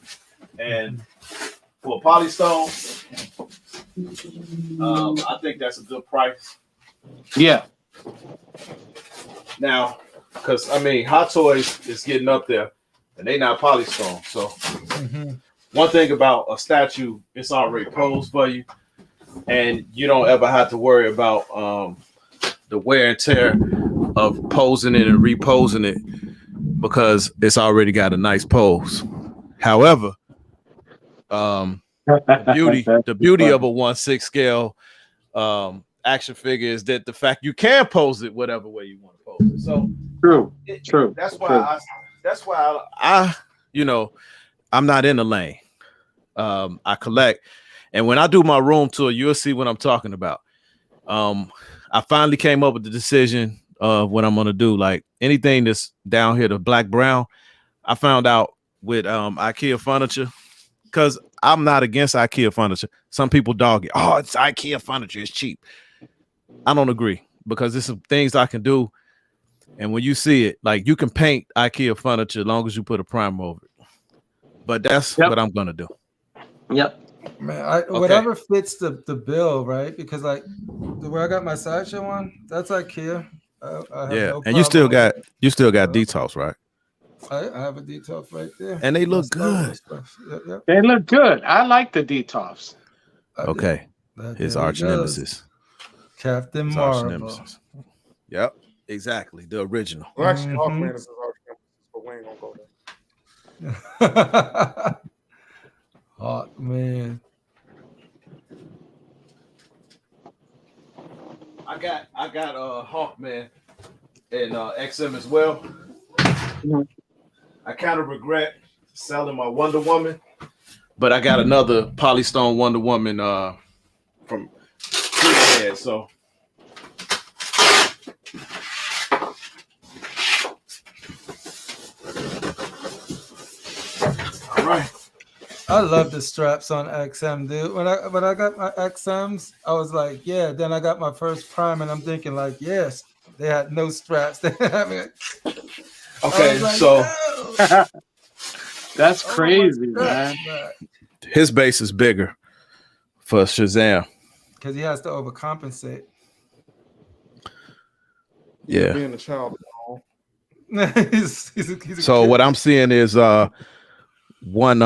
and for a polystone, I think that's a good price. Yeah. Now, because Hot Toys is getting up there, and they not polystone. So one thing about a statue, it's already posed for you, and you don't ever have to worry about the wear and tear of posing it and reposing it, because it's already got a nice pose. However, the beauty of a 1/6 scale action figure is that the fact you can pose it whatever way you want to pose it. So true. That's why I I'm not in the lane. I collect, and when I do my room tour, you'll see what I'm talking about. I finally came up with the decision of what I'm gonna do. Like anything that's down here, the black brown, I found out with IKEA furniture, because I'm not against IKEA furniture. Some people dog it. Oh, it's IKEA furniture, it's cheap. I don't agree, because there's some things I can do, and when you see it, like you can paint IKEA furniture as long as you put a primer over it. But that's what I'm gonna do. Yep. Man, whatever fits the bill, right? Because like where I got my sideshow one, that's IKEA. I have and you still got details, right? I have a detail right there, and they look good. Yep. They look good. I like the details. Okay, his arch nemesis, Captain Marvel. Yep, exactly, the original. Well, actually, Hawkman is his arch nemesis, but we ain't gonna go there. Oh man. I got Hawkman and XM as well. I kind of regret selling my Wonder Woman, but I got another Polystone Wonder Woman from Head, so all right. I love the straps on XM, dude. When I got my XMs, I was like, yeah. Then I got my first Prime, and I'm thinking like, yes, they had no straps. Okay, like, so no. That's crazy, man. His base is bigger for Shazam because he has to overcompensate. Yeah, being a child. he's so kid. what I'm seeing is one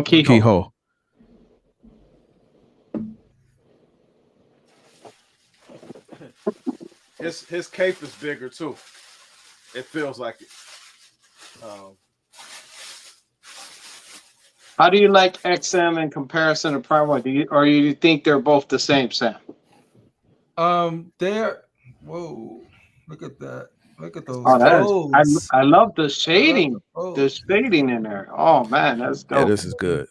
keyhole. His cape is bigger too. It feels like it. How do you like XM in comparison to Prime? Or you think they're both the same, Sam? They're whoa. Look at that. Look at those. Oh, I love the shading. The shading in there. Oh man, that's dope. Yeah, this is good.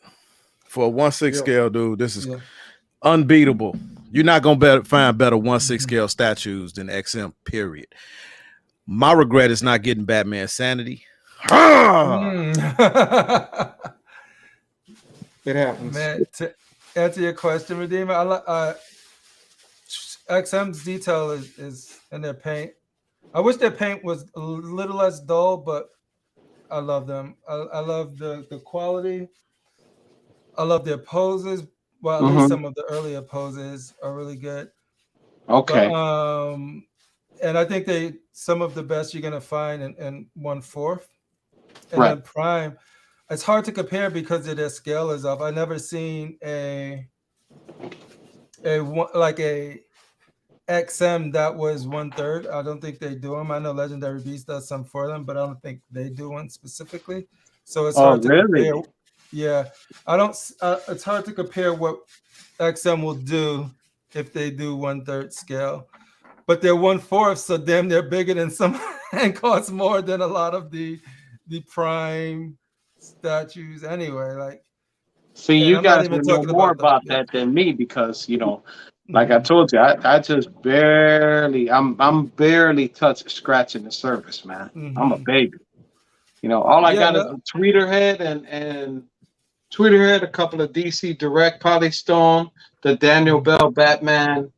For a 1/6 scale, dude, this is unbeatable. You're not gonna find better 1/6 scale statues than XM, period. My regret is not getting Batman Sanity. It happens. Man, to answer your question, Redeemer, XM's detail is in their paint. I wish their paint was a little less dull, but I love them. I love the quality. I love their poses. Well, at least some of the earlier poses are really good. Okay. But, and I think some of the best you're gonna find in 1/4. And then Prime, it's hard to compare because of their scale is off. I never seen a XM that was 1/3. I don't think they do them. I know Legendary Beast does some for them, but I don't think they do one specifically. So it's hard to compare. Yeah, I don't. It's hard to compare what XM will do if they do 1/3 scale, but they're 1/4, so damn, they're bigger than some and cost more than a lot of the Prime statues anyway. Like, see, you guys would know more about that than me because like I told you, I just I'm barely scratching the surface, man. I'm a baby. All I got is a tweeter head and tweeter head, a couple of DC Direct Polystone, the Daniel Bell Batman,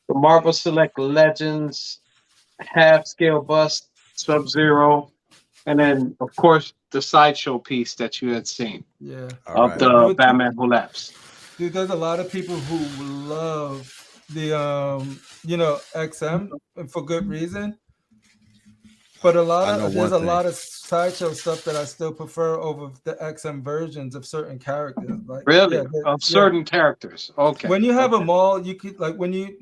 the Marvel Select Legends, half scale bust, Sub-Zero, and then of course the sideshow piece that you had seen. Yeah. Of the Batman Who Laughs. Dude, there's a lot of people who love the XM for good reason. But there's a lot of sideshow stuff that I still prefer over the XM versions of certain characters. Like, really? Of certain characters. Okay. When you have them all, you could not when you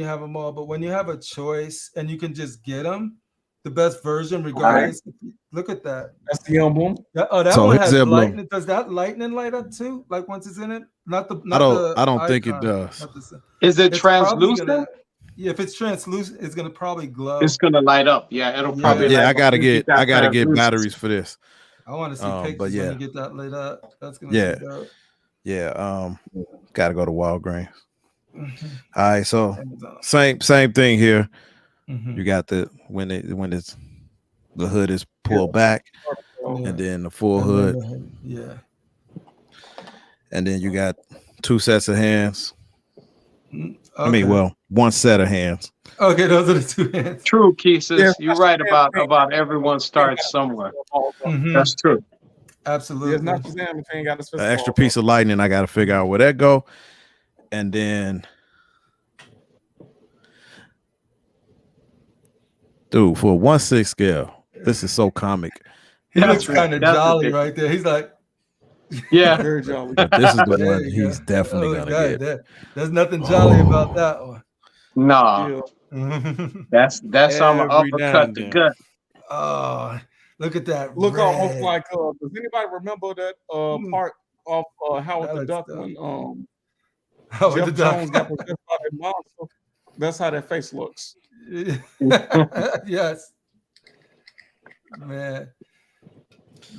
have them all, but when you have a choice and you can just get them, the best version regardless. Right. Look at that. That's the emblem. That one has lightning. Does that lightning light up too? Like once it's in it? I don't think it does. Is it translucent? Yeah, if it's translucent, it's gonna probably glow. It's gonna light up. Yeah, it'll probably. Yeah, I gotta get batteries for this. I want to see pictures when you get that lit up. That's gonna be dope. Yeah. Gotta go to Walgreens. All right, so same thing here. You got when the hood is pulled back, and then the full hood. Yeah. And then you got 2 sets of hands. Okay. I mean, one set of hands. Okay, those are the 2 hands. True, Keesus. You're right about everyone starts somewhere. That's true. Absolutely. It's not Shazam if you ain't got An extra piece of lightning. I got to figure out where that go, and then, dude, for a 1/6 scale, this is so comic. He looks kind of jolly right there. He's like. Yeah, very jolly. But this is the one he's definitely gonna get. There's nothing jolly about that one. No, that's I'm an uppercut to gut. Oh, Look at that. Look red. almost like does anybody remember that part of Howard the Duck when Howard the Jeff Duck. Jones got possessed by that monster? That's how that face looks. Yes. Man.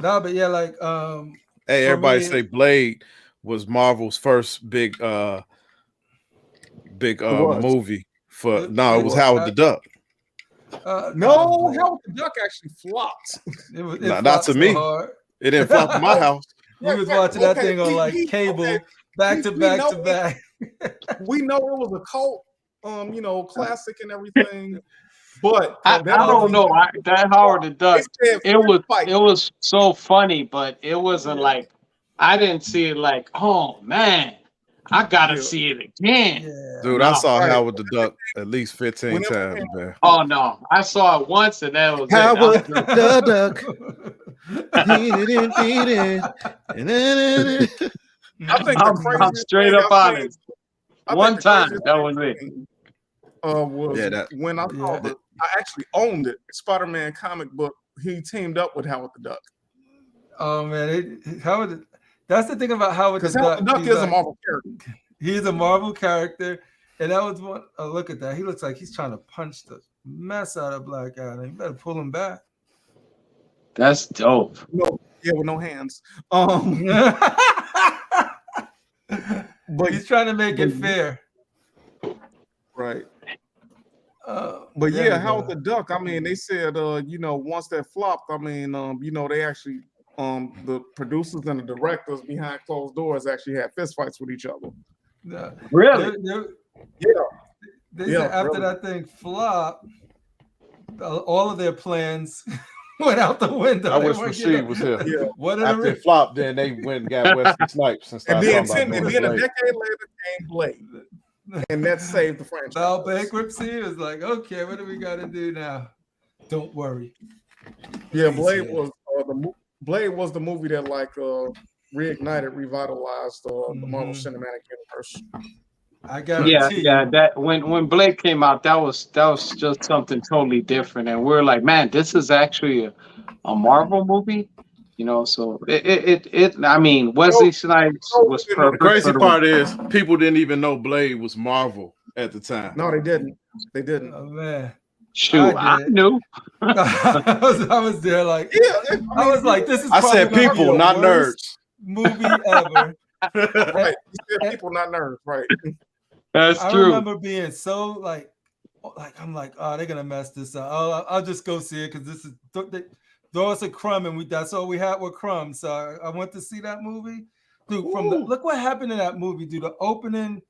No, but yeah, like hey, for everybody me, say Blade was Marvel's first big was. movie for It it was was. Howard the Duck. No, Howard the Duck actually flopped. It Not flopped to so me. hard. It didn't flop in my house. You was watching that thing on like cable, back to back to back. We know it was a cult, classic and everything. But I don't know. That Howard the Duck, it was so funny, but it wasn't like I didn't see it like, oh man, I gotta see it again. Yeah. Dude, I saw Howard the Duck at least 15 times, man. Oh no, I saw it once and that was Howard it. the Duck. I'm straight up honest. One time, that was it. When I saw I actually owned it. Spider-Man comic book. He teamed up with Howard the Duck. Oh man, Howard. That's the thing about Howard the Duck. Howard the Duck is a Marvel character. He's a Marvel character, and that was one. Oh, look at that. He looks like he's trying to punch the mess out of Black Adam. You better pull him back. That's dope. No, yeah, with no hands. But he's trying to make it fair. Right. But yeah, Howard the Duck. I mean, they said, once that flopped, I mean, they actually, the producers and the directors behind closed doors actually had fistfights with each other. Yeah. Really? They said after that thing flopped, all of their plans went out the window. I wish Rasheed was here. Yeah. After it flopped, then they went and got Wesley Snipes and started and then a decade later came Blade. And that saved the franchise. Now bankruptcy was like, okay, what do we got to do now? Don't worry. Yeah, Blade was the movie that reignited, revitalized the Marvel Cinematic Universe. I guarantee. Yeah. That when Blade came out, that was just something totally different, and we're like, man, this is actually a Marvel movie. So it. I mean, Wesley Snipes was perfect. The crazy part is people didn't even know Blade was Marvel at the time. No, they didn't. They didn't. Oh man, shoot, I knew. I was there like, I was like, this is. I said people, not nerds. Movie ever. Right, you said people, not nerds. Right. That's true. I remember being so like I'm like, oh, they're gonna mess this up. I'll just go see it because this is. Throw us a crumb, and that's all we had were crumbs. So I went to see that movie, dude. Look what happened in that movie, dude. The opening,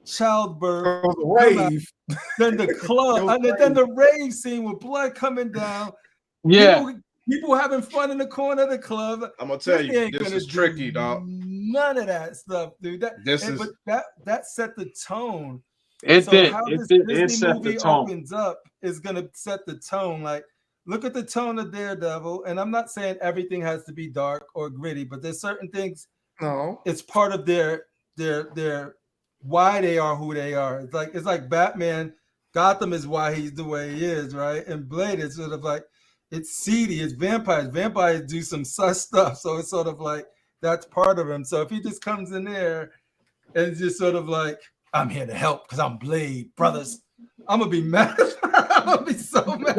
childbirth, rave, then the club, and then the rave scene with blood coming down. Yeah, people having fun in the corner of the club. I'm gonna tell you, this is tricky, dog. None of that stuff, dude. That set the tone. It did. How it this did. It set the tone. Opens up is gonna set the tone. Like, look at the tone of Daredevil, and I'm not saying everything has to be dark or gritty, but there's certain things. No, it's part of their why they are who they are. It's like Batman. Gotham is why he's the way he is, right? And Blade is sort of like it's seedy. It's vampires. Vampires do some sus stuff, so it's sort of like that's part of him. So if he just comes in there and just sort of like, I'm here to help because I'm Blade, brothers. I'm gonna be mad. I'm gonna be so mad.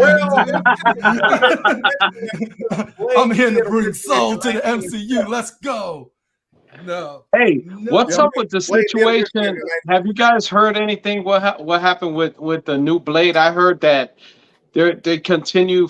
I'm here to bring soul to the MCU. Let's go. No. Hey, what's up with the situation? Have you guys heard anything? What happened with the new Blade? I heard that they continue.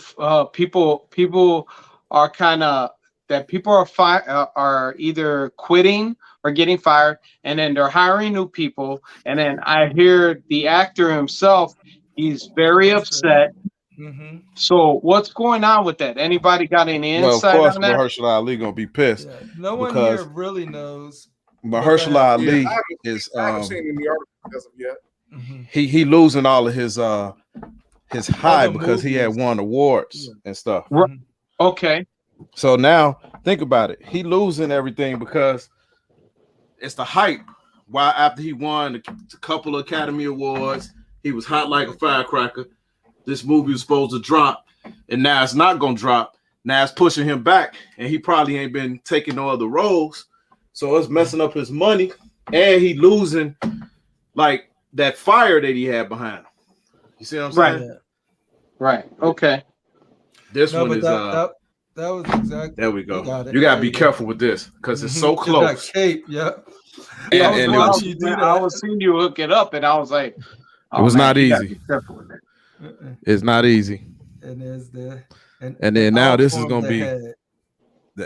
People are kind of that. People are either quitting or getting fired, and then they're hiring new people. And then I hear the actor himself, he's very upset. Mm-hmm. So what's going on with that? Anybody got any insight on that? Mahershala Ali gonna be pissed. Yeah. No one here really knows. Mahershala Ali is. I haven't seen any articles as of yet. Mm-hmm. He losing all of his high because he had won awards and stuff. Okay. So now think about it. He losing everything because it's the hype. Why after he won a couple of Academy Awards, he was hot like a firecracker. This movie was supposed to drop, and now it's not gonna drop. Now it's pushing him back, and he probably ain't been taking no other roles, so it's messing up his money, and he losing like that fire that he had behind him. You see what I'm saying? Yeah. Right. Okay. This No, one but is that was exactly. there we go. got it. You gotta There be you go. careful with this because it's so That close. cape, yeah. Yeah, And I it was was, watching you do that. I was seeing you hook it up, and I was like, it was not you gotta easy. be careful with it. It's not easy. And there's the And then now this is outformed gonna the be head.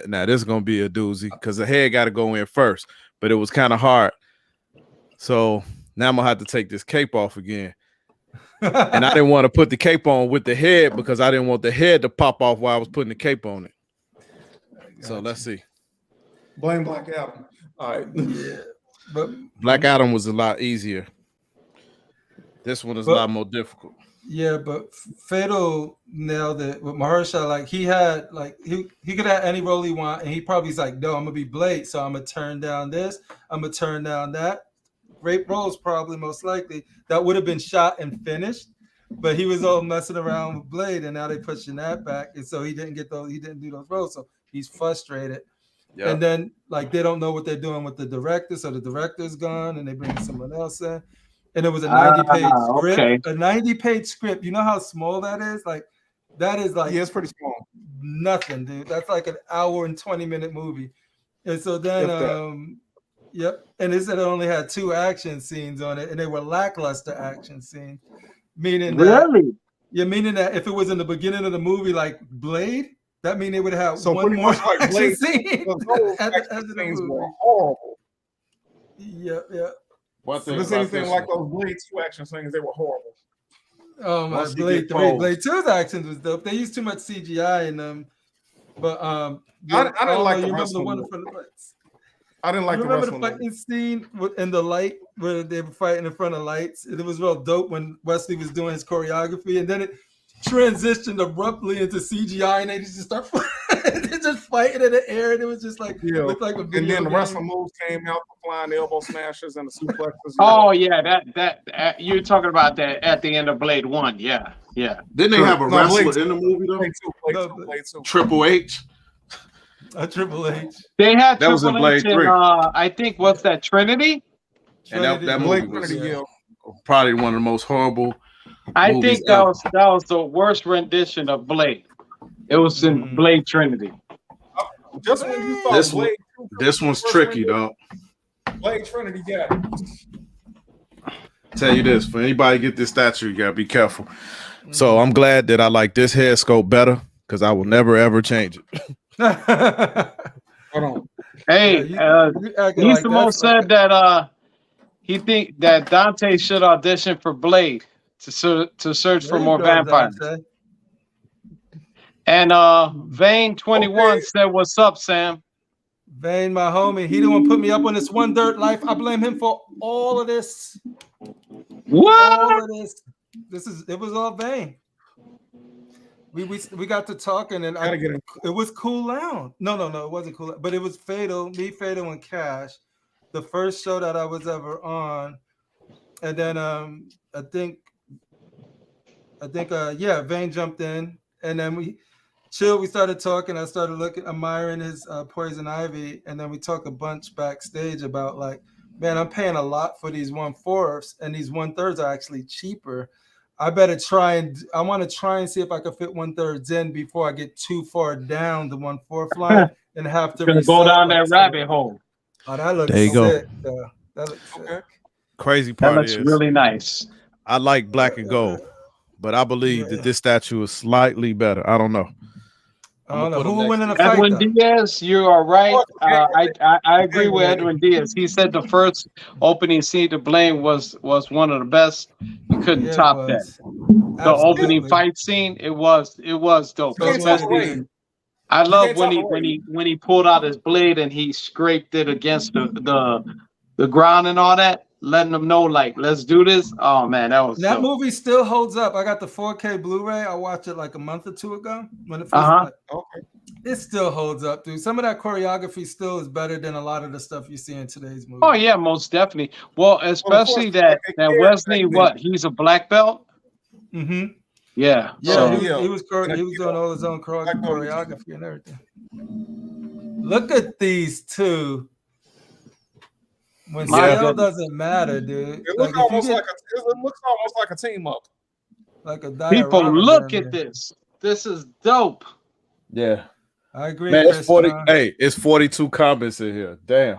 now this is gonna be a doozy because the head got to go in first, but it was kind of hard. So now I'm gonna have to take this cape off again. And I didn't want to put the cape on with the head because I didn't want the head to pop off while I was putting the cape on it. So let's see. Blame Black Adam. All right. Yeah, but Black Adam was a lot easier. This one is a lot more difficult. yeah, but Fatal nailed it with Mahershala. Like he had, like he could have any role he want, and he probably's like, no, I'm gonna be Blade, so I'm gonna turn down this, I'm gonna turn down that. Great roles, probably most likely that would have been shot and finished, but he was all messing around with Blade, and now they're pushing that back, and so he didn't do those roles, so he's frustrated. Yeah. And then like they don't know what they're doing with the director, so the director's gone, and they bring someone else in. And it was a 90-page script. Okay. A 90-page script. You know how small that is? Like that is like Yeah, it's pretty small. nothing, dude. That's like an hour and 20-minute movie. And so then yep. And it said it only had 2 action scenes on it, and they were lackluster action scenes. Meaning that meaning that if it was in the beginning of the movie like Blade, that means they would have one more like action Blade scene. those action scenes were horrible. Yeah, yeah. If it's anything like those Blade 2 action scenes, they were horrible. Oh my, Once you Blade get 3, posed. Blade 2's actions was dope. They used too much CGI in them. But I didn't like the you remember the wrestling one in one. front of the lights? I didn't like You the remember the wrestling fighting scene in the light where they were fighting in front of lights? It was real dope when Wesley was doing his choreography, and then it transitioned abruptly into CGI, and they just start they just fighting in the air, and it was just like looked like a video and then the game. wrestling moves came out, the flying elbow smashes and the suplexes. Oh yeah, that you're talking about that at the end of Blade 1. Yeah. Didn't they have a wrestler in the movie though? Blade 2. Triple H. Triple H. They had That was in Triple H Blade 3. I think what's that, Trinity? And that movie was yeah. probably one of the most horrible. I movies think that ever. was the worst rendition of Blade. It was in Blade Trinity. Just when you thought Blade 2 this one's tricky, though. Blade Trinity got it. Tell you this, for anybody get this statue, you gotta be careful. So I'm glad that I like this head sculpt better because I will never ever change it. Hold on. Hey, Nisimo said that he think that Dante should audition for Blade to search for more vampires. Dante. And Vane21 said, "What's up, Sam?" Vane, my homie, he the one put me up on this One Dirt life. I blame him for all of this. What? All of this. It was all Vane. We got to talking, and it was Cool Lounge. No, it wasn't Cool Lounge, but it was Fatal, Fatal, and Cash, the first show that I was ever on. And then I think Vane jumped in, and then we started talking. I started admiring his Poison Ivy, and then we talked a bunch backstage about like, man, I'm paying a lot for these 1/4s, and these 1/3s are actually cheaper. I want to try and see if I can fit 1/3s in before I get too far down the 1/4 line and have to go down that rabbit hole. Oh, that looks There you sick. go. That looks sick. Crazy That part looks is really nice. I like black and gold, but I believe that this statue is slightly better. I don't know. I don't know who will win in a fight. Edwin though? Diaz, you are right. I agree with Edwin Diaz. He said the first opening scene to Blade was one of the best. You couldn't top that. The opening fight scene, it was dope. Especially, I love when he pulled out his blade and he scraped it against the ground and all that, letting them know like, let's do this. Oh man, that dope. Movie still holds up. I got the 4K Blu-ray. I watched it like a month or two ago when it first. It still holds up, dude. Some of that choreography still is better than a lot of the stuff you see in today's movie. Oh yeah, most definitely. Well, especially that Wesley, he's a black belt. Mm-hmm. Yeah. Yeah, So he was doing all his own choreography and everything. Look at these two. When scale doesn't matter, dude. It looks almost like a team up. Like a diorama. People, look at this. This is dope. Yeah. I agree. Man, it's 40. Hey, it's 42 comments in here. Damn.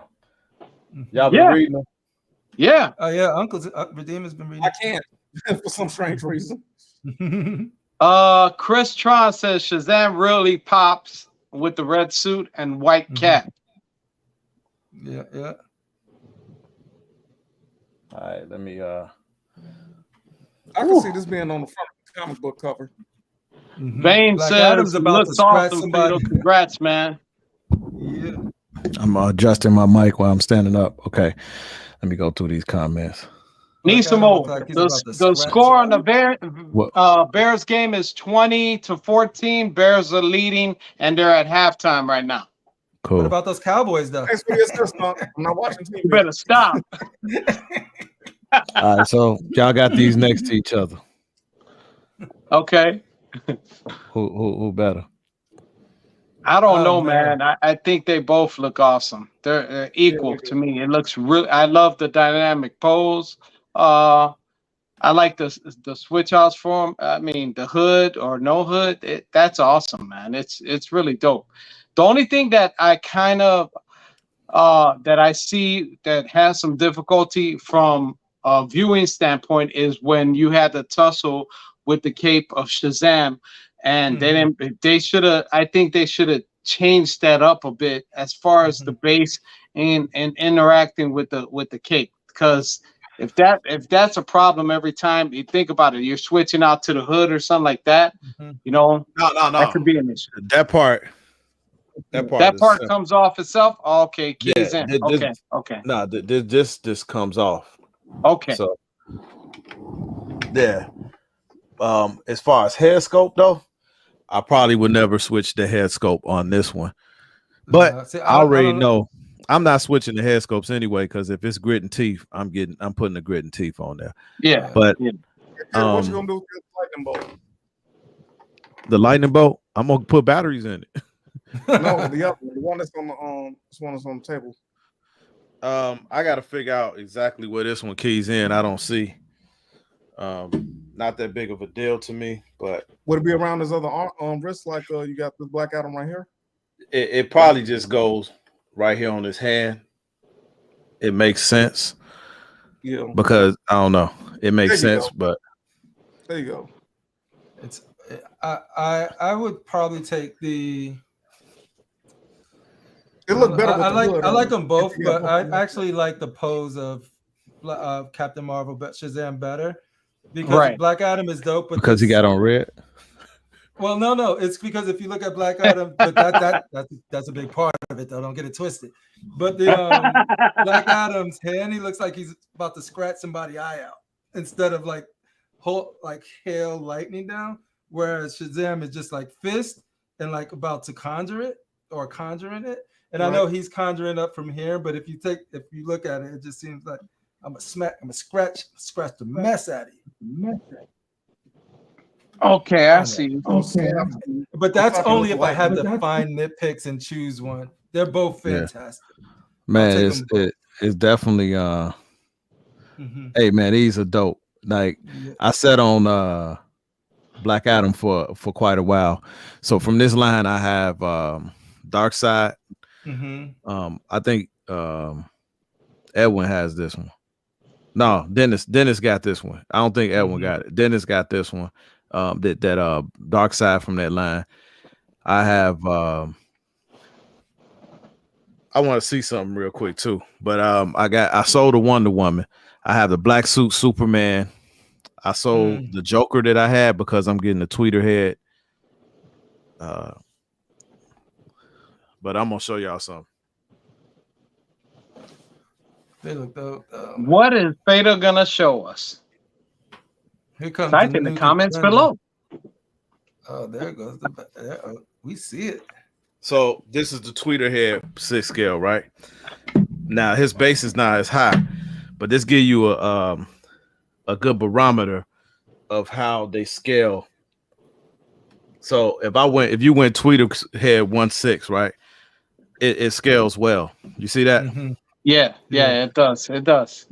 Y'all been reading them? Yeah. Oh yeah, Uncle's Redeemer's been reading. I can't for some strange reason. Chris Tron says Shazam really pops with the red suit and white cap. Yeah, yeah. All right, let me I can see this being on the front of the comic book cover. Vane Black says Adam's about looks to scratch awesome, somebody. Fatal. Congrats, man. Yeah. I'm adjusting my mic while I'm standing up. Okay. Let me go through these comments. Need some more. The score on the Bears game is 20-14. Bears are leading, and they're at halftime right now. Cool. What about those Cowboys, though? I'm not watching TV. You better stop. All right, so y'all got these next to each other. Okay. Who better? I don't know, man. I think they both look awesome. They're equal to me. It looks really. I love the dynamic pose. I like the switch outs for him. I mean, the hood or no hood. That's awesome, man. It's really dope. The only thing that I kind of that I see that has some difficulty from a viewing standpoint is when you had the tussle with the cape of Shazam, and they didn't. They should have. I think they should have changed that up a bit as far as the base and interacting with the cape. Because if that's a problem every time you think about it, you're switching out to the hood or something like that. You know, no, that could be an issue. That part comes off itself. Okay, keys in. Okay. No, this comes off. Okay. So yeah. As far as head scope though, I probably would never switch the head scope on this one. But I already know I'm not switching the head scopes anyway, because if it's grit and teeth, I'm putting the grit and teeth on there. Yeah. But what you gonna do with this lightning bolt? The lightning bolt, I'm gonna put batteries in it. No, the one that's on the table. I gotta figure out exactly where this one keys in. I don't see. Not that big of a deal to me, but would it be around his other wrist, like you got this Black Adam right here? It probably just goes right here on his hand. It makes sense. Yeah. Because I don't know. It makes sense, but there you go. It's I would probably take the. It looked better. I like them both, but I actually like the pose of Captain Marvel, but Shazam better because Black Adam is dope. But because he got on red. Well, no, it's because if you look at Black Adam, but that's a big part of it, though. Don't get it twisted. But the Black Adam's hand, he looks like he's about to scratch somebody's eye out instead of like hail lightning down. Whereas Shazam is just like fist and like about to conjure it or conjuring it. And I know he's conjuring up from here, but if you look at it, it just seems like I'm gonna scratch the mess out of you. Okay, I see. Okay. But that's only if I had to find nitpicks and choose one. They're both fantastic. Man, it's definitely hey man, these are dope. Like I sat on Black Adam for quite a while. So from this line I have Dark Side. I think Edwin has this one. No, Dennis got this one. I don't think Edwin got it. Dennis got this one. That Dark Side from that line. I have I want to see something real quick too, but I sold a Wonder Woman. I have the black suit Superman. I sold the Joker that I had because I'm getting the tweeter head. But I'm gonna show y'all something. They look dope. What is Fatal gonna show us? Here comes type in the comments below. Oh, there it goes. We see it. So this is the tweeter head 6 scale, right? Now his base is not as high, but this gives you a good barometer of how they scale So if you went tweeter head 1/6, right? It scales well. You see that? Mm-hmm. Yeah, it does. It does.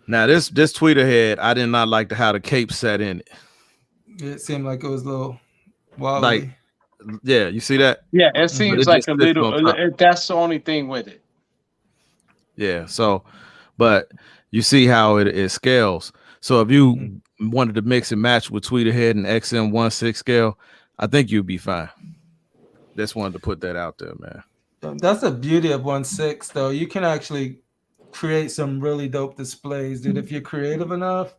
Now this tweeter head, I did not like how the cape set in it. It seemed like it was a little wobbly. Like, yeah, you see that? Yeah, it seems it like just a sits little. on top. That's the only thing with it. Yeah. So, but you see how it scales. So if you wanted to mix and match with tweeter head and XM 1/6 scale, I think you'd be fine. Just wanted to put that out there, man. That's the beauty of 1/6, though. You can actually create some really dope displays, dude. If you're creative enough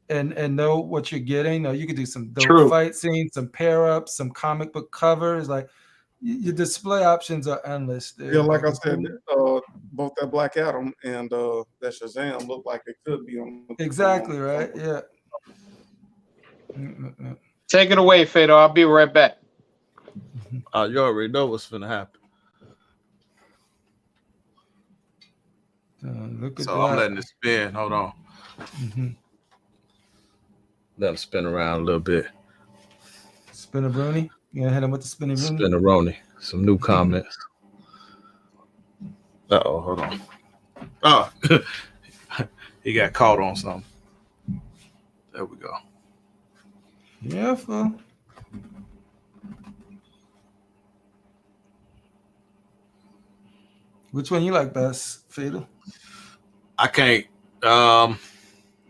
and know what you're getting, you could do some dope fight scenes, some pair ups, some comic book covers. Like your display options are endless, dude. Yeah, like I said, both that Black Adam and that Shazam look like it could be on. Exactly right. Yeah. Take it away, Fado. I'll be right back. You already know what's gonna happen. Look at So that. I'm letting it spin. Hold on. Let it spin around a little bit. Spin-a-brony? You gonna hit him with the spin-a-brony? Spin-a-roni. Some new comments. Uh-oh, hold on. Oh, he got caught on something. There we go. Yeah, fool. Which one you like best, Fatal? I can't. I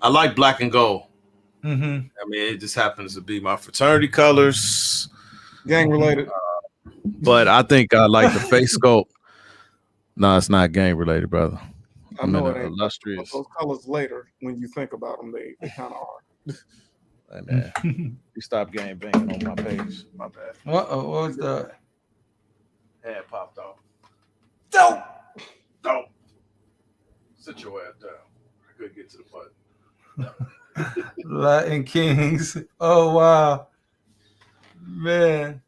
like black and gold. Mm-hmm. I mean, it just happens to be my fraternity colors. Gang related. But I think I like the face sculpt. No, it's not gang related, brother. I know it ain't. Illustrious. Those colors later, when you think about them, they kind of are. Hey, man, you stop gang banging on my page. My bad. Uh-oh, what was that? Hand popped off. Don't. Sit your ass down. I couldn't get to the button. Latin Kings. Oh, wow. Man.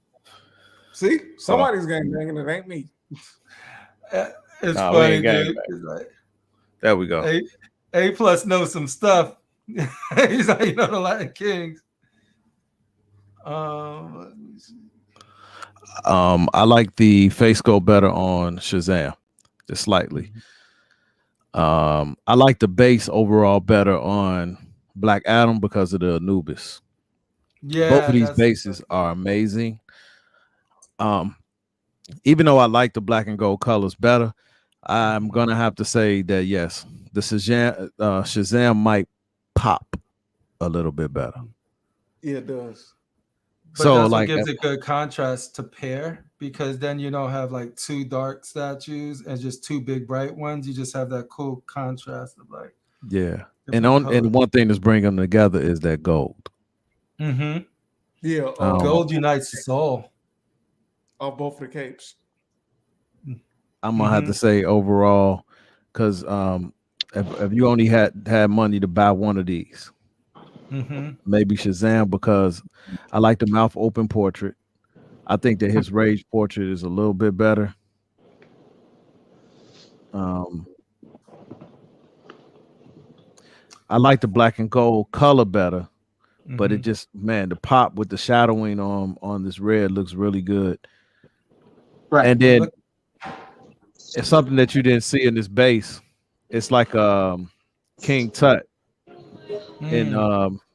See, somebody's gang banging. It ain't me. It's funny, dude. It's like, there we go. A plus knows some stuff. He's like, the Latin Kings. I like the face sculpt better on Shazam, just slightly. I like the base overall better on Black Adam because of the Anubis. Yeah, both of these bases are amazing. Even though I like the black and gold colors better, I'm gonna have to say that yes, the Shazam might pop a little bit better. Yeah, it does. But So that's like what gives it good contrast to pair, because then you don't have like two dark statues and just two big bright ones. You just have that cool contrast of like yeah. And one thing that's bringing them together is that gold. Mm-hmm. Yeah, gold unites the soul. Of both of the capes. I'm gonna have to say overall, because if you only had money to buy one of these, maybe Shazam, because I like the mouth open portrait. I think that his rage portrait is a little bit better. I like the black and gold color better, but it just, man, the pop with the shadowing on this red looks really good. Right. And then it's something that you didn't see in this base. It's like King Tut in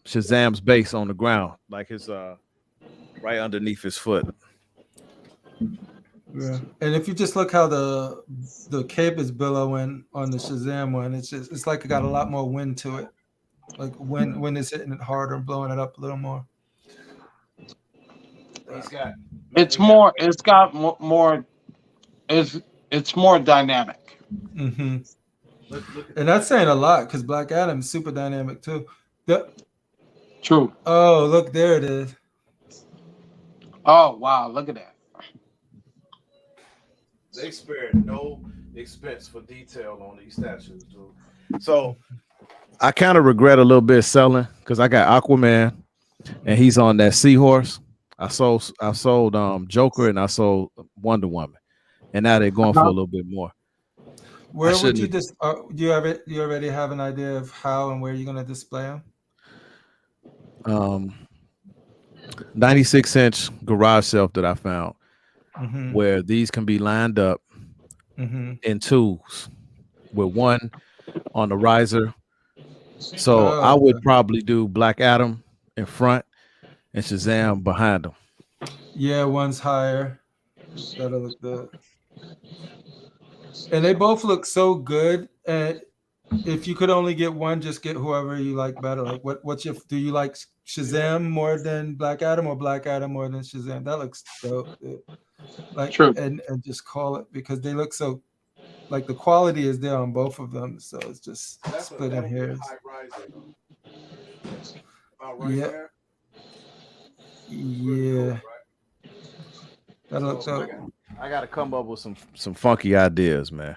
Shazam's base on the ground, like his right underneath his foot. Yeah. And if you just look how the cape is billowing on the Shazam one, it's like it got a lot more wind to it. Like wind is hitting it harder and blowing it up a little more. It's more dynamic. And that's saying a lot, because Black Adam's super dynamic too. True. Oh, look, there it is. Oh wow, look at that. They spared no expense for detail on these statues, dude. So I kind of regret a little bit selling, because I got Aquaman and he's on that seahorse. I sold Joker and I sold Wonder Woman, and now they're going for a little bit more. Where would you just you already have an idea of how and where you're going to display them? 96-inch garage shelf that I found, Mhm. where these can be lined up Mhm. in twos with one on the riser. So I Oh, would okay. probably do Black Adam in front and Shazam behind them. Yeah, one's higher. That'll look good. And they both look so good. And if you could only get one, just get whoever you like better. Like, what's your? Do you like Shazam more than Black Adam, or Black Adam more than Shazam? That looks dope. Like, True. and just call it, because they look so. Like, the quality is there on both of them, so it's just splitting hairs. Yeah. Yeah. That looks dope. I gotta come up with some funky ideas, man.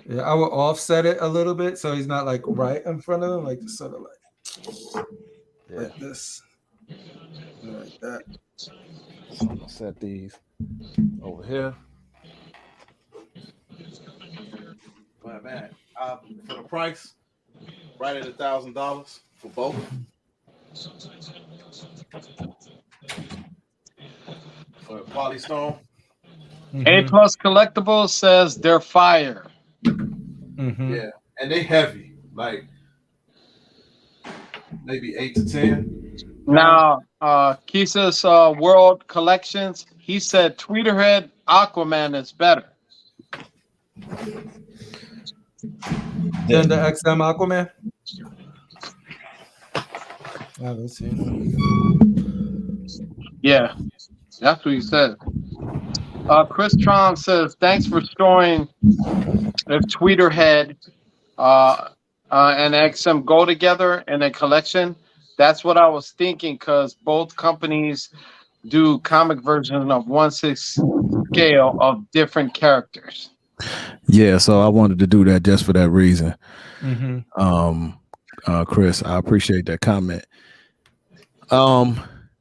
Yeah, I will offset it a little bit so he's not like right in front of him, like just sort of like this, like that. So I'm gonna set these over here. But man, for the price, right at $1,000 for both. For Polystone. A Plus Collectibles says they're fire. Yeah, and they heavy, like maybe 8 to 10. Now, Kisa's World Collections, he said Tweeterhead Aquaman is better. Then the XM Aquaman. Let's see. Yeah, that's what he said. Chris Tron says, thanks for showing if Tweeterhead and XM go together in a collection. That's what I was thinking, because both companies do comic versions of 1/6 scale of different characters. Yeah, so I wanted to do that just for that reason. Chris, I appreciate that comment.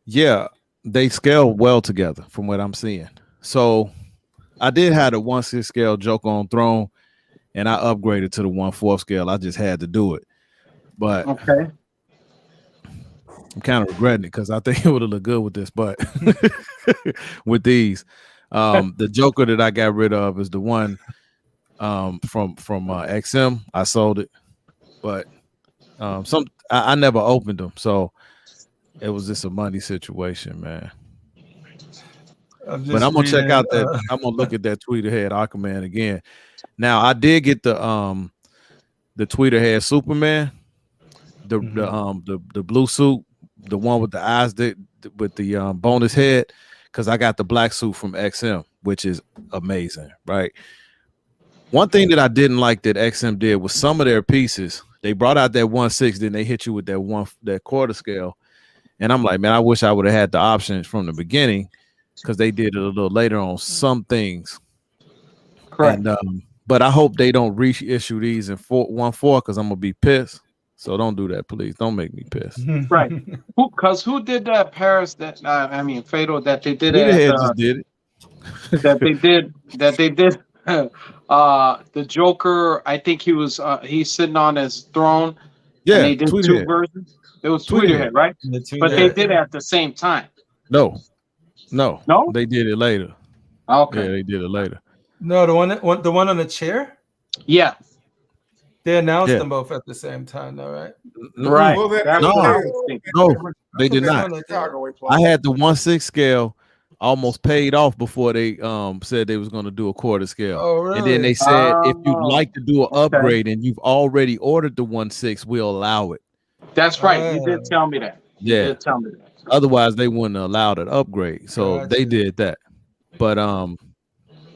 Yeah, they scale well together from what I'm seeing. So I did have a 1/6 scale Joker on Throne, and I upgraded to the 1/4 scale. I just had to do it. But okay, I'm kind of regretting it because I think it would have looked good with this, but with these. The Joker that I got rid of is the one from XM. I sold it, but I never opened them, so it was just a money situation, man. But I'm gonna check out that. I'm gonna look at that Tweeterhead Aquaman again. Now I did get the Tweeterhead Superman, the blue suit, the one with the eyes with the bonus head, because I got the black suit from XM, which is amazing, right? One thing that I didn't like that XM did was some of their pieces, they brought out that 1/6, then they hit you with that quarter scale. And I'm like, man, I wish I would have had the options from the beginning, because they did it a little later on some things. Correct. And, but I hope they don't reissue these in 1/4, because I'm gonna be pissed. So don't do that, please. Don't make me pissed. Right. Who did that Paris that Fatal that they did Tweeterhead just did it. that they did the Joker, I think he's sitting on his throne. Yeah, and they did Tweeterhead. 2 versions. It was Tweeterhead, right? But they did it at the same time. No, No, they did it later. Okay, yeah, they did it later. No, the one on the chair. Yeah, they announced Yeah. them both at the same time, though, right? right. Well, That's No. what I was thinking. No, they did Okay, not. no, Chicago I had the 1/6 scale almost paid off before they said they was going to do a quarter scale. Oh, really? And then they said, if you'd Oh, like to do an okay. upgrade and you've already ordered the 1/6, we'll allow it. That's right. You did tell me that. You Yeah. did tell me that. Otherwise, they wouldn't allow an upgrade. So they Gotcha. did that. But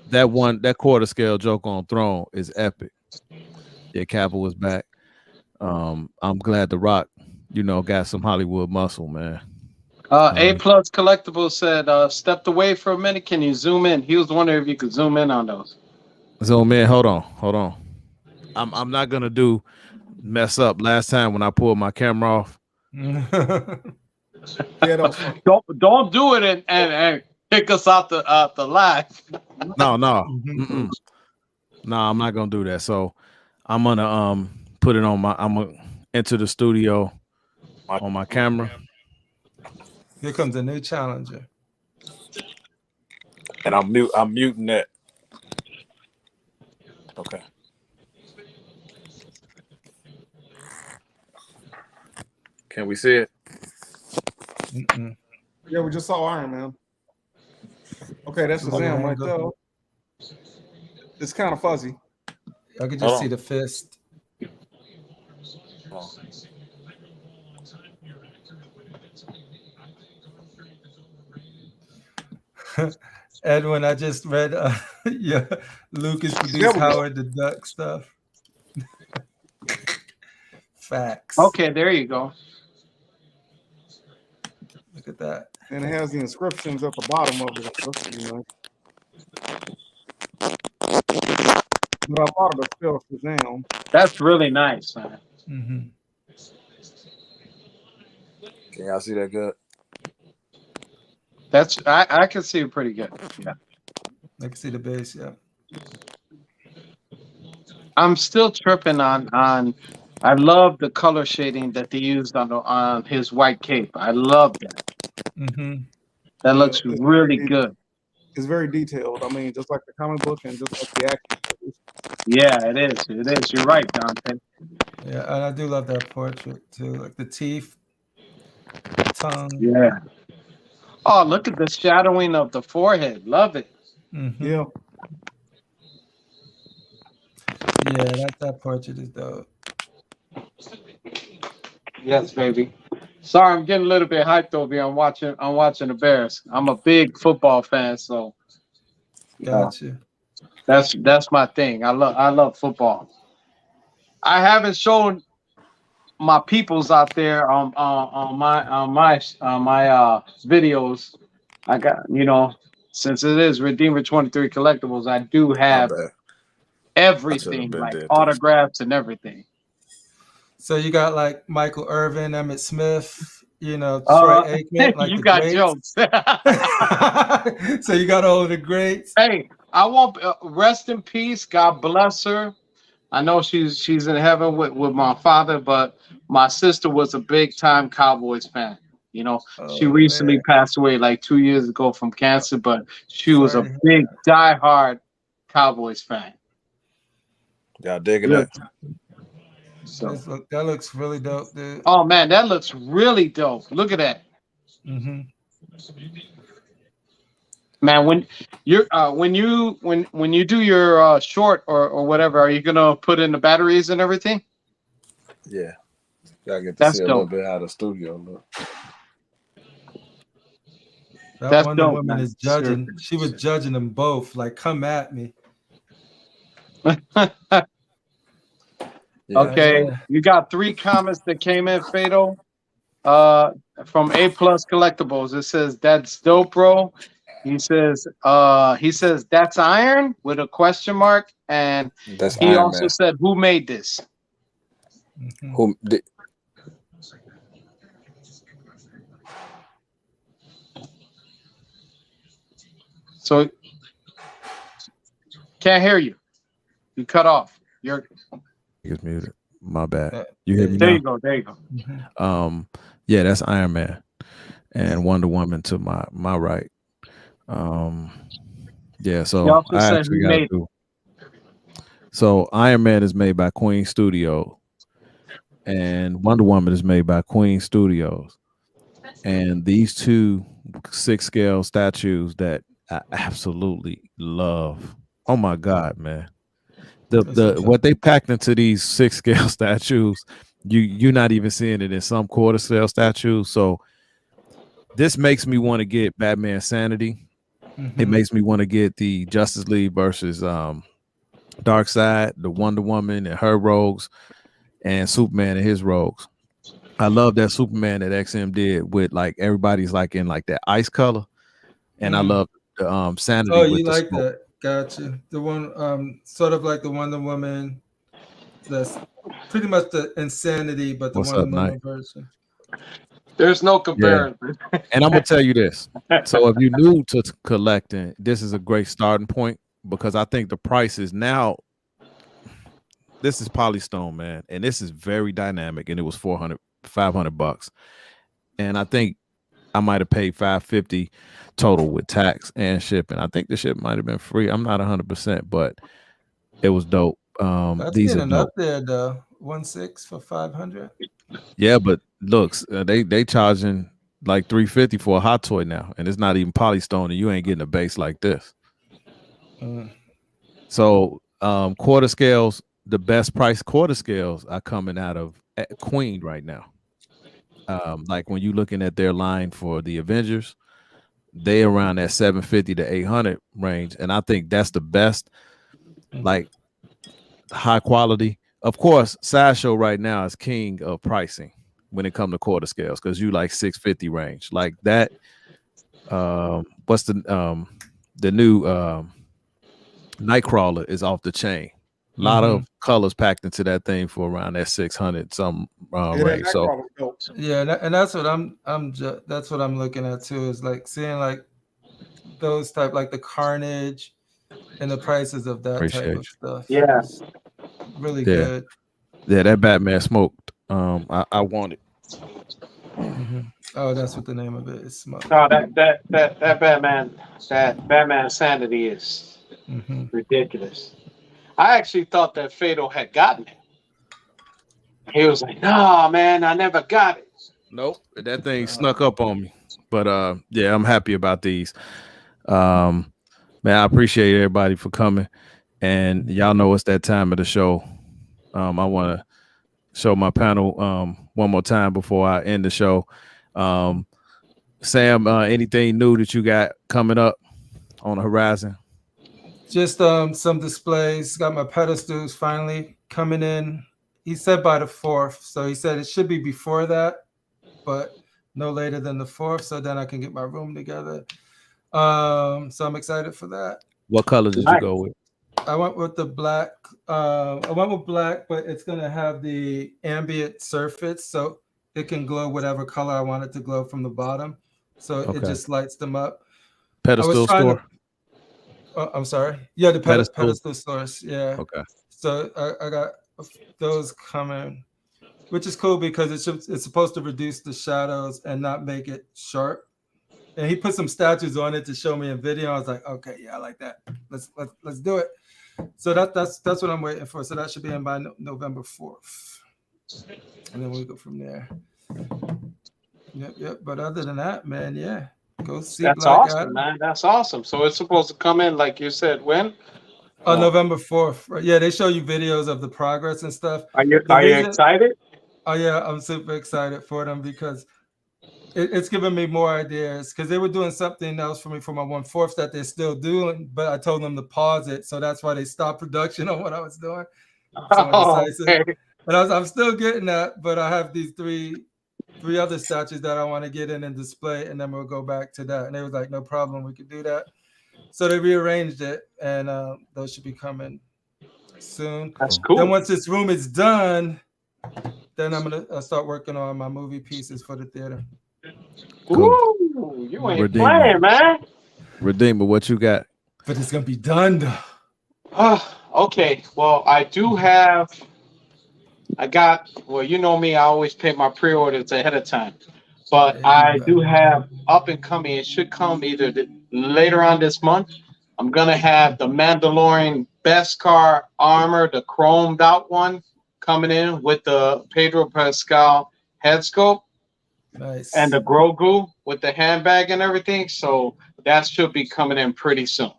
that quarter scale Joker on Throne is epic. Yeah, Cavill was back. I'm glad The Rock, got some Hollywood muscle, man. A Plus Collectibles said, stepped away for a minute. Can you zoom in? He was wondering if you could zoom in on those. So man, hold on. I'm not gonna mess up. Last time when I pulled my camera off. Yeah, that was funny. Don't do it and kick us out the live. No. Mm-mm. No, I'm not gonna do that. So I'm gonna put it on I'm gonna enter the studio on my camera. Here comes a new challenger. And I'm muting that. Okay. Can we see it? Mm-mm. Yeah, we just saw Iron Man. Okay, that's SHAZAM right there. It's kind of fuzzy. I could just see the fist. Oh. Edwin, I just read yeah, Lucas produced Howard the Duck stuff. Facts. Okay, there you go. Look at that. And it has the inscriptions at the bottom of it. But I thought it was still SHAZAM. That's really nice, man. Mm-hmm. Can y'all see that good? That's I can see it pretty good. Yeah. I can see the base, yeah. I'm still tripping on I love the color shading that they used on his white cape. I love that. Mm-hmm. That looks really good. It's very detailed. I mean, just like the comic book and just like the action. Yeah, it is. It is. You're right, Dante. Yeah, and I do love that portrait too, like the teeth, tongue. Yeah. Oh, look at the shadowing of the forehead. Love it. Mm-hmm. Yeah. Yeah, that portrait is dope. Yes, baby. Sorry, I'm getting a little bit hyped over here. I'm watching the Bears. I'm a big football fan, so Gotcha. That's my thing. I love football. I haven't shown my peoples out there on my videos. I got, since it is Redeemer 23 collectibles, I do have everything, like autographs and everything. So you got like Michael Irvin, Emmett Smith, Troy Aikman, like you the got greats. jokes. So you got all of the greats. Hey, I want rest in peace. God bless her. I know she's in heaven with my father, but my sister was a big time Cowboys fan. She recently passed away like 2 years ago from cancer, but she was a big diehard Cowboys fan. Y'all digging that? So that looks really dope, dude. Oh man, that looks really dope. Look at that. Mm-hmm. Man, when you do your short or whatever, are you gonna put in the batteries and everything? Yeah, y'all get to That's see a dope. little bit how the studio look. That Wonder Woman is judging. She was judging them both. Like, come at me. Okay, you got 3 comments that came in, Fatal. From A+ Collectibles. It says that's dope, bro. He says that's iron with a question mark, and that's he Iron also Man. said, who made this? Mm-hmm. Who did? So can't hear you. You cut off. You're muted. My bad. You hear me there now? There you go. Yeah, that's Iron Man and Wonder Woman to my right. Yeah, so I actually got to do. So Iron Man is made by Queen Studio, and Wonder Woman is made by Queen Studios, and these 2 6-scale statues that I absolutely love. Oh my God, man! The what they packed into these 6-scale statues, you're not even seeing it in some quarter-scale statues. So this makes me want to get Batman Sanity. Mm-hmm. It makes me want to get the Justice League versus Darkseid, the Wonder Woman and her rogues, and Superman and his rogues. I love that Superman that XM did with like everybody's like in like that ice color, and I love the Sanity. Oh, with you the like smoke. that? Gotcha. The one, sort of like the Wonder Woman. That's pretty much the Insanity, but the What's Wonder up, Woman Knight? version. There's no comparison. Yeah. And I'm gonna tell you this. So if you're new to collecting, this is a great starting point because I think the price is now. This is Polystone, man, and this is very dynamic, and it was $500. And I think I might have paid $550 total with tax and shipping. I think the ship might have been free. I'm not 100%, but it was dope. That's These are getting dope. up there though. 1.6 for 500. Yeah, but looks, they charging like $350 for a hot toy now, and it's not even polystone, and you ain't getting a base like this. So quarter scales, the best price quarter scales are coming out of Queen right now. Like when you're looking at their line for the Avengers, they around that 750 to 800 range, and I think that's the best, like high quality. Of course, Sideshow right now is king of pricing when it comes to quarter scales, because you like 650 range like that. What's the new Nightcrawler is off the chain. A lot of colors packed into that thing for around that 600 some range. So yeah, and that's what that's what I'm looking at too, is like seeing like those type, like the Carnage and the prices of that type of stuff. Yeah, really good. Yeah, that Batman smoked. I want it. Oh, that's what the name of it is. Smoke. No, that Batman Sanity is ridiculous. I actually thought that Fatal had gotten it. He was like, "No, man, I never got it." Nope, that thing snuck up on me. But yeah, I'm happy about these. Man, I appreciate everybody for coming, and y'all know it's that time of the show. I want to show my panel one more time before I end the show. Sam, anything new that you got coming up on the horizon? Just some displays. Got my pedestals finally coming in. He said by the 4th, so he said it should be before that, but no later than the 4th, so then I can get my room together. So I'm excited for that. What color did you go with? I went with the black. I went with black, but it's gonna have the ambient surface, so it can glow whatever color I want it to glow from the bottom. So it just lights them up. Pedestal store? I'm sorry. Yeah, the pedestal stores. Yeah. Okay. So I got those coming, which is cool because it's supposed to reduce the shadows and not make it sharp. And he put some statues on it to show me a video. I was like, okay, yeah, I like that. Let's do it. So that's what I'm waiting for. So that should be in by November 4th, and then we go from there. Yep. But other than that, man, yeah, go see. That's Black awesome, Adam. man. That's awesome. So it's supposed to come in, like you said, when? On November 4th. Right? Yeah, they show you videos of the progress and stuff. Are you excited? Oh yeah, I'm super excited for them because it's given me more ideas, because they were doing something else for me for my 1/4 that they're still doing, but I told them to pause it, so that's why they stopped production on what I was doing. Okay. But I'm still getting that, but I have these three other statues that I want to get in and display, and then we'll go back to that. And they was like, no problem, we could do that. So they rearranged it, and those should be coming soon. That's cool. Then once this room is done, then I'm gonna start working on my movie pieces for the theater. Cool. Ooh, you ain't playing, man. Redeemer, what you got? But it's gonna be done though. Okay. Well, I got, well, you know me, I always pay my pre-orders ahead of time. But I do have up and coming. It should come either later on this month. I'm gonna have the Mandalorian Beskar armor, the chromed out one, coming in with the Pedro Pascal head sculpt. Nice. And the Grogu with the handbag and everything. So that should be coming in pretty soon.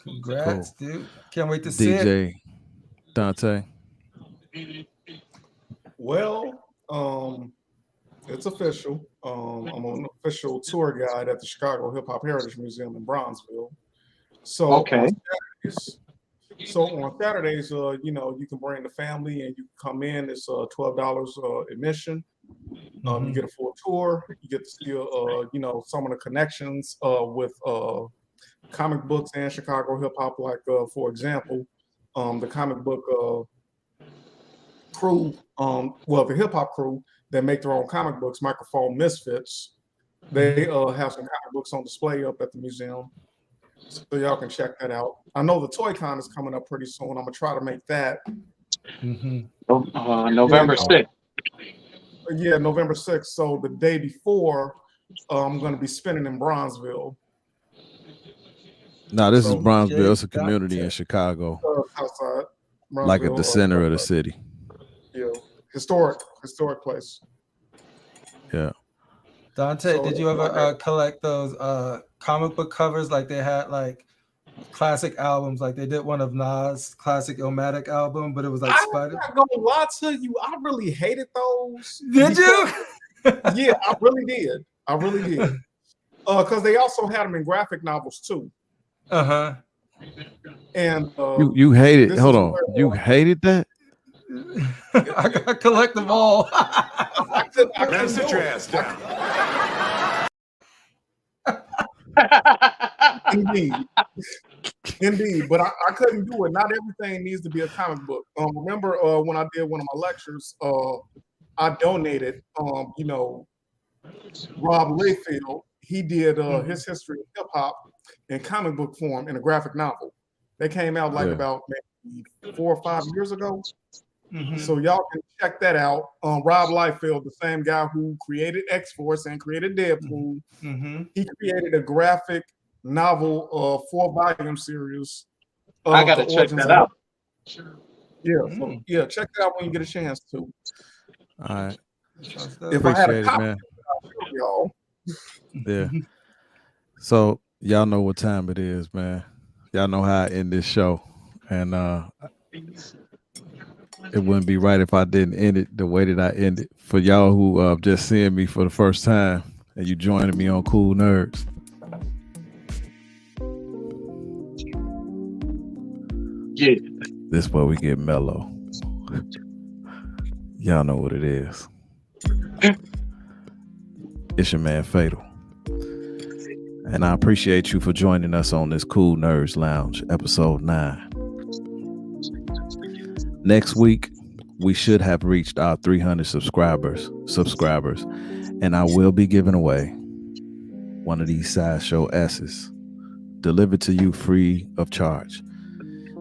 Congrats, dude. Can't wait to see it. DJ Dante. Well, it's official. I'm an official tour guide at the Chicago Hip Hop Heritage Museum in Bronzeville. So okay. On Saturdays, you can bring the family and you can come in. It's $12 admission. You get a full tour. You get to see, some of the connections with comic books and Chicago hip hop. Like, for example, the comic book crew, the hip hop crew that make their own comic books, Microphone Misfits. They have some comic books on display up at the museum, so y'all can check that out. I know the Toy Con is coming up pretty soon. I'm gonna try to make that. November 6th. Yeah, November 6th. So the day before, I'm going to be spinning in Bronzeville. No, this is So, Bronzeville. It's a community in Chicago, outside like at the center of the city. Yeah, historic place. Yeah. Dante, So, did you ever collect those comic book covers? Like they had like classic albums. Like they did one of Nas' classic Illmatic album, but it was like Spider. I'm not gonna lie to you. I really hated those. Did you? Yeah, I really did. Because they also had them in graphic novels too. And you hated. Hold on. You hated that? I collect them all. Now sit your ass down. Indeed, but I couldn't do it. Not everything needs to be a comic book. Remember when I did one of my lectures, I donated, Rob Layfield. He did his history of hip hop in comic book form in a graphic novel. They came out like about maybe 4 or 5 years ago. So y'all can check that out. Rob Liefeld, the same guy who created X-Force and created Deadpool, he created a graphic novel 4-volume series. I gotta check that out. Yeah, check that out when you get a chance to. All right. If I had a copy, man. I'll show y'all. Yeah. So y'all know what time it is, man. Y'all know how I end this show, and it wouldn't be right if I didn't end it the way that I end it. For y'all who just seeing me for the first time and you joining me on KoolNerdz, yeah, this is where we get mellow. Y'all know what it is. It's your man Fatal, and I appreciate you for joining us on this KoolNerdz Lounge, episode 9. Next week, we should have reached our 300 subscribers, and I will be giving away one of these Sideshow S's delivered to you free of charge.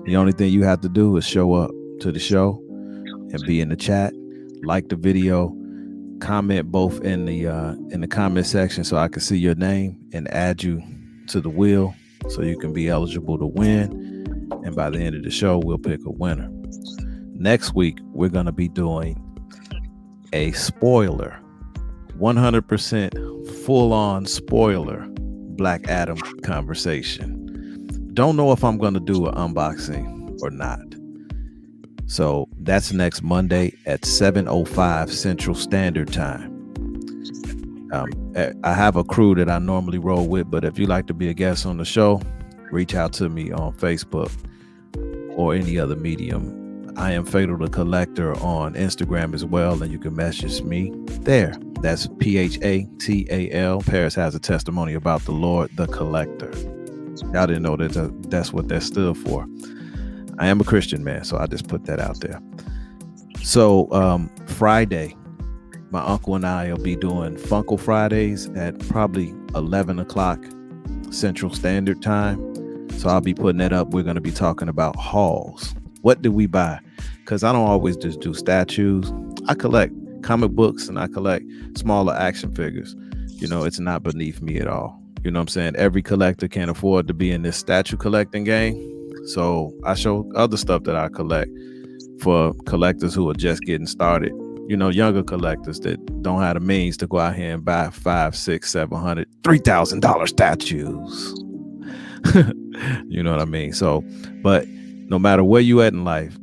The only thing you have to do is show up to the show and be in the chat, like the video, comment both in the comment section so I can see your name and add you to the wheel so you can be eligible to win. And by the end of the show, we'll pick a winner. Next week, we're going to be doing a spoiler, 100% full-on spoiler Black Adam conversation. Don't know if I'm going to do an unboxing or not. So that's next Monday at 7:05 Central Standard Time. I have a crew that I normally roll with, but if you'd like to be a guest on the show, reach out to me on Facebook or any other medium. I am Fatal the Collector on Instagram as well, and you can message me there. That's PHATAL. Paris has a testimony about the Lord the Collector. Y'all didn't know that's what that stood for. I am a Christian man, so I just put that out there. So Friday, my uncle and I will be doing Funkle Fridays at probably 11 o'clock Central Standard Time. So I'll be putting that up. We're going to be talking about hauls. What did we buy? Because I don't always just do statues. I collect comic books and I collect smaller action figures. It's not beneath me at all. You know what I'm saying? Every collector can't afford to be in this statue collecting game. So I show other stuff that I collect for collectors who are just getting started. Younger collectors that don't have the means to go out here and buy $500, $600, $700, $3,000 statues. You know what I mean? So, but no matter where you at in life,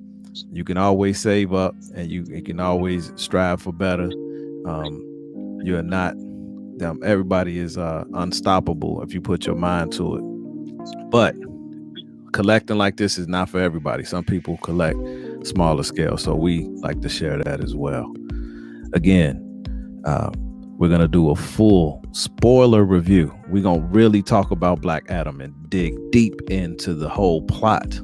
you can always save up and you can always strive for better. You're not, everybody is unstoppable if you put your mind to it. But collecting like this is not for everybody. Some people collect smaller scale, so we like to share that as well. Again, we're going to do a full spoiler review. We're going to really talk about Black Adam and dig deep into the whole plot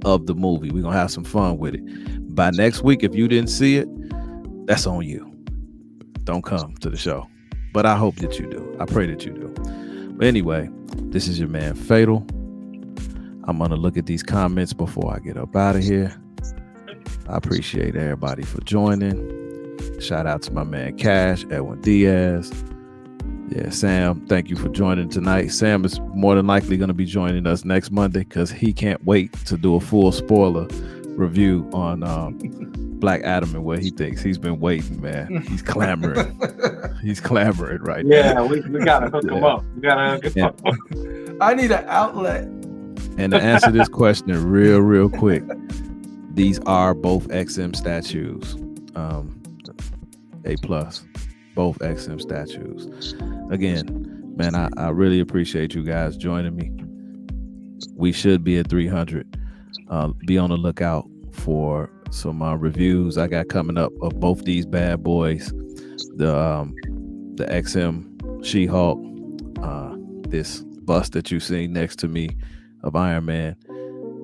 of the movie. We're going to have some fun with it. By next week, if you didn't see it, that's on you. Don't come to the show. But I hope that you do. I pray that you do. But anyway, this is your man Fatal. I'm going to look at these comments before I get up out of here. I appreciate everybody for joining. Shout out to my man Cash, Edwin Diaz. Yeah, Sam, thank you for joining tonight. Sam is more than likely going to be joining us next Monday because he can't wait to do a full spoiler review on Black Adam and what he thinks. He's been waiting, man. He's clamoring. He's clamoring right now. Yeah, we got to hook him up. We got to hook him up. I need an outlet. And to answer this question real quick, these are both XM statues. A+. Both XM statues. Again, man, I really appreciate you guys joining me. We should be at 300. Be on the lookout for some reviews I got coming up of both these bad boys. The XM She-Hulk, this bust that you see next to me of Iron Man.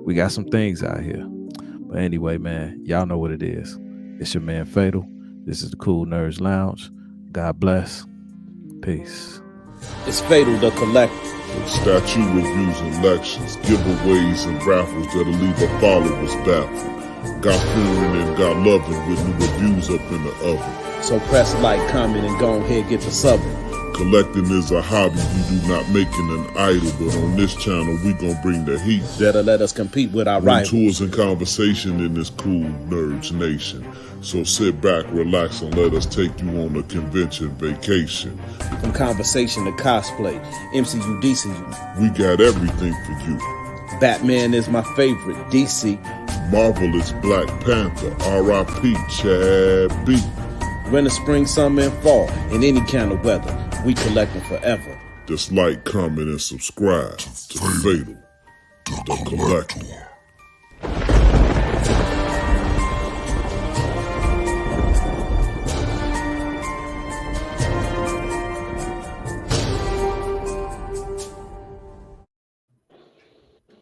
We got some things out here. But anyway, man, y'all know what it is. It's your man Fatal. This is the KoolNerdz Lounge. God bless. Peace. It's Fatal the Collector. Statue reviews and lectures, giveaways and raffles that'll leave our followers baffled. Got fearing and got loving with new reviews up in the oven. So press like, comment, and go ahead get the subbing. Collecting is a hobby, we do not making an idol, but on this channel we gon' bring the heat. That'll let us compete with our rivals. Tours and conversation in this KoolNerdz nation. So sit back, relax, and let us take you on a convention vacation. From conversation to cosplay, MCU, DCU. We got everything for you. Batman is my favorite, DC. Marvel is Black Panther, R.I.P. Chad B. Winter, spring, summer, and fall, in any kind of weather, we collecting forever. Just like, comment, and subscribe to Fatal the Collector.